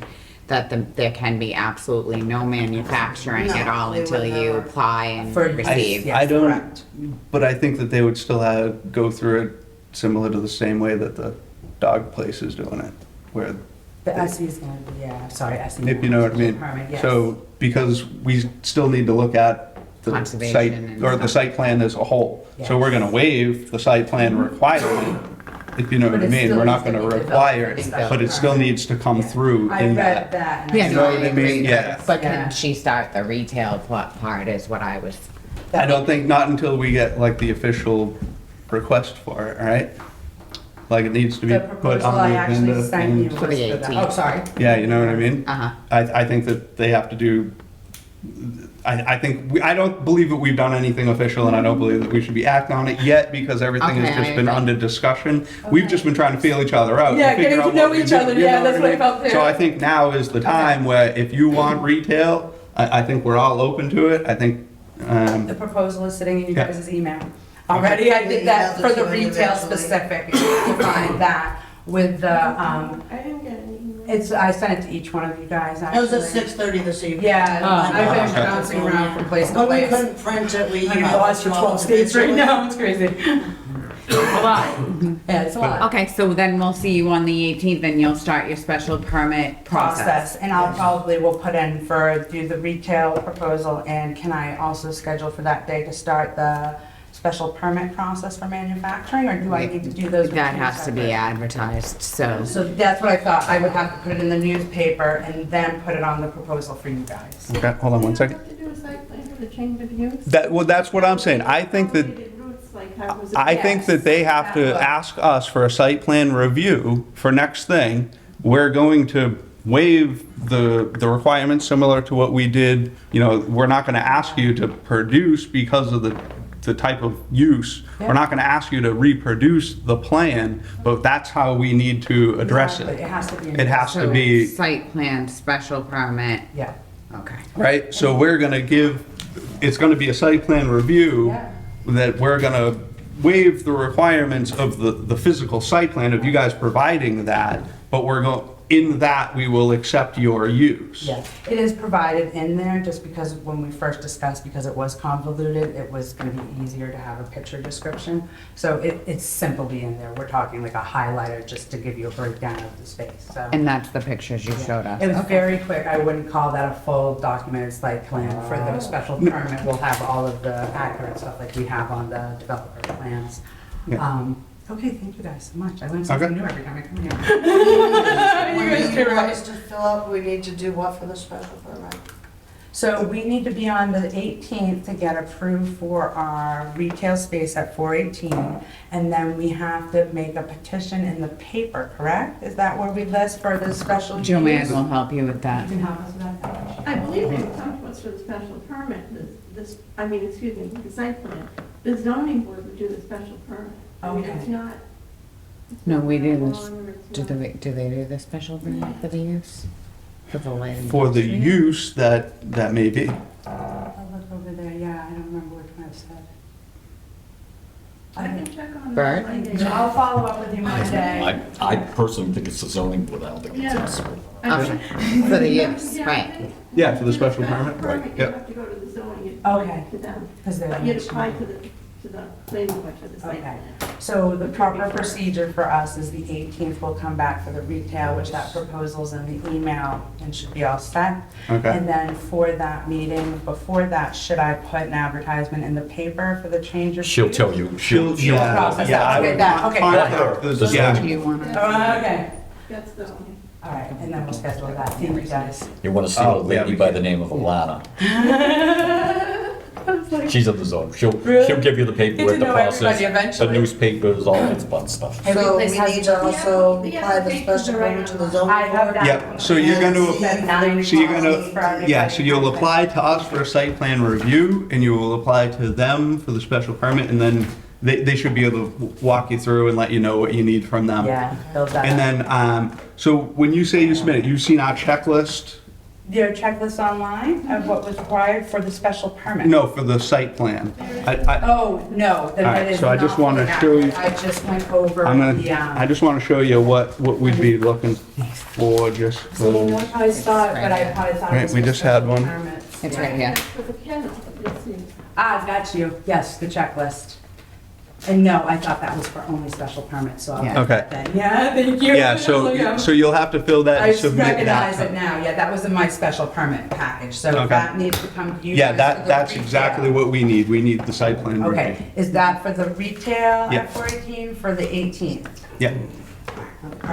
that there can be absolutely no manufacturing No, at all they would until you never. apply and For- receive. Yes, I don't, correct. but I think that they would still go through it similar to the same way that the dog place is doing it, where, The SE is going to be, yeah, sorry, SE. if you know what I mean. Permit, yes. So, because we still need to look at the Conservation site, and or the stuff. site plan as a whole. So Yes. we're gonna waive the site plan requirement, if you know But what I it mean. still We're not needs to gonna be require developed it, for the but it still special needs to come permit. through I in read that. that. and I Yeah, You no, know I what I agree. mean? Yeah. But Yeah. can she start the retail part is what I was. I don't think, not until we get like the official request for it, right? Like it needs to be The put proposal on I the actually agenda. sent you and- was For the for that. 18th. Oh, sorry. Yeah, you know what I mean? Uh-huh. I think that they have to do, I think, I don't believe that we've done anything official, and I don't believe that we should be acting on it yet, because everything Okay, has just I been agree. under discussion. We've just been trying to feel each other out. Yeah, and figure getting to out know what we each do, other, you yeah, know that's I what I mean? felt too. So I think now is the time where if you want retail, I think we're all open to it. I think, The proposal is sitting in you Yeah. guys' email. Already, I did that We for emailed the it to you retail individually. specific, defined that with the, I didn't get an email. I sent it to each one of you guys, It actually. was at 6:30 this evening. Yeah, I've been Okay. bouncing around from place to But we place. couldn't print it, we I'm emailed lost it for to all 12 states right individually. now, it's crazy. A lot. Yeah, it's a lot. Okay, so then we'll see you on the 18th and you'll start your special permit process. And I'll probably will put in for, do the retail proposal, and can I also schedule for that day to start the special permit process for manufacturing, or do I need to do those? with That two has to be separate? advertised, so. So that's what I thought, I would have to put it in the newspaper and then put it on the proposal for you guys. okay, hold on one second. Do you have to do a site plan for the change of use? Well, that's what I'm saying. I think that, Elevated roofs, like how was it? I think that they have to ask us for a site plan review for next thing. We're going to waive the requirements similar to what we did. You know, we're not gonna ask you to produce because of the type of use. We're not gonna ask you to reproduce the plan, but that's how we need to address Exactly, it. It has to be. It has to So be, it's site plan, special permit, Yeah. okay. right? So we're gonna give, it's gonna be a site plan review Yeah. that we're gonna waive the requirements of the physical site plan of you guys providing that, but we're going, in that, we will accept your use. Yeah, it is provided in there, just because when we first discussed, because it was convoluted, it was gonna be easier to have a picture description. So it's simply in there, we're talking like a highlighter, just to give you a breakdown of the space, so. And that's the pictures you showed us. It was Okay. very quick, I wouldn't call that a full documented site plan. For the special permit, we'll have all of the accurate stuff like we have on the developer plans. Yeah. Okay, thank you guys so much, I learn something Okay. new every time I come here. When You guys you do want right. us to fill out, we need to do what for the special permit? So we need to be on the 18th to get approved for our retail space at 418, and then we have to make a petition in the paper, correct? Is that where we list for the special use? Joanne will help you with that. You can help us with that? I believe they come to us for the special permit, I mean, excuse me, the site plan. The zoning board would do the special permit. I mean, it's Okay. not. No, we do this, long or it's do not- they do the special permit for the use? For the lighting? For the use that may be. I'll look over there, yeah, I don't remember which one it said. I can check on. Bert? Monday. I'll follow up with you Monday. I personally think it's the zoning board, I don't think Yeah. it's us. I Okay, think- for the use, Yeah, I right. think Yeah, for the special special permit, permit, right, you yep. have to go to the zoning. Okay. To them. Because they're. But you'd apply to the planning board for the site Okay. plan. So the proper procedure for us is the 18th will come back for the retail, which that proposal's in the email and should be all set. Okay. And then for that meeting, before that, should I put an advertisement in the paper for the change of? She'll use? tell you, she'll, Yeah, process yeah, that. I Okay, would that- okay, contact good. the- Do yeah. you wanna? Oh, okay, That's the only. all right, and then we'll schedule that. Thank you guys. you wanna see a Oh, yeah, lady we by can. the name of Alana. She's in the zone, she'll Really? give you the paperwork, Get the to know everybody process, the eventually. newspapers, all that fun stuff. Every So we place has- need to also The apply the applications special are right permit to the on. zoning I have board. that. Yeah, so you're gonna, Set 9 so you're for gonna, everybody. yeah, so you'll apply to us for a site plan review, and you will apply to them for the special permit, and then they should be able to walk you through and let you know what you need from them. Yeah, build that. And up. then, so when you say you submit it, you've seen our checklist? Your checklist online of what was required for the special permit? No, for the site plan. I, Oh, no, then All right, it is so I just not wanna that. show you- I just went over I'm the, gonna, I just wanna show you what we'd be looking for, just So you know, for, I probably saw it, but I probably thought it Right, was we for just had special one. permits. It's right here. For the kennel, let's see. Ah, got you, yes, the checklist. And no, I thought that was for only special permits, so I'll Yeah. get Okay. that then. Yeah, thank you. yeah, Look at 'em. so you'll have to fill that I and submit recognize it that. now, yeah, that was in my special permit package, so Okay. that needs to come to you. Yeah, guys for the that's retail. exactly what we need. We need the site plan review. Okay, is that for the retail Yeah. at 418 for the 18th? Yeah,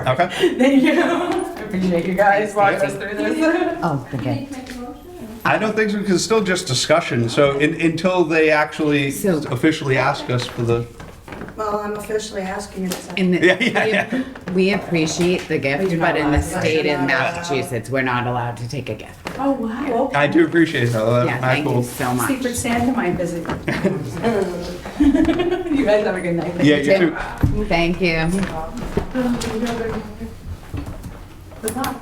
okay. Thank you. I appreciate you guys walking us through this. Oh, Do you okay. need to make a motion? or- I don't think so, because it's still just discussion, so until they actually So- officially ask us for the, Well, I'm officially asking you to. In the, Yeah. we appreciate the gift, You're but not in the allowed. state You're in not allowed. Massachusetts, we're not allowed to take a gift. Oh, wow. I do appreciate that. Yeah, That's thank you cool. so much. Secret Santa might visit. You guys have a good night. Yeah, you too. Thank you. Good luck.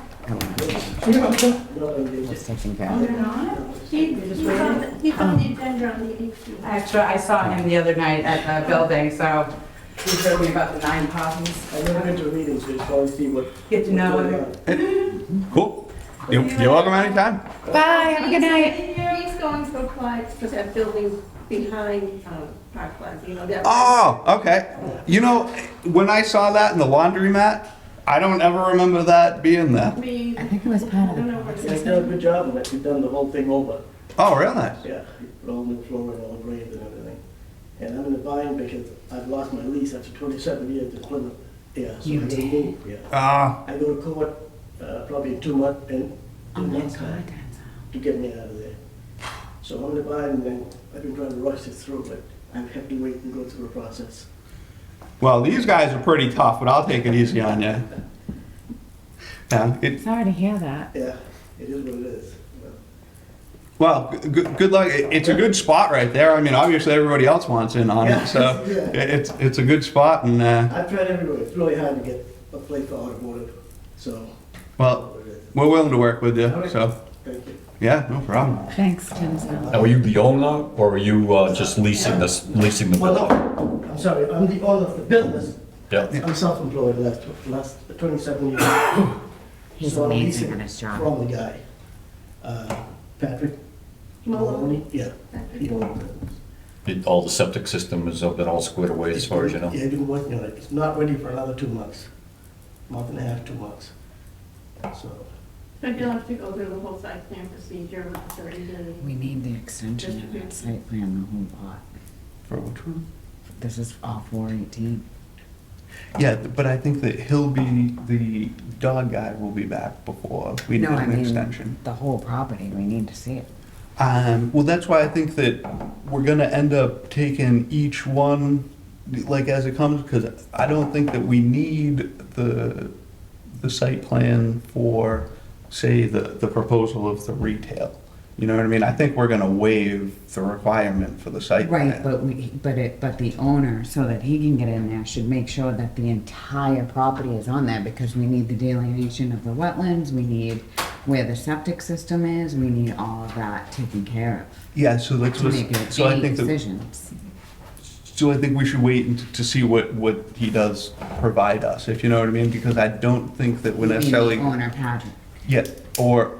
Just taking care Oh, of it. you're not? He's on the agenda on the 18th. Actually, I saw him the other night at the building, so he told me about the 9 copies. I never been to a meeting, so just want to see what. Get to know him. Cool. You're welcome anytime. Bye, have a good night. He's going to apply for that building behind Park Plaza, you know, that. Oh, okay. You know, when I saw that in the laundromat, I don't ever remember that being there. Me, I think it was part of I don't know what it They've is. done a good job of it, we've done the whole thing over. Oh, really? Yeah, put all new flooring, all grades and everything. And I'm in a bind because I've lost my lease after 27 years in Plymouth. Yeah, so You I gotta did? move, yeah. Ah, I go to court, probably in 2 months, in Oh 2 my months' God, time, that's to get me out of there. So I'm in a bind, and I've been trying to rush this through, but I have to wait and go through the process. well, these guys are pretty tough, but I'll take it easy on you. Yeah, Sorry to hear that. Yeah, it is what it is. well, good luck. It's a good spot right there. I mean, obviously everybody else wants in on it, so Yeah. it's a good spot. And I've tried everywhere, it's really hard to get a place for automotive, so. well, we're willing to work with you. So Thank you. yeah, no problem. Thanks, Tinsdale. Now, are you the owner, or are you just leasing leasing the Well, building? no, I'm sorry, I'm the owner of the business. Yeah. I'm self-employed last 27 years. He's So I'm amazing leasing at his job. From the guy, Patrick Maloney, yeah. he owns it. All the septic system has been all squared away as far as you know? Yeah, I've been working on it. It's not ready for another 2 months. Month and a half, 2 months. So, But you'll have to go through the whole site plan procedure with the 30 days. We need the extension of that site plan, the whole lot. For which one? This is all 418. Yeah, but I think that the dog guy will be back before we need No, I an mean, extension. the whole property, we need to see it. Well, that's why I think that we're gonna end up taking each one, like, as it comes, because I don't think that we need the site plan for, say, the proposal of the retail. You know what I mean? I think we're gonna waive the requirement for the site plan. Right, but the owner, so that he can get in there, should make sure that the entire property is on there, because we need the delineation of the wetlands, we need where the septic system is, we need all of that taken care Yeah, so that's of, to what, make so I any think that, decisions. so I think we should wait to see what he does provide us, if you know what I mean, because I don't think that we're We need the necessarily, owner, Patrick. yeah, or,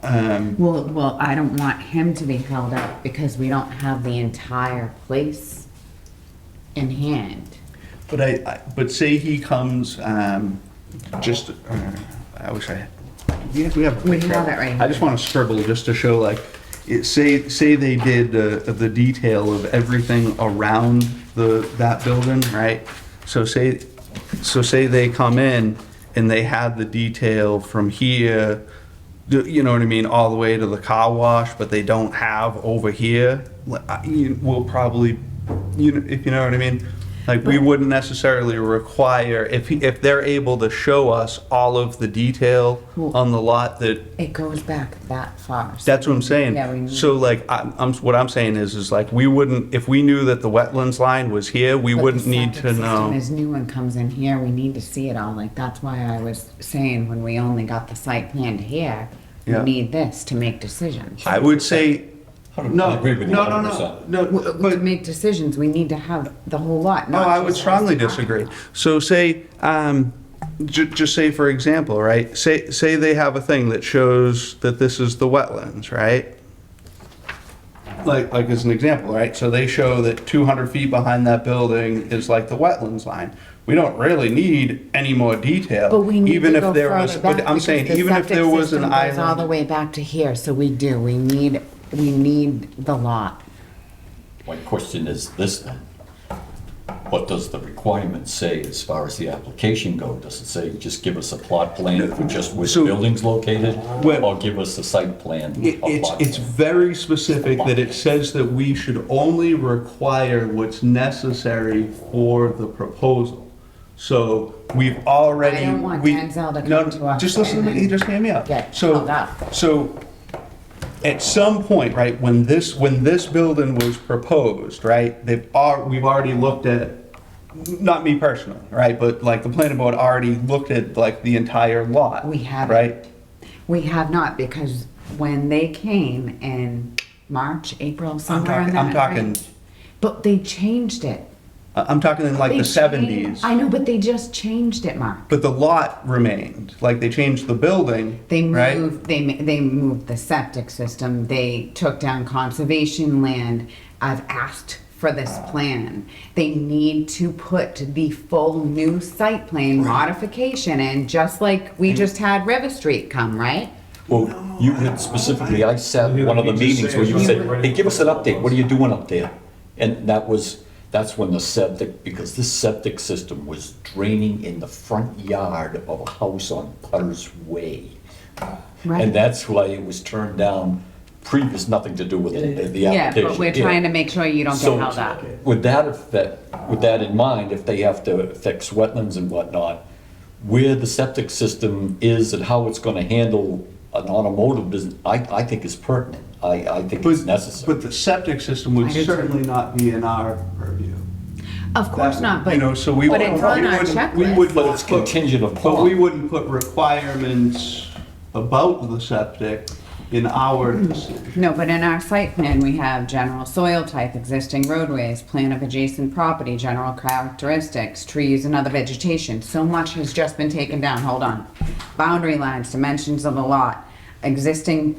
Well, I don't want him to be held up because we don't have the entire place in hand. but say he comes, just, I wish I, we have a We picture. have it right I just here. want to scribble just to show, like, say they did the detail of everything around that building, right? So say they come in and they had the detail from here, you know what I mean, all the way to the car wash, but they don't have over here, we'll probably, if you know what I mean? Like, we wouldn't necessarily require, if they're able to show us all of the detail on the lot that, It goes back that far. so that's what I'm saying. Yeah, we need- So like, what I'm saying is like, we wouldn't, if we knew that the wetlands line was here, we But the wouldn't need to septic system know. is new and comes in here, we need to see it all, like, that's why I was saying, when we only got the site plan here, we Yeah. need this to make decisions. I would say, no, I agree with you no, 100%. no, To but, make decisions, we need to have the whole lot, no, not I would just- strongly disagree. So say, just say for example, right, say they have a thing that shows that this is the wetlands, right? Like as an example, right, so they show that 200 feet behind that building is like the wetlands line. We don't really need any more detail. But we need even to if go there was, further but back I'm because saying, the even if septic there was an system goes all the island. way back to here, so we do, we need the lot. My question is this then. what does the requirement say as far as the application go? Does it say, just give us a plot plan for just where the So- building's located? Well- Or give us a site plan? It's very specific that it says that we should only require what's necessary for the proposal. So we've already. I don't want we- Denzel to No, come to us just listen to and me, just hear me out. get So, held up. so at some point, right, when this building was proposed, right, we've already looked at, not me personally, right, but like the planning board already looked at like the entire lot. We haven't. Right? We have not, because when they came in March, April, somewhere in I'm that talking- range. But they changed it. I'm talking in like They the changed- 70s. I know, but they just changed it, Mark. But the lot remained, like they changed the building, They right? moved, they moved the septic system, they took down conservation land. I've asked for this plan. They need to put the full new site plan modification in, just like we just had River Street come, right? Well, you had specifically, I sat in one of the meetings where you said, hey, give us an update, what are you doing up there? And that's when the septic, because this septic system was draining in the front yard of a house on Putter's Way. Right. And that's why it was turned down, previous, nothing to do with the application. Yeah, but we're trying to make sure you don't get So, held up. with that in mind, if they have to fix wetlands and whatnot, where the septic system is and how it's gonna handle an automotive business, I think is pertinent. I think it's necessary. But the septic system would I do too. certainly not be in our purview. Of course not, but, You know, so we but wouldn't, it's on our we checklist. wouldn't But it's put- contingent But we upon. wouldn't put requirements about the septic in our decision. No, but in our site plan, we have general soil type, existing roadways, plan of adjacent property, general characteristics, trees and other vegetation. So much has just been taken down, hold on. Boundary lines, dimensions of the lot, existing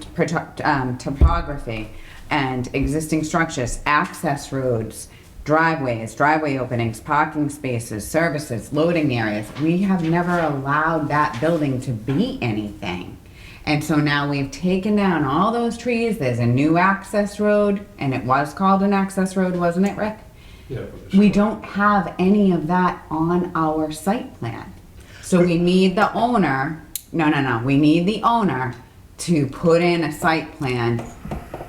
topography, and existing structures, access roads, driveways, driveway openings, parking spaces, services, loading areas. We have never allowed that building to be anything. And so now we've taken down all those trees, there's a new access road, and it was called an access road, wasn't it, Rick? Yeah, We don't have any of that on our site plan. So we need the owner, no, we need the owner to put in a site plan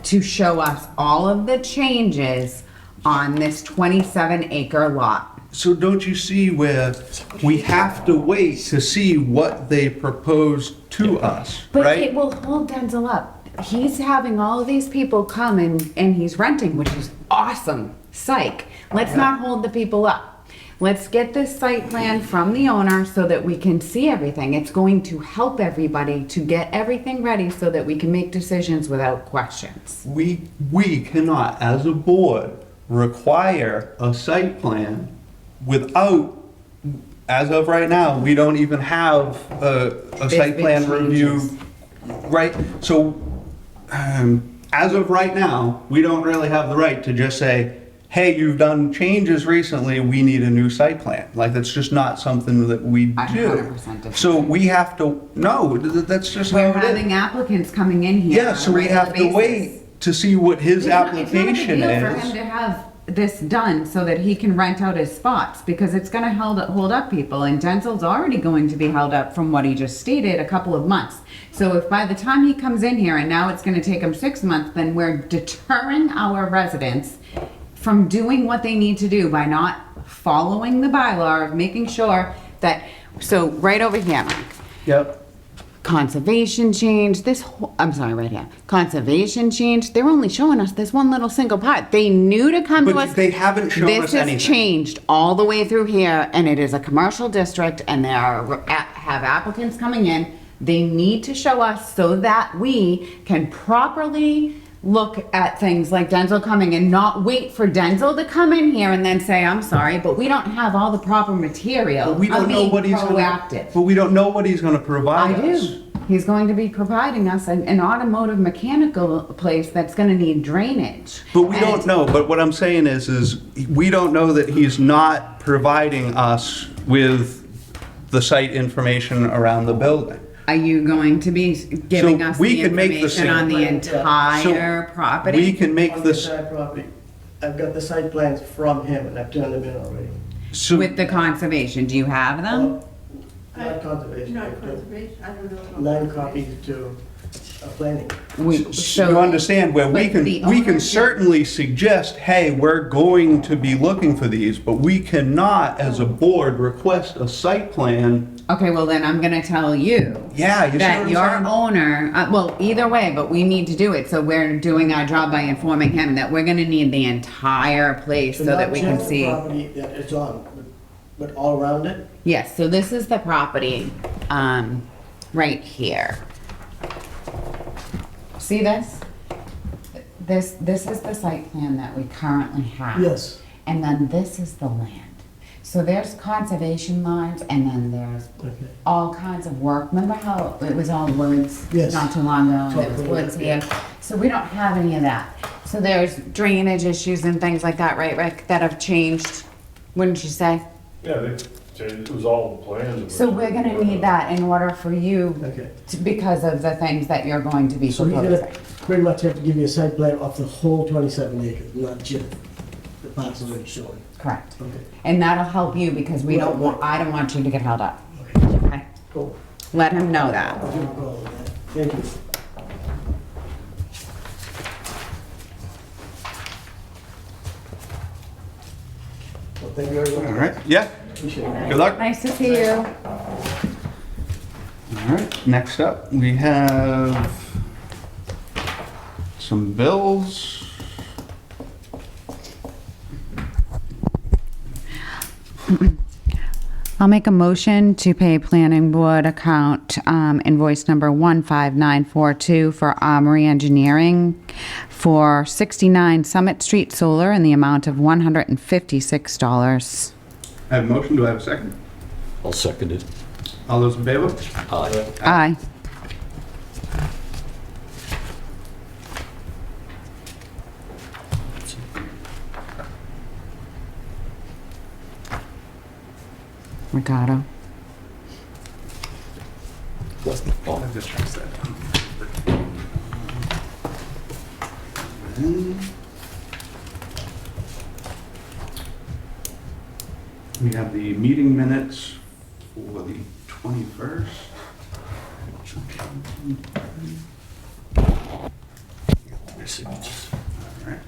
to show us all of the changes on this 27-acre lot. So don't you see where we have to wait to see what they propose to us, But right? it will hold Denzel up. He's having all of these people come and he's renting, which is awesome. Psych. Let's not hold the people up. Let's get this site plan from the owner so that we can see everything. It's going to help everybody to get everything ready so that we can make decisions without questions. We cannot, as a board, require a site plan without, as of right now, we don't even have a site been plan review, changes. right? So, as of right now, we don't really have the right to just say, hey, you've done changes recently, we need a new site plan. Like, that's just not something that we I do. 100% disagree. So we have to, no, that's just how We're it is. having applicants coming in here. Yeah, on so a we regular have to basis. wait to see what his It's not a application big deal for is. him to have this done so that he can rent out his spots, because it's gonna hold up people, and Denzel's already going to be held up from what he just stated, a couple of months. So if by the time he comes in here and now it's gonna take him 6 months, then we're deterring our residents from doing what they need to do by not following the bylaw of making sure that, so right over here, Mike. Yep. Conservation change, I'm sorry, right here. Conservation change, they're only showing us this one little single part. They knew to come to But us. they haven't shown us This anything. has changed all the way through here, and it is a commercial district, and there have applicants coming in. They need to show us so that we can properly look at things like Denzel coming and not wait for Denzel to come in here and then say, I'm sorry, but we don't have all the proper material. But we don't I'm know being what he's proactive. gonna, but we don't know what he's gonna I provide us. do. He's going to be providing us an automotive mechanical place that's gonna need drainage. But we And- don't know, but what I'm saying is we don't know that he's not providing us with the site information around the building. Are you going to be giving So us we the can make the information on the same- entire We property? can make On this, the entire property. I've got the site plans from him and I've turned them in already. So, with the conservation. Do you have them? Not conservation. Not conservation, I don't know. 9 copies to planning. you understand where we but can, the we can owner- certainly suggest, hey, we're going to be looking for these, but we cannot, as a board, request a site plan. Okay, well then I'm gonna tell you. Yeah, you see That what I'm your saying? owner, well, either way, but we need to do it, so we're doing our job by informing him that we're gonna need the entire place so that we can Not just the see. property that it's on, but all around it? Yes, so this is the property, right here. See this? This is the site plan that we currently have. Yes. And then this is the land. So there's conservation lines, and then there's Okay. all kinds of work. Remember how it was all woods Yes. not too long ago, and there was Totally, woods yeah. here? So we don't have any of that. So there's drainage issues and things like that, right, Rick, that have changed, wouldn't you say? Yeah, it was all the plans. So we're gonna need that in order for you, Okay. because of the things that you're going to be So he's proposing. gonna pretty much have to give you a site plan of the whole 27 acres, not just the parcel that he's showing. Correct. Okay, And that'll help you because we don't want, I don't want you to get held up. Okay? cool. Let him know that. I'll give him a call on that. Thank you. Well, thank you very much. All right, yeah, Appreciate it. good luck. Nice to see you. All right, next up, we have some bills. I'll make a motion to pay planning board account invoice number 15942 for Armory Engineering for 69 Summit Street Solar in the amount of $156. I have a motion, do I have a second? I'll second it. All those in favor? Aye. Aye. Ricardo. Oh, Just trust that. We have the meeting minutes for the 21st. my signatures. All right.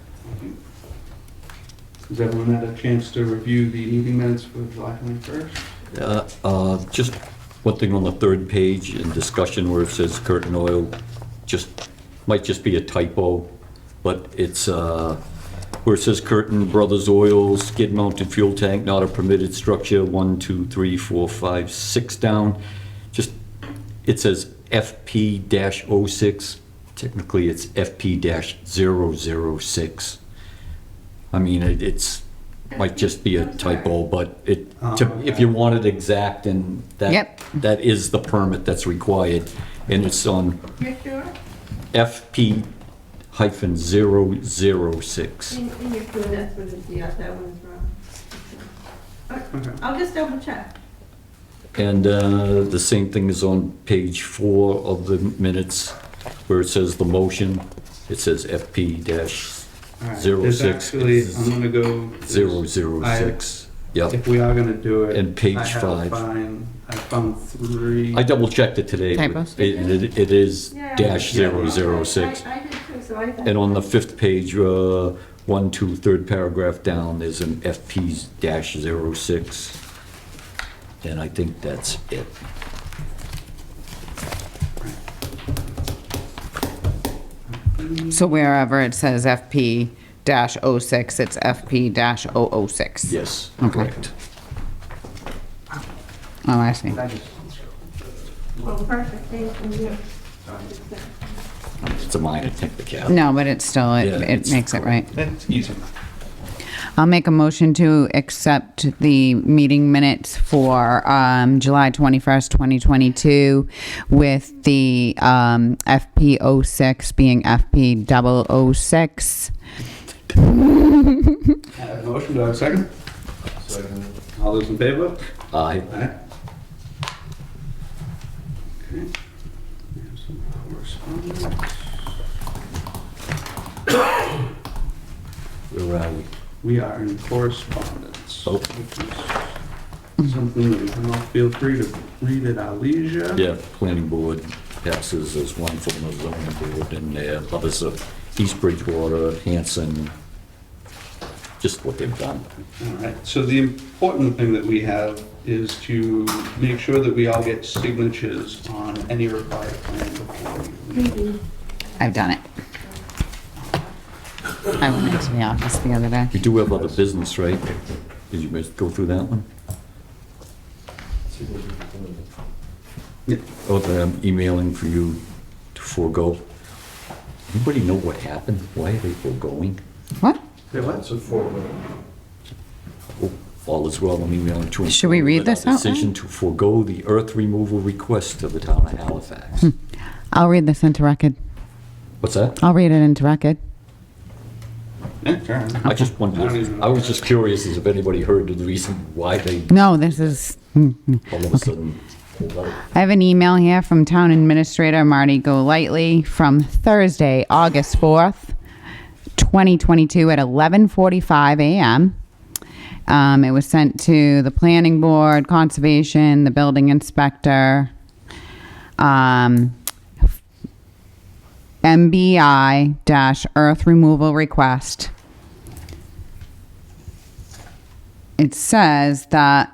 Has everyone had a chance to review the meeting minutes for July 21st? Just one thing on the third page in discussion where it says Curtin Oil, might just be a typo, but it's, where it says Curtin Brothers Oil, skid mounted fuel tank, not a permitted structure, 1, 2, 3, 4, 5, 6 down. Just, it says FP-06, technically it's FP-006. I mean, it's, might just be a typo, but if you want it exact, and Yep. that is the permit that's required, and it's on You sure? FP-006. And you're sure that's what it's, yeah, that one's wrong. I'll just double check. And the same thing is on page 4 of the minutes, where it says the motion, it says FP-06. All right, there's actually, I'm gonna go. 006. Yep. If we are gonna do it. And page I have 5. I found 3. I double checked it today. Typos? It is Yeah. dash 006. I did too, so I thought. And on the 5th page, 1, 2, third paragraph down, there's an FP-06. And I think that's it. So wherever it says FP-06, it's FP-006. Yes, Okay. correct. Oh, I see. Well, perfect, thank you. It's a minor technicality. No, but it's still, Yeah, it it's makes it right. That's easy. I'll make a motion to accept the meeting minutes for July 21st, 2022, with the FP06 being FP006. I have a motion, do I have a second? Second. All those in favor? Aye. Aye. Okay. We have some correspondence. Where are we? We are in correspondence. Oh. Which is something that we can all feel free to read at our leisure. Yeah, planning board passes as one from the zoning board, and others are East Bridgewater, Hanson, just what they've done. All right, so the important thing that we have is to make sure that we all get signatures on any required plan before we leave. I've done it. I went into the office the other day. We do have other business, right? Did you guys go through that one? Oh, I'm emailing for you to forego. Anybody know what happened? Why are they foregoing? What? Say what? That's a forward. Oh, all is well, I'm emailing to. Should we read this out loud? Decision to forego the earth removal request of the town of Halifax. I'll read this into record. What's that? I'll read it into record. Yeah, sure. I just wondered, I was just curious as if anybody heard the reason why they No, this is... all of a sudden pulled out. I have an email here from Town Administrator Marty Golightly from Thursday, August 4th, 2022 at 11:45 a.m. It was sent to the Planning Board, Conservation, the Building Inspector, MBI-earth removal request. It says that,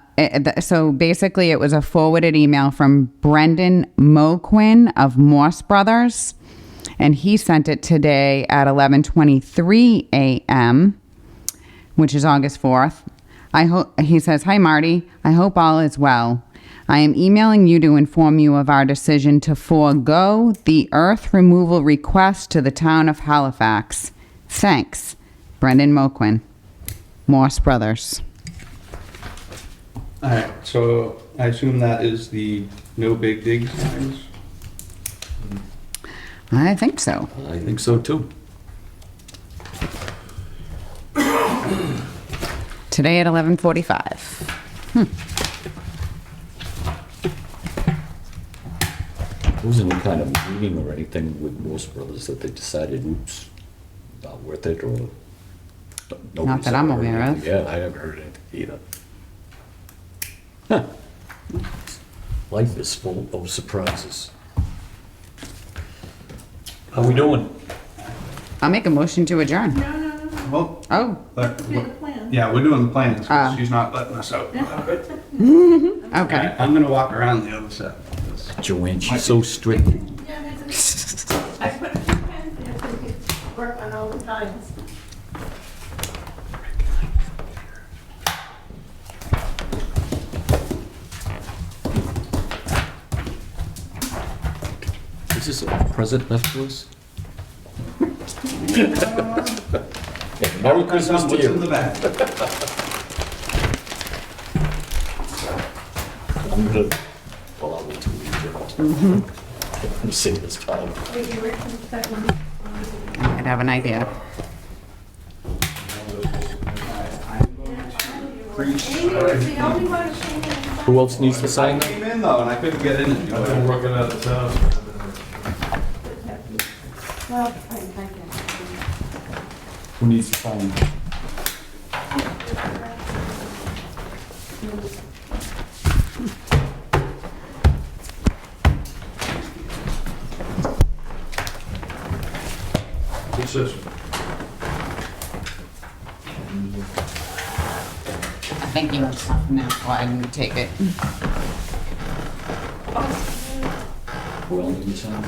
so basically it was a forwarded email from Brendan Moquin of Morse Brothers, and he sent it today at 11:23 a.m., which is August 4th. He says, "Hi Marty, I hope all is well. I am emailing you to inform you of our decision to forego the earth removal request to the town of Halifax. Thanks, Brendan Moquin, Morse Brothers." All right, so I assume that is the no big dig signs? I think so. I think so too. Today at 11:45. There wasn't any kind of meeting or anything with Morse Brothers that they decided, oops, not worth it, or nobody's that I'm ever heard aware of. anything. Yeah, I haven't heard anything either. Huh. Life is full of surprises. How we doing? I'll make a motion to adjourn. No. Well, Oh, but, Do the plan. yeah, we're doing the plans, 'cause Ah. she's not letting us out. okay. I'm gonna walk around the other side. Joanne, she's so strict. Yeah, I put a few pens there so you could work on all the times. Is this a present left to us? Yeah, Merry Christmas to What's in you. the bag? I'm gonna, well, I'll wait till we adjourn. I'm sick this time. Wait, you ready for the second one? I'd have an idea. Amy was the only one who came in. Who else needs to I sign? came in though, and I couldn't get in. I've been working out of town. Well, I can't. Who needs to sign? What's this? I think you have something now, so I didn't take it. Well, you can sign.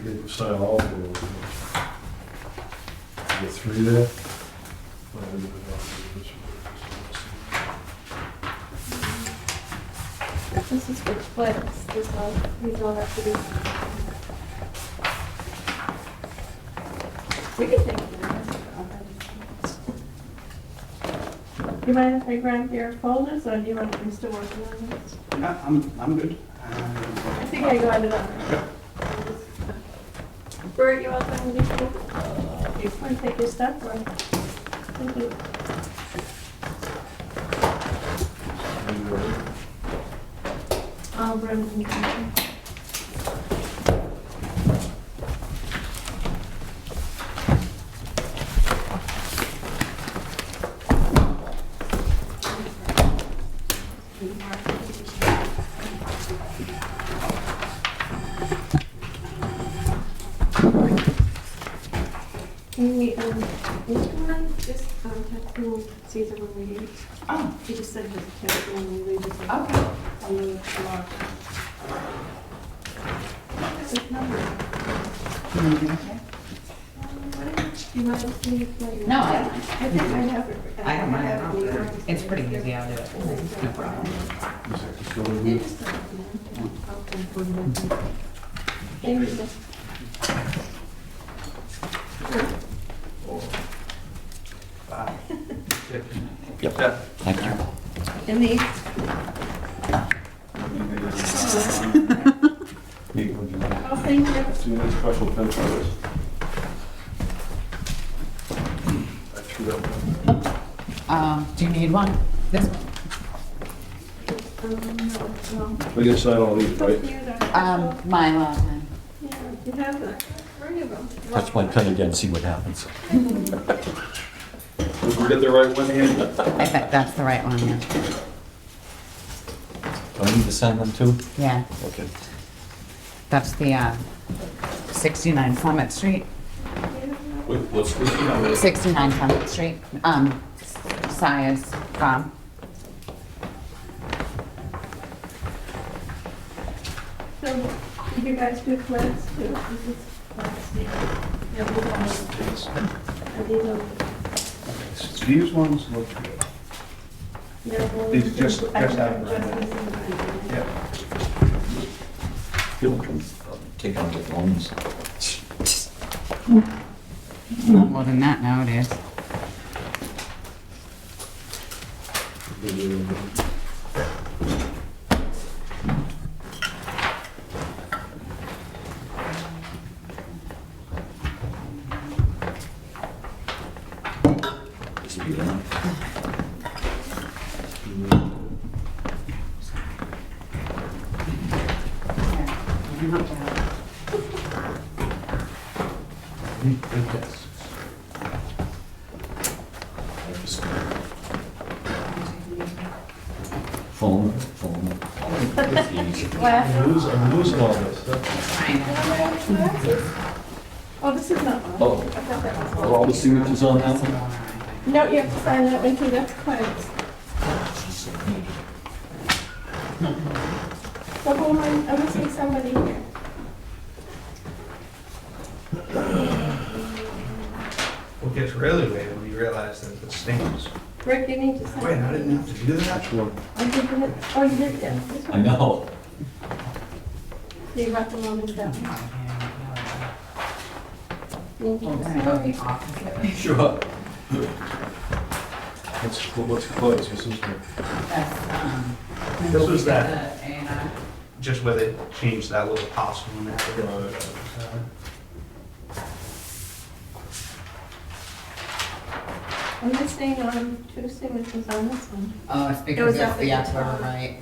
You can sign all of them. You get 3 there? This is for splits, this all, these all have to be. We can take it. You mind if I grab your folders, or do you want me still working on this? I'm good. I think I got it on. Bert, you want some of these too? You want to take your stuff, or? Thank you. Brendan. Would you mind just texting Caesar when we leave? Oh, He just said his text when we leave. okay. I'll leave it tomorrow. What's his number? Do you mind if we? No, I don't. I think I have it. I don't mind. have it here. It's pretty easy, I'll do it. No problem. Yeah, just a minute. I'll confirm that. Thank you. Yep, thank you. And the, oh, thank you. See any special pen for this? I threw that one. Do you need one? This one? No. We can sign all these, right? My last name. Yeah, you have that. Three of them. Touch my pen again, see what happens. Did we get the right one here? I think that's the right one, yeah. Do I need to sign them too? Yeah, Okay. that's the 69 Summit Street. What's this? 69 Summit Street, Sire's Farm. So, did you guys do plans too? This is last year. Yeah, we got it. These ones look good. These just have it. Yeah. Feel like I'm taking on the loans. Not more than that nowadays. This will be enough. Phone. I'm losing all this stuff. Oh, this is not one. Oh. I thought that was Are one. all the signatures on that one? No, you have to sign that one too, that's Clarence. So who am I missing somebody here. What gets really weird when you realize that the stamps. Rick, you need to sign. Wait, I didn't have to do that? I did it. Oh, you did, yeah. This I one. know. You got the one with that one. Thank you. We're gonna go the opposite way. Sure. What's close? This is the- That's, This was that, the A&R. just where they changed that little parcel in there. I'm missing two signatures on this one. Oh, it's It because was it's up the against upper one. right.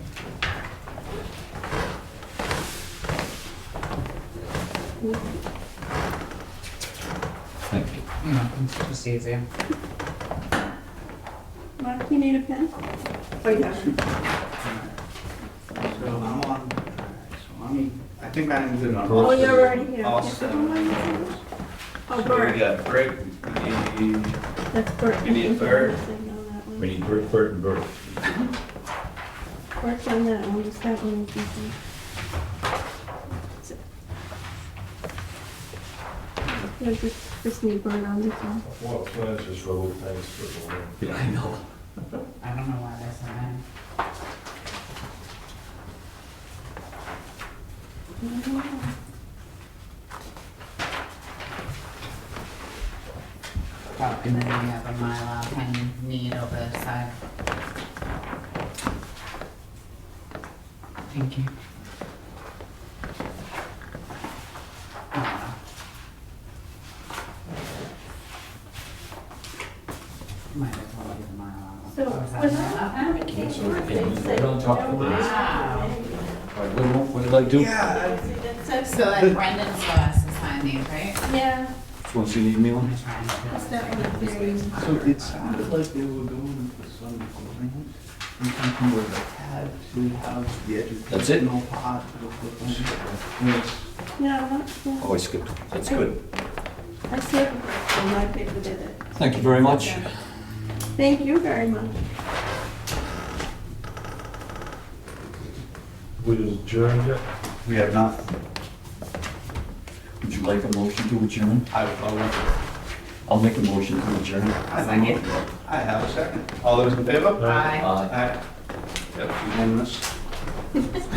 Thank you. You're welcome. Just easier. Mark, you need a pen? Oh, yeah. So I'm on, I think I'm good on. Oh, you're already here. All Okay, set. so who am I missing? Oh, So we Bert. got Brick, That's Bert. You need a third? Missing on that one. We need Bert and Bert. Bert's on that one, just that one is missing. Yeah, just need Bert on this one. Well, plans just roll things for the one. Yeah, I know. I don't know why that's on there. Oh, and then we have a Mylar pen need over the side. Thank you. Might as well do the Mylar. So, Oh, is that when Mylar pen? I came to work, they said, We're on top of "No, this. Wow. What did I do? Yeah, It says- So then Brendan still has to sign these, right? Yeah, Which ones do you need me on? I'm trying to do that's it. that one up there. so it sounded like they were going for some grant, and something where they had to have the That's it? educational part of the thing. Yes. Yeah, that's, yeah. Oh, I skipped. That's good. I see it on my paper did it. Thank you very much. Thank you very much. We just adjourned yet? We have not. Would you like a motion to adjourn? I I'll make a motion to adjourn. have a second. All those in favor? Aye. Aye. Yep, unanimous.